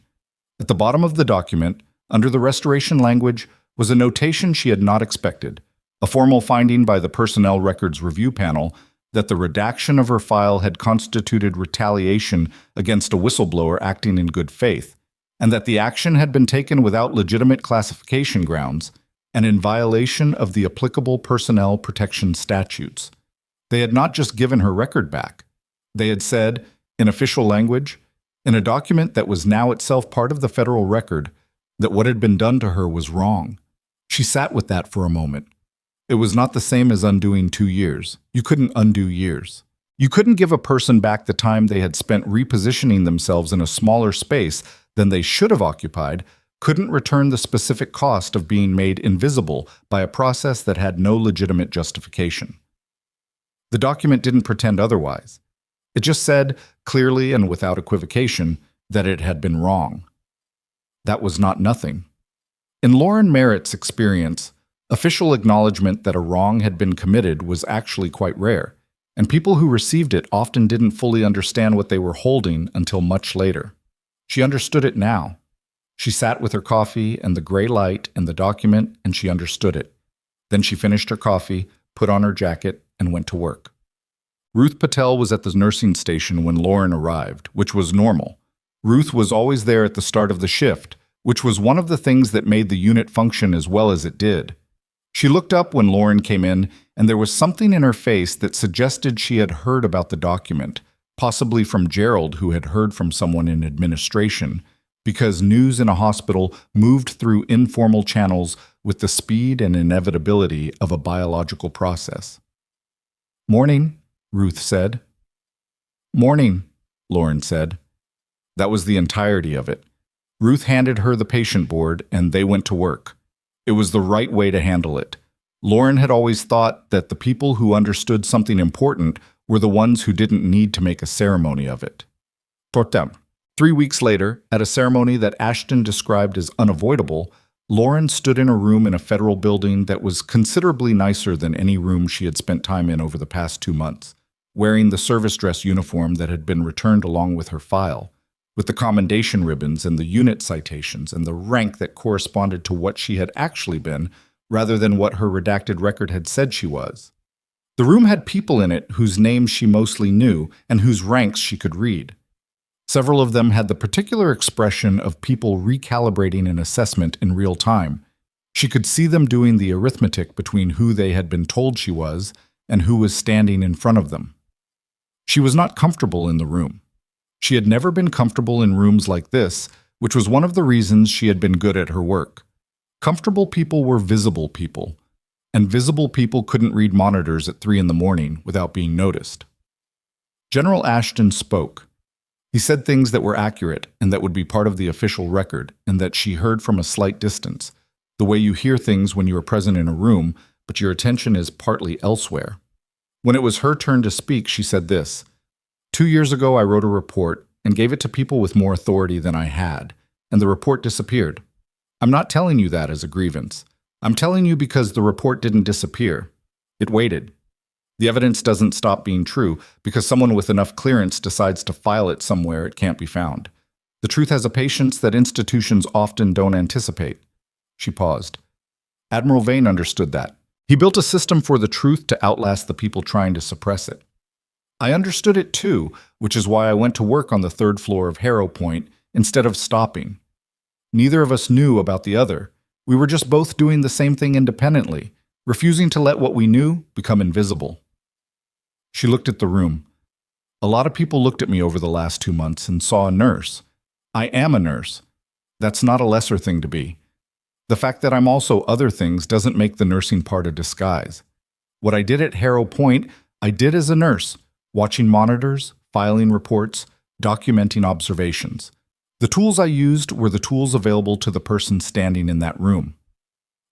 At the bottom of the document, under the restoration language, was a notation she had not expected, a formal finding by the Personnel Records Review Panel that the redaction of her file had constituted retaliation against a whistleblower acting in good faith, and that the action had been taken without legitimate classification grounds and in violation of the applicable personnel protection statutes. They had not just given her record back. They had said, in official language, in a document that was now itself part of the federal record, that what had been done to her was wrong. She sat with that for a moment. It was not the same as undoing 2 years. You couldn't undo years. You couldn't give a person back the time they had spent repositioning themselves in a smaller space than they should have occupied, couldn't return the specific cost of being made invisible by a process that had no legitimate justification. The document didn't pretend otherwise. It just said, clearly and without equivocation, that it had been wrong. That was not nothing. In Lauren Merritt's experience, official acknowledgement that a wrong had been committed was actually quite rare, and people who received it often didn't fully understand what they were holding until much later. She understood it now. She sat with her coffee and the gray light and the document, and she understood it. Then she finished her coffee, put on her jacket, and went to work. Ruth Patel was at the nursing station when Lauren arrived, which was normal. Ruth was always there at the start of the shift, which was one of the things that made the unit function as well as it did. She looked up when Lauren came in, and there was something in her face that suggested she had heard about the document, possibly from Gerald, who had heard from someone in administration, because news in a hospital moved through informal channels with the speed and inevitability of a biological process. "Morning," Ruth said. "Morning," Lauren said. That was the entirety of it. Ruth handed her the patient board, and they went to work. It was the right way to handle it. Lauren had always thought that the people who understood something important were the ones who didn't need to make a ceremony of it. Tortem. 3 weeks later, at a ceremony that Ashton described as unavoidable, Lauren stood in a room in a federal building that was considerably nicer than any room she had spent time in over the past 2 months, wearing the service dress uniform that had been returned along with her file, with the commendation ribbons and the unit citations and the rank that corresponded to what she had actually been, rather than what her redacted record had said she was. The room had people in it whose names she mostly knew and whose ranks she could read. Several of them had the particular expression of people recalibrating an assessment in real time. She could see them doing the arithmetic between who they had been told she was and who was standing in front of them. She was not comfortable in the room. She had never been comfortable in rooms like this, which was one of the reasons she had been good at her work. Comfortable people were visible people, and visible people couldn't read monitors at 3 in the morning without being noticed. General Ashton spoke. He said things that were accurate and that would be part of the official record, and that she heard from a slight distance, the way you hear things when you are present in a room, but your attention is partly elsewhere. When it was her turn to speak, she said this: 2 years ago, I wrote a report and gave it to people with more authority than I had, and the report disappeared. I'm not telling you that as a grievance. I'm telling you because the report didn't disappear. It waited. The evidence doesn't stop being true because someone with enough clearance decides to file it somewhere it can't be found. The truth has a patience that institutions often don't anticipate. She paused. Admiral Vane understood that. He built a system for the truth to outlast the people trying to suppress it. I understood it too, which is why I went to work on the 3rd floor of Harrow Point instead of stopping. Neither of us knew about the other. We were just both doing the same thing independently, refusing to let what we knew become invisible. She looked at the room. A lot of people looked at me over the last 2 months and saw a nurse. I am a nurse. That's not a lesser thing to be. The fact that I'm also other things doesn't make the nursing part a disguise. What I did at Harrow Point, I did as a nurse, watching monitors, filing reports, documenting observations. The tools I used were the tools available to the person standing in that room.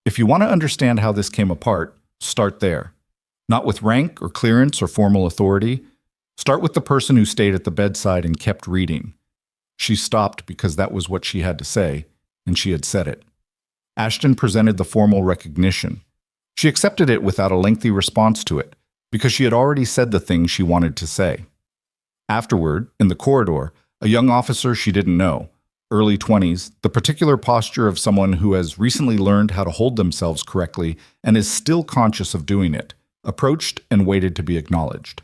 If you want to understand how this came apart, start there. Not with rank or clearance or formal authority. Start with the person who stayed at the bedside and kept reading. She stopped because that was what she had to say, and she had said it. Ashton presented the formal recognition. She accepted it without a lengthy response to it, because she had already said the thing she wanted to say. Afterward, in the corridor, a young officer she didn't know, early 20s, the particular posture of someone who has recently learned how to hold themselves correctly and is still conscious of doing it, approached and waited to be acknowledged.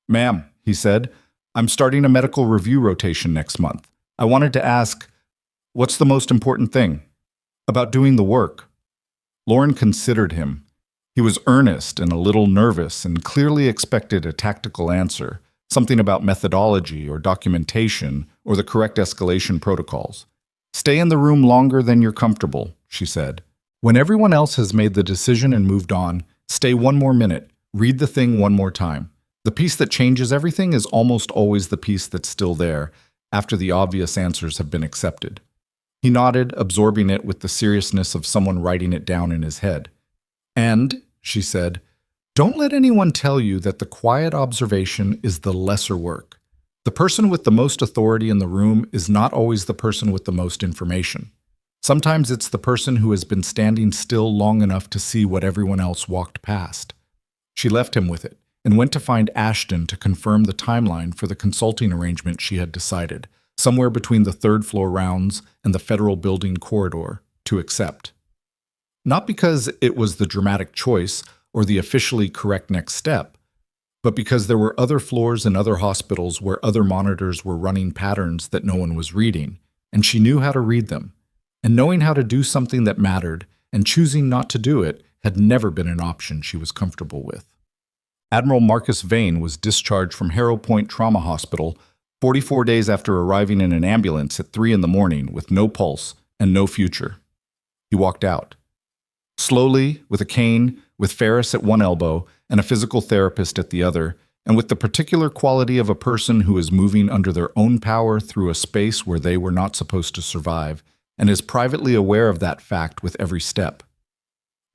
"Ma'am," he said, "I'm starting a medical review rotation next month. I wanted to ask, what's the most important thing?" "About doing the work." Lauren considered him. He was earnest and a little nervous and clearly expected a tactical answer, something about methodology or documentation or the correct escalation protocols. "Stay in the room longer than you're comfortable," she said. "When everyone else has made the decision and moved on, stay 1 more minute, read the thing 1 more time. The piece that changes everything is almost always the piece that's still there after the obvious answers have been accepted." He nodded, absorbing it with the seriousness of someone writing it down in his head. "And," she said, "don't let anyone tell you that the quiet observation is the lesser work. The person with the most authority in the room is not always the person with the most information. Sometimes it's the person who has been standing still long enough to see what everyone else walked past." She left him with it and went to find Ashton to confirm the timeline for the consulting arrangement she had decided, somewhere between the third-floor rounds and the federal building corridor, to accept. Not because it was the dramatic choice or the officially correct next step, but because there were other floors in other hospitals where other monitors were running patterns that no one was reading, and she knew how to read them. And knowing how to do something that mattered and choosing not to do it had never been an option she was comfortable with. Admiral Marcus Vane was discharged from Harrow Point Trauma Hospital 44 days after arriving in an ambulance at 3 in the morning with no pulse and no future. He walked out. Slowly, with a cane, with Ferris at one elbow and a physical therapist at the other, and with the particular quality of a person who is moving under their own power through a space where they were not supposed to survive, and is privately aware of that fact with every step.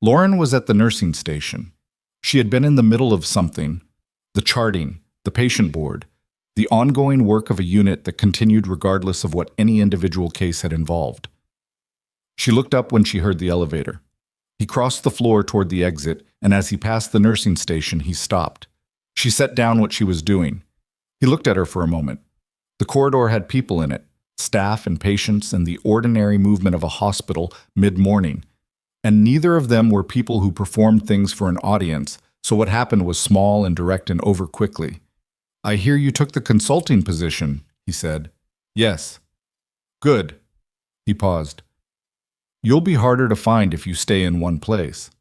Lauren was at the nursing station. She had been in the middle of something, the charting, the patient board, the ongoing work of a unit that continued regardless of what any individual case had involved. She looked up when she heard the elevator. He crossed the floor toward the exit, and as he passed the nursing station, he stopped. She set down what she was doing. He looked at her for a moment. The corridor had people in it, staff and patients, and the ordinary movement of a hospital mid-morning. And neither of them were people who performed things for an audience, so what happened was small and direct and over quickly. "I hear you took the consulting position," he said. "Yes." "Good." He paused. "You'll be harder to find if you stay in one place."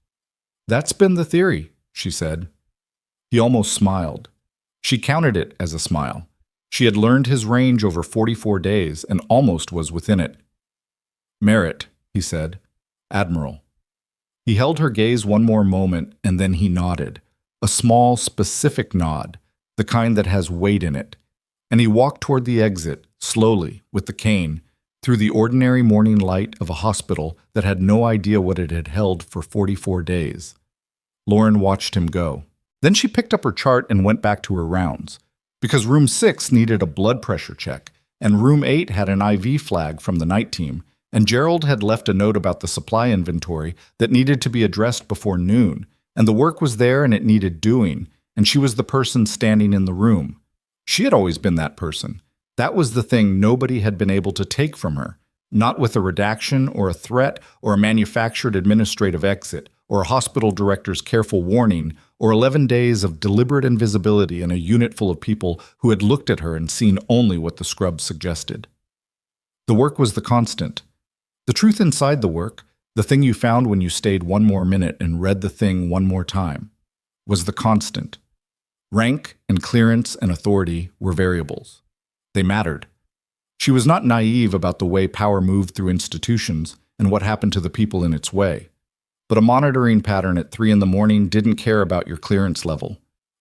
"That's been the theory," she said. He almost smiled. She counted it as a smile. She had learned his range over 44 days and almost was within it. "Merritt," he said. "Admiral." He held her gaze one more moment, and then he nodded. A small, specific nod, the kind that has weight in it. And he walked toward the exit, slowly, with the cane, through the ordinary morning light of a hospital that had no idea what it had held for 44 days. Lauren watched him go. Then she picked up her chart and went back to her rounds, because room 6 needed a blood pressure check, and room 8 had an IV flag from the night team, and Gerald had left a note about the supply inventory that needed to be addressed before noon, and the work was there and it needed doing, and she was the person standing in the room. She had always been that person. That was the thing nobody had been able to take from her, not with a redaction or a threat or a manufactured administrative exit or a hospital director's careful warning or 11 days of deliberate invisibility in a unit full of people who had looked at her and seen only what the scrub suggested. The work was the constant. The truth inside the work, the thing you found when you stayed one more minute and read the thing one more time, was the constant. Rank and clearance and authority were variables. They mattered. She was not naive about the way power moved through institutions and what happened to the people in its way. But a monitoring pattern at 3 in the morning didn't care about your clearance level.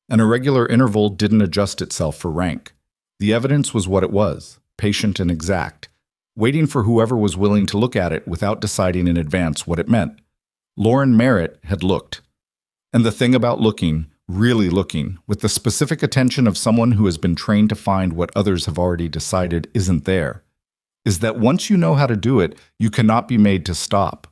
An irregular interval didn't adjust itself for rank. The evidence was what it was, patient and exact, waiting for whoever was willing to look at it without deciding in advance what it meant. Lauren Merritt had looked. And the thing about looking, really looking, with the specific attention of someone who has been trained to find what others have already decided isn't there, is that once you know how to do it, you cannot be made to stop.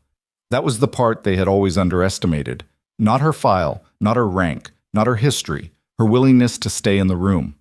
That was the part they had always underestimated. Not her file, not her rank, not her history, her willingness to stay in the room.